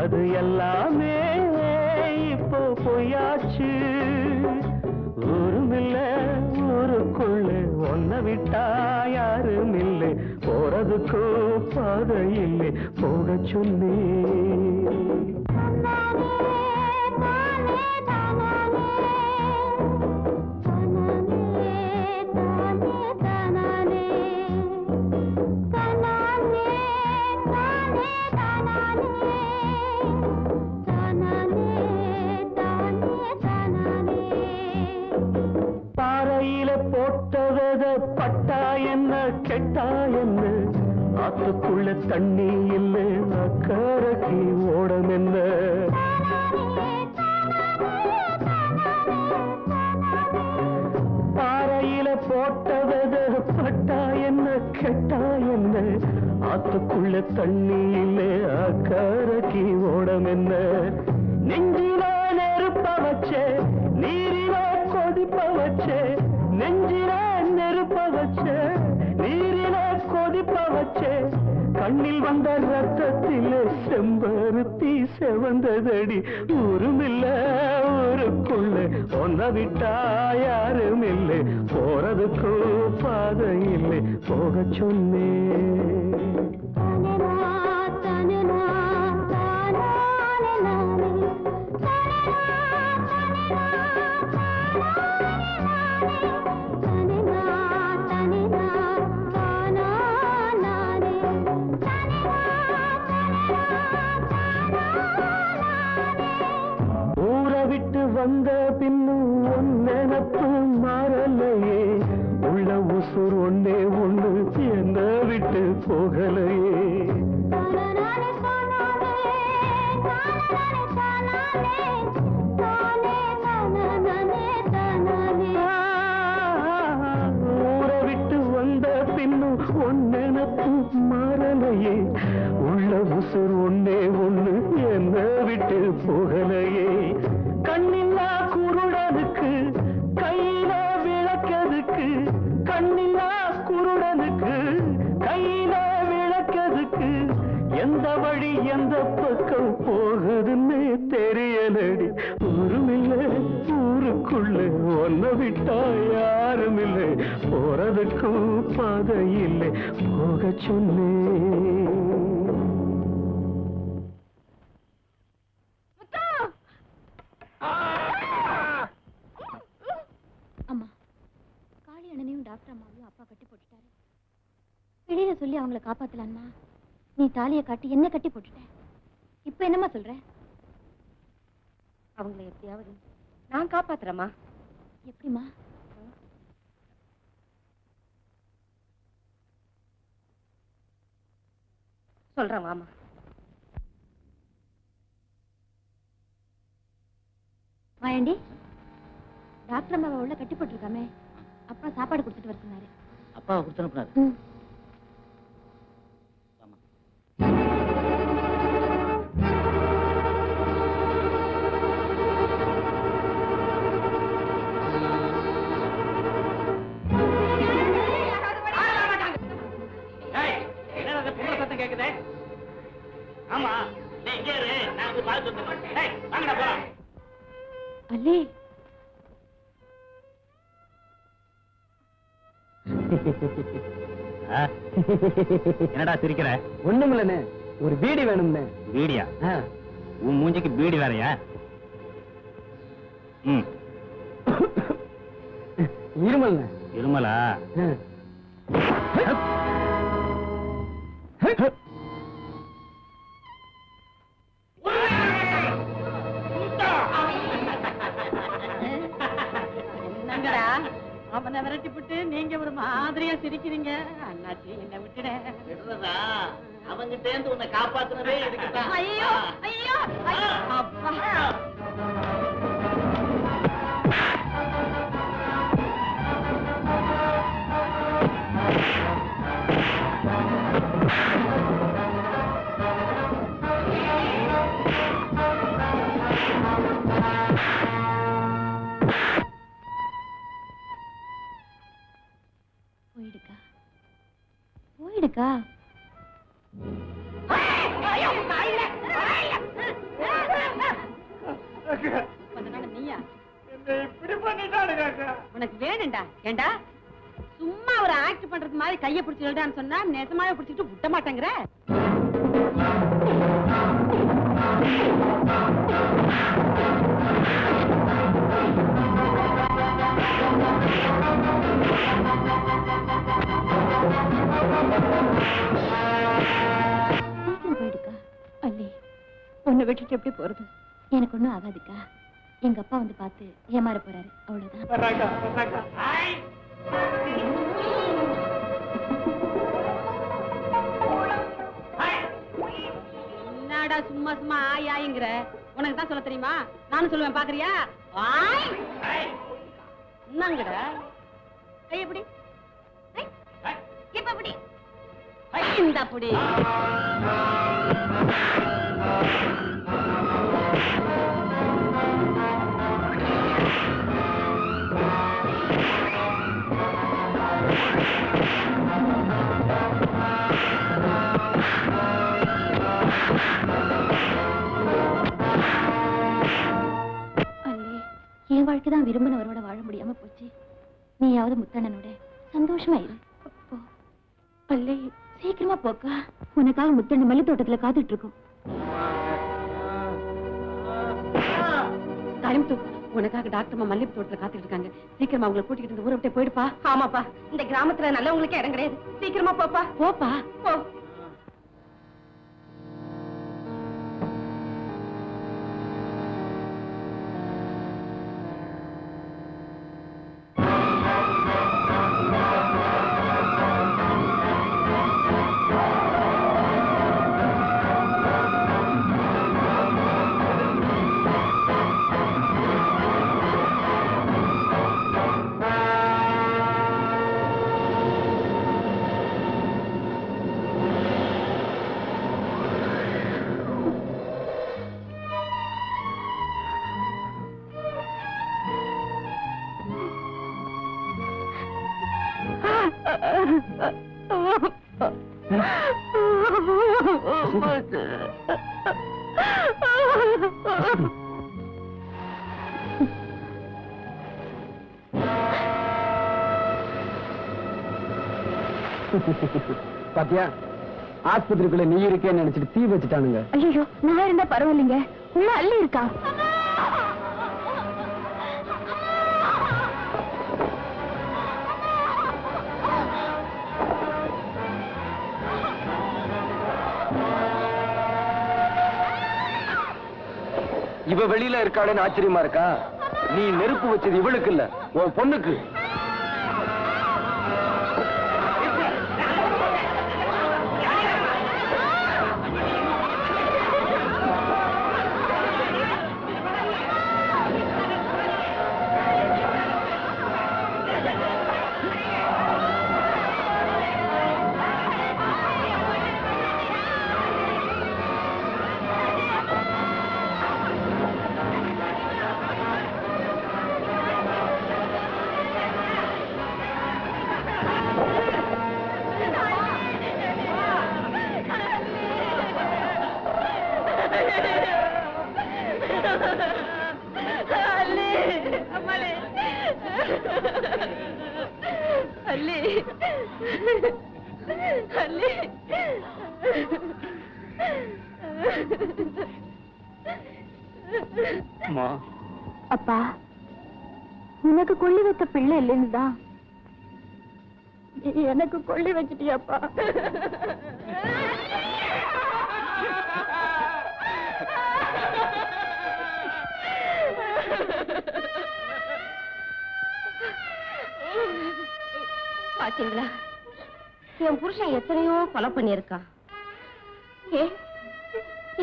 அது எல்லாமே இப்போ பொய்யாச்சு. ஊருமில்ல ஊருக்குள்ளே ஒன்ன விட்டா யாரும் இல்லை, போறதுக்கோ பாதை இல்லை, போக சொன்னே. பட்டா என்ன கெட்டா என்ன, ஆத்துக்குள்ள தண்ணி இல்லை, அக்கறைக்கு ஓடம் என்ன. பாறையில போட்டவத பட்டா என்ன கெட்டா என்ன, ஆத்துக்குள்ள தண்ணி இல்லை, அக்கறைக்கு ஓடம் என்ன. நெஞ்சில நெருப்ப வச்சே, நீரில கொதிப்ப வச்சே, நெஞ்சில நெருப்ப வச்சே, நீரில கொதிப்ப வச்சே, கண்ணில் வந்த ரத்தத்திலே செம்பருத்தி செவந்ததடி. ஊருமில்ல ஊருக்குள்ள ஒன்ன விட்டா யாரும் இல்லை, போறதுக்கு பாதை இல்லை, போக சொன்னே. வந்த பின்னும் உன் நினப்பு மாறலையே, உள்ள உசுர் ஒன்னே ஒண்ணு என்ன விட்டு போகலையே. ஊரை விட்டு வந்த பின்னும் உன் நினப்பு மாறலையே, உள்ள உசுர் ஒன்னே ஒண்ணு என்ன விட்டு போகலையே. கண்ணில்லா குருடனுக்கு கையில விளக்கதுக்கு, கண்ணில்லா குருடனுக்கு கையில விளக்கதுக்கு, எந்த வழி எந்த பக்கம் போகுதுன்னு தெரியலடி. ஊருமில்ல ஊருக்கு ஊருக்குள்ள ஒன்ன விட்டா யாரும் இல்லை, போறதுக்கும் பாதை இல்லை, போக சொன்னேன். அம்மா, காளி அண்ணனையும் டாக்டர் அம்மாவையும் அப்பா கட்டி போட்டுட்டாரு. வெளியில சொல்லி அவங்கள காப்பாத்தலான்னா நீ தாலியை காட்டி என்ன கட்டி போட்டுட்ட. இப்ப என்னம்மா சொல்ற? அவங்கள எப்படியாவது நான் காப்பாத்துறேம்மா. எப்படிமா? சொல்றேன் மாமா. மாயாண்டி, டாக்டர் அம்மாவை உள்ள கட்டி போட்டிருக்காமே, அப்பா சாப்பாடு கொடுத்துட்டு வர சொன்னாரு. அப்பாவை கொடுத்து அனுப்புனாரு. ஆமா, நீ இங்கே இரு, நான் போய் பார்த்து வந்துடுறேன். ஏய், வாங்கடா போலாம். அல்லே, என்னடா சிரிக்கிற? ஒண்ணுமில்லண்ணே, ஒரு பீடி வேணும்னே. பீடியா? உன் மூஞ்சிக்கு பீடி வேறையா? ம், இருமல்ண்ணே. இருமலா? என்னங்கடா அவனை விரட்டி விட்டு நீங்க ஒரு மாதிரியா சிரிக்கிறீங்க? அண்ணாச்சி என்ன விட்டுட. அவங்கிட்ட இருந்து உன்னை காப்பாத்துனதே இதுக்குதான். ஐயோ ஐயோ அப்பா. போயிடுக்கா, போயிடுக்கா. நீயா இப்படி பண்ணிட்டானுங்க. உனக்கு வேணும்டா? ஏண்டா சும்மா ஒரு ஆக்ட் பண்றது மாதிரி கைய பிடிச்சு எழுதான்னு சொன்னா நெசமாவே பிடிச்சிட்டு விட்ட மாட்டேங்கிற. சீக்கிரம் போயிடுக்கா. அல்லே, உன்னை விட்டுட்டு எப்படி போறது? எனக்கு ஒண்ணும் ஆகாதுக்கா. எங்க அப்பா வந்து பார்த்து ஏமாற போறாரு, அவ்வளவுதான். வர்றாங்க, வர்றாங்க. ஐ! என்னடா சும்மா சும்மா ஆய் ஆயிங்கிற? உனக்கு தான் சொல்ல தெரியுமா? நானும் சொல்லுவேன், பாக்குறியா? ஆய்! என்னங்கடா கைய பிடி. இப்ப பிடி. இந்த பிடி. அல்லே, என் வாழ்க்கைதான் விரும்பினவரோட வாழ முடியாம போச்சு. நீயாவது முத்தண்ணனோட சந்தோஷமா இரு. போ. அல்லே, சீக்கிரமா போக்கா. உனக்காக முத்தண்ணன் மல்லி தோட்டத்துல காத்துட்டு இருக்கோம். டைம் உனக்காக டாக்டர் மல்லிகை தோட்டத்துல காத்துட்டு இருக்காங்க. சீக்கிரமா அவங்களை கூட்டிக்கிட்டு இந்த ஊரை விட்டு போயிடுப்பா. ஆமாப்பா, இந்த கிராமத்துல நல்லவங்களுக்கு இடம் கிடையாது. சீக்கிரமா போப்பா. போப்பா போ. பாத்தியா, ஆஸ்பத்திரிக்குள்ள நீ இருக்கேன்னு நினைச்சிட்டு தீ வச்சுட்டானுங்க. ஐயோ, நான் இருந்தா பரவாயில்லைங்க. உள்ள அள்ளி இருக்கா? இவ வெளியில இருக்காளேன்னு ஆச்சரியமா இருக்கா? நீ நெருப்பு வச்சது இவளுக்கு இல்ல, உன் பொண்ணுக்கு. அப்பா, உனக்கு கொள்ளி வைத்த பிள்ளை இல்லைன்னுதா எனக்கு கொள்ளி வச்சிட்டியாப்பா. பாத்தீங்களா, என் புருஷன் எத்தனையோ கொலை பண்ணியிருக்கான்.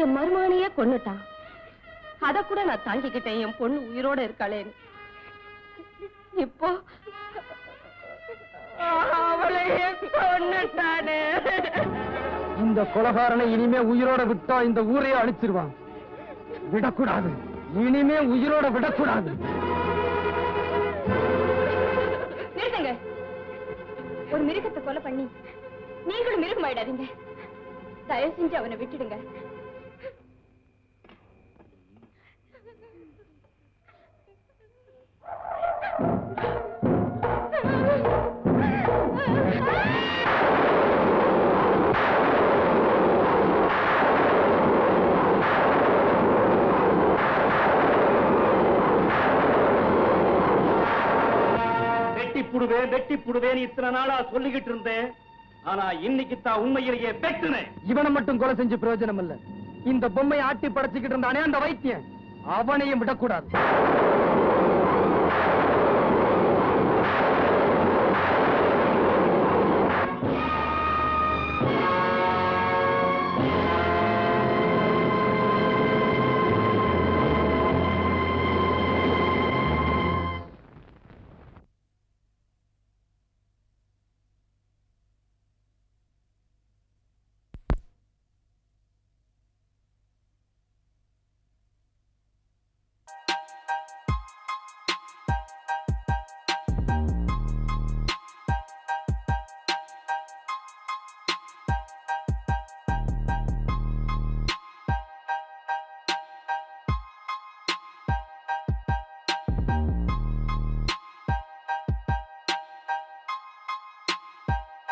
என் மருமகனையே கொன்னுட்டான். அத கூட நான் தாங்கிக்கிட்டேன், என் பொண்ணு உயிரோட இருக்காளேன்னு. இப்போ அவளையே கொன்னுட்டானே. இந்த கொலைகாரனை இனிமே உயிரோட விட்டா இந்த ஊரையே அழிச்சிருவான். விடக்கூடாது, இனிமே உயிரோட விடக்கூடாது. நிறுத்துங்க. ஒரு மிருகத்தை கொலை பண்ணி நீங்களும் மிருகம் ஆயிடாதீங்க. தயவு செஞ்சு அவனை விட்டுடுங்க. வெட்டி புடுவேன் இத்தனை நாளா சொல்லிக்கிட்டு இருந்தேன். ஆனா இன்னைக்கு தான் உண்மையிலேயே வெட்டுனேன். இவனை மட்டும் கொலை செஞ்சு பிரயோஜனம் இல்ல. இந்த பொம்மையை ஆட்டி படைச்சுக்கிட்டு இருந்தானே அந்த வைத்தியன், அவனையும் விடக்கூடாது.